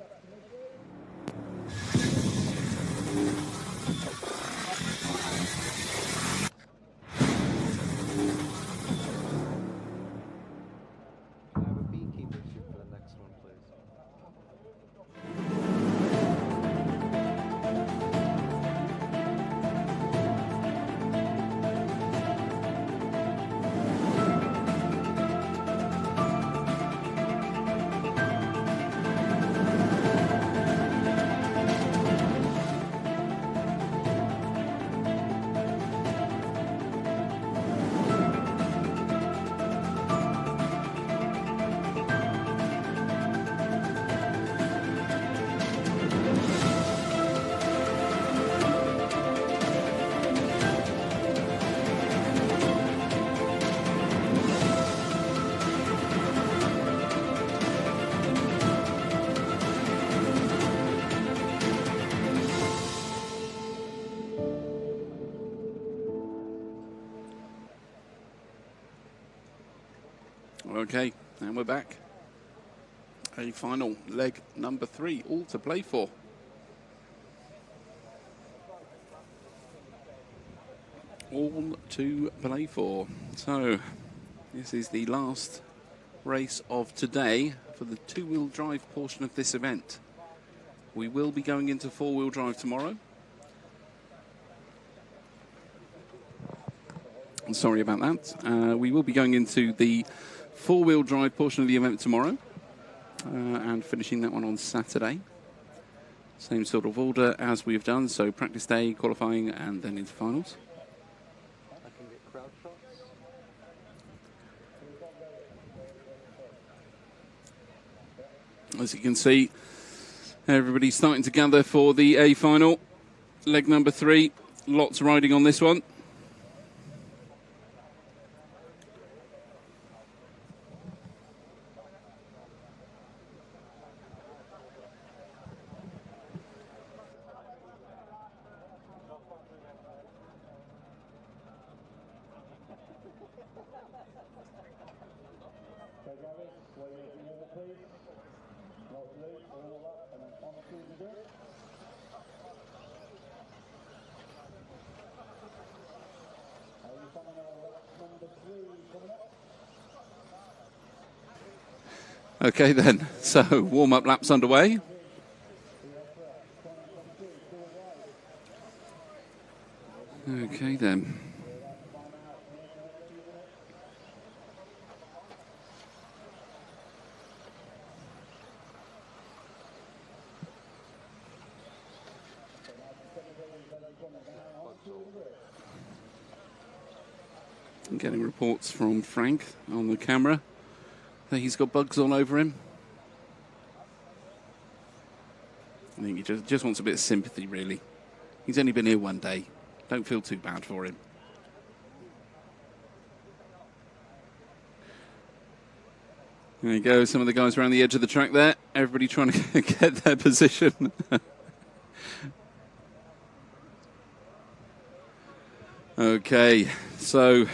Okay, and we're back. A final leg number 3, all to play for. All to play for. So, this is the last race of today for the two-wheel drive portion of this event. We will be going into four-wheel drive tomorrow. Sorry about that. We will be going into the four-wheel drive portion of the event tomorrow and finishing that one on Saturday. Same sort of order as we've done, so practice day, qualifying, and then into finals. As you can see, everybody's starting to gather for the A final. Leg number 3, lots riding on this one. Okay then, so warm-up laps underway. Okay then. I'm getting reports from Frank on the camera. He's got bugs all over him. I think he just wants a bit of sympathy, really. He's only been here one day. Don't feel too bad for him. There you go, some of the guys around the edge of the track there. Everybody trying to get their position. Okay, so...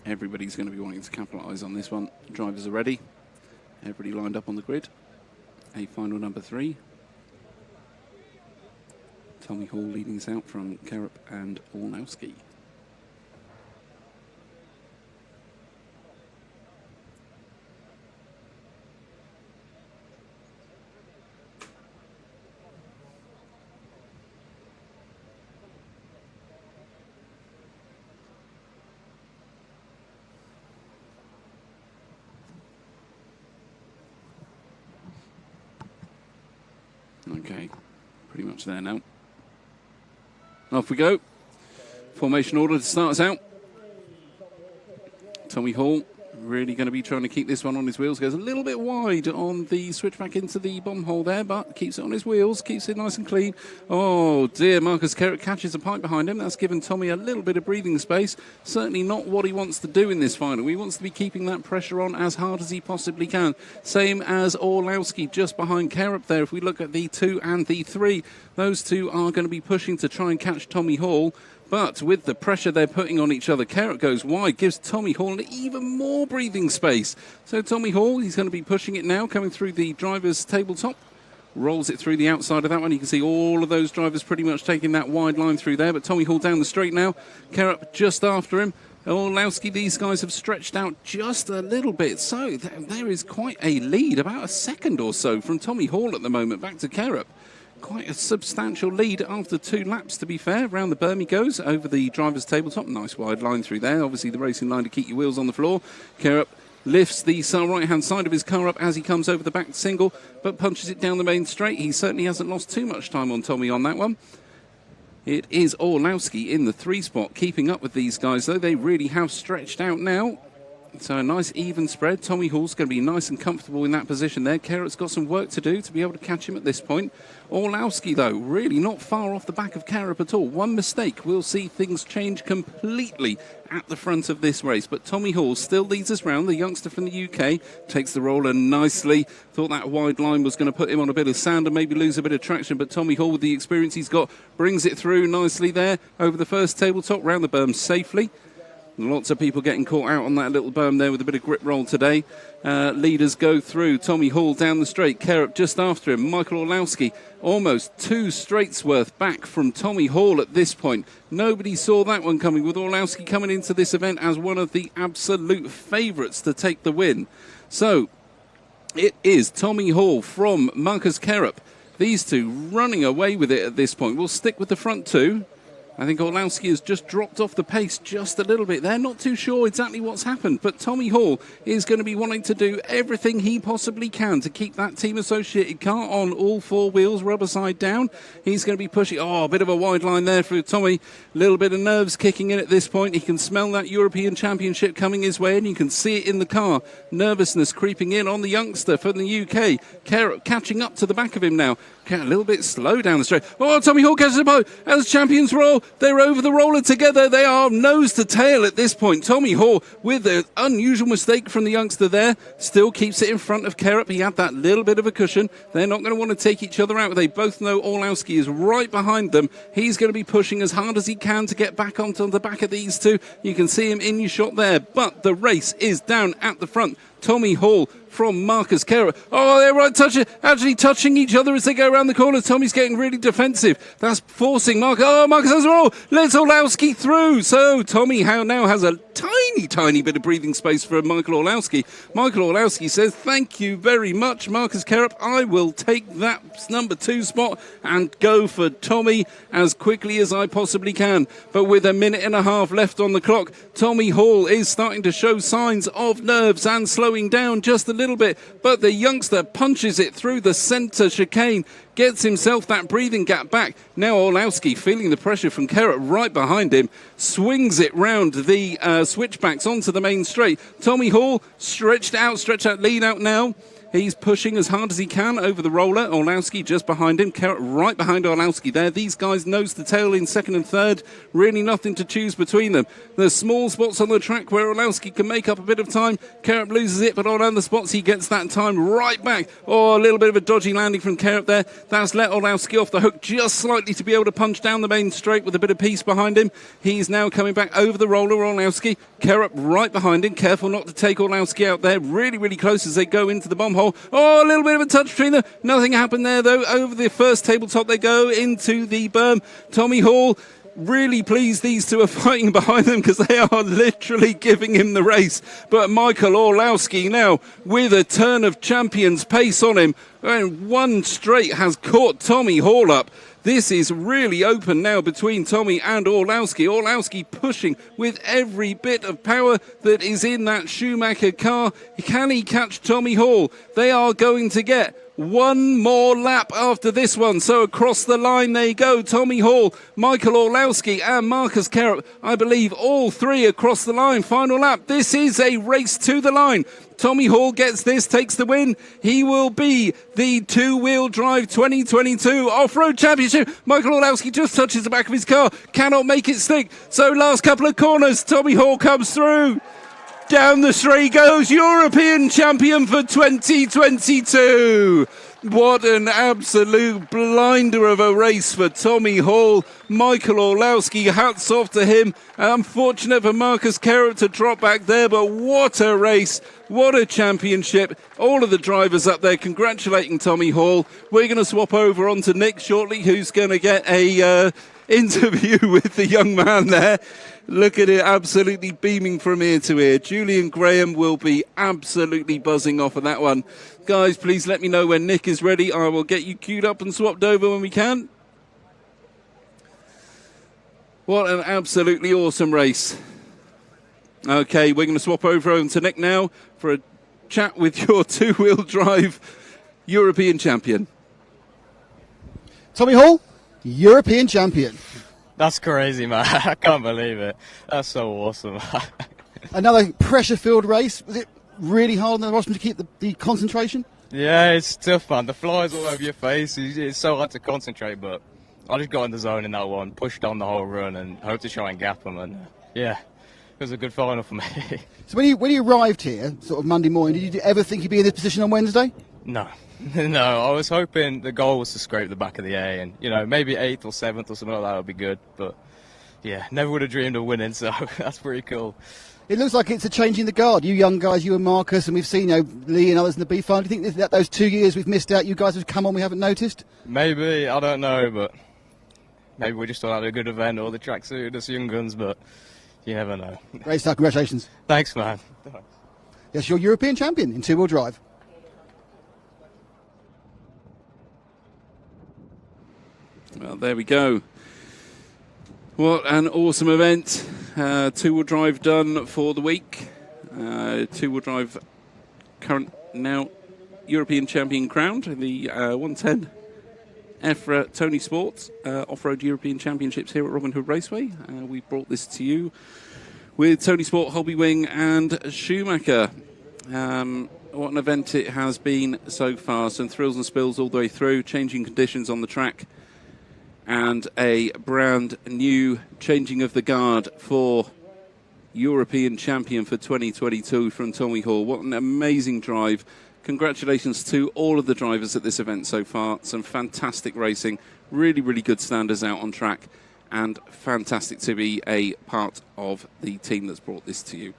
everybody's going to be wanting to capitalise on this one. Drivers are ready. Everybody lined up on the grid. A final number 3. Tommy Hall leading us out from Kerup and Ornowski. Okay, pretty much there now. Off we go. Formation order to start us out. Tommy Hall really going to be trying to keep this one on his wheels. Goes a little bit wide on the switch back into the bomb hole there, but keeps it on his wheels, keeps it nice and clean. Oh dear, Marcus Kerrick catches a pipe behind him. That's given Tommy a little bit of breathing space. Certainly not what he wants to do in this final. He wants to be keeping that pressure on as hard as he possibly can. Same as Orlowski just behind Kerrick there. If we look at the 2 and the 3, those two are going to be pushing to try and catch Tommy Hall. But with the pressure they're putting on each other, Kerrick goes wide, gives Tommy Hall even more breathing space. So Tommy Hall, he's going to be pushing it now, coming through the driver's tabletop. Rolls it through the outside of that one. You can see all of those drivers pretty much taking that wide line through there. But Tommy Hall down the straight now. Kerrick just after him. Orlowski, these guys have stretched out just a little bit. So there is quite a lead, about a second or so from Tommy Hall at the moment, back to Kerrick. Quite a substantial lead after 2 laps, to be fair. Round the berm he goes, over the driver's tabletop. Nice wide line through there. Obviously the racing line to keep your wheels on the floor. Kerrup lifts the right-hand side of his car up as he comes over the back single, but punches it down the main straight. He certainly hasn't lost too much time on Tommy on that one. It is Orlowski in the 3 spot, keeping up with these guys, though. They really have stretched out now. So a nice even spread. Tommy Hall's going to be nice and comfortable in that position there. Kerrick's got some work to do to be able to catch him at this point. Orlowski, though, really not far off the back of Kerrick at all. One mistake, we'll see things change completely at the front of this race. But Tommy Hall still leads us round. The youngster from the UK takes the roller nicely. Thought that wide line was going to put him on a bit of sand and maybe lose a bit of traction. But Tommy Hall, with the experience he's got, brings it through nicely there over the first tabletop, round the berm safely. Lots of people getting caught out on that little berm there with a bit of grip roll today. Leaders go through. Tommy Hall down the straight. Kerrick just after him. Michael Orlowski almost 2 straights worth back from Tommy Hall at this point. Nobody saw that one coming, with Orlowski coming into this event as one of the absolute favourites to take the win. So it is Tommy Hall from Marcus Kerrick. These two running away with it at this point. We'll stick with the front 2. I think Orlowski has just dropped off the pace just a little bit there. Not too sure exactly what's happened, but Tommy Hall is going to be wanting to do everything he possibly can to keep that Team Associated car on all 4 wheels, rubber side down. He's going to be pushing. Oh, a bit of a wide line there for Tommy. A little bit of nerves kicking in at this point. He can smell that European Championship coming his way, and you can see it in the car. Nervousness creeping in on the youngster from the UK. Kerrick catching up to the back of him now. A little bit slow down the straight. Oh, Tommy Hall catches a boat as champions roll. They're over the roller together. They are nose to tail at this point. Tommy Hall, with an unusual mistake from the youngster there, still keeps it in front of Kerrick. He had that little bit of a cushion. They're not going to want to take each other out. They both know Orlowski is right behind them. He's going to be pushing as hard as he can to get back onto the back of these two. You can see him in your shot there, but the race is down at the front. Tommy Hall from Marcus Kerrick. Oh, they're right actually touching each other as they go around the corner. Tommy's getting really defensive. That's forcing Marcus. Oh, Marcus has a roll. Let's Orlowski through. So Tommy now has a tiny bit of breathing space for Michael Orlowski. Michael Orlowski says, thank you very much, Marcus Kerrick. I will take that number 2 spot and go for Tommy as quickly as I possibly can. But with a minute and a half left on the clock, Tommy Hall is starting to show signs of nerves and slowing down just a little bit. But the youngster punches it through the centre chicane, gets himself that breathing gap back. Now Orlowski, feeling the pressure from Kerrick right behind him, swings it round the switchbacks onto the main straight. Tommy Hall stretched out, lead out now. He's pushing as hard as he can over the roller. Orlowski just behind him. Kerrick right behind Orlowski there. These guys nose to tail in second and third. Really nothing to choose between them. There's small spots on the track where Orlowski can make up a bit of time. Kerrick loses it, but on other spots he gets that time right back. Oh, a little bit of a dodgy landing from Kerrick there. That's let Orlowski off the hook just slightly to be able to punch down the main straight with a bit of peace behind him. He's now coming back over the roller, Orlowski. Kerrick right behind him. Careful not to take Orlowski out there. Really close as they go into the bomb hole. Oh, a little bit of a touch between them. Nothing happened there, though. Over the first tabletop they go into the berm. Tommy Hall, really pleased these two are fighting behind them because they are literally giving him the race. But Michael Orlowski now with a turn of champions pace on him. And one straight has caught Tommy Hall up. This is really open now between Tommy and Orlowski. Orlowski pushing with every bit of power that is in that Schumacher car. Can he catch Tommy Hall? They are going to get One more lap after this one. So across the line they go. Tommy Hall, Michael Orlowski and Marcus Carrot. I believe all three across the line. Final lap. This is a race to the line. Tommy Hall gets this, takes the win. He will be the two-wheel drive 2022 off-road championship. Michael Orlowski just touches the back of his car, cannot make it stick. So last couple of corners, Tommy Hall comes through. Down the straight goes, European champion for 2022. What an absolute blinder of a race for Tommy Hall. Michael Orlowski, hats off to him. Unfortunate for Marcus Carrot to drop back there, but what a race. What a championship. All of the drivers up there congratulating Tommy Hall. We're going to swap over on to Nick shortly, who's going to get a interview with the young man there. Look at it, absolutely beaming from ear to ear. Julian Graham will be absolutely buzzing off of that one. Guys, please let me know when Nick is ready. I will get you queued up and swapped over when we can. What an absolutely awesome race. Okay, we're going to swap over to Nick now for a chat with your two-wheel drive European champion. Tommy Hall, European champion. That's crazy, man. I can't believe it. That's so awesome. Another pressure-filled race. Was it really hard on the rostrum to keep the concentration? Yeah, it's tough, man. The flies all over your face. It's so hard to concentrate, but I just got in the zone in that one, pushed on the whole run, and hoped to try and gap them. And yeah, it was a good final for me. So when you arrived here, sort of Monday morning, did you ever think you'd be in this position on Wednesday? No. No, I was hoping the goal was to scrape the back of the A, and maybe 8th or 7th or something like that would be good. But yeah, never would have dreamed of winning, so that's pretty cool. It looks like it's a changing the guard. You young guys, you and Marcus, and we've seen Lee and others in the B5. Do you think that those 2 years we've missed out, you guys have come on, we haven't noticed? Maybe, I don't know, but maybe we just thought had a good event, or the track suited us young guns, but you never know. Great stuff, congratulations. Thanks, man. Yes, you're European champion in two-wheel drive. Well, there we go. What an awesome event. Two-wheel drive done for the week. Two-wheel drive current now European champion crowned in the 110 EFRA Tony Sports Off-Road European Championships here at Robin Hood Raceway. We brought this to you with Tony Sport, Hobbywing and Schumacher. What an event it has been so far. Some thrills and spills all the way through, changing conditions on the track, and a brand new changing of the guard for European champion for 2022 from Tommy Hall. What an amazing drive. Congratulations to all of the drivers at this event so far. Some fantastic racing, really, really good standards out on track, and fantastic to be a part of the team that's brought this to you.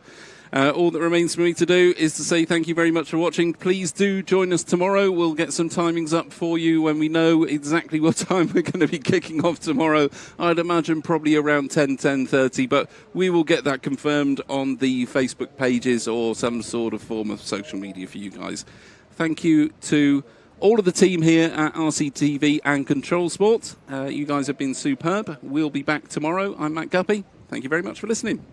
All that remains for me to do is to say thank you very much for watching. Please do join us tomorrow. We'll get some timings up for you when we know exactly what time we're going to be kicking off tomorrow. I'd imagine probably around 10:30, but we will get that confirmed on the Facebook pages or some sort of form of social media for you guys. Thank you to all of the team here at RCTV and Control Sport. You guys have been superb. We'll be back tomorrow. I'm Matt Guppy. Thank you very much for listening.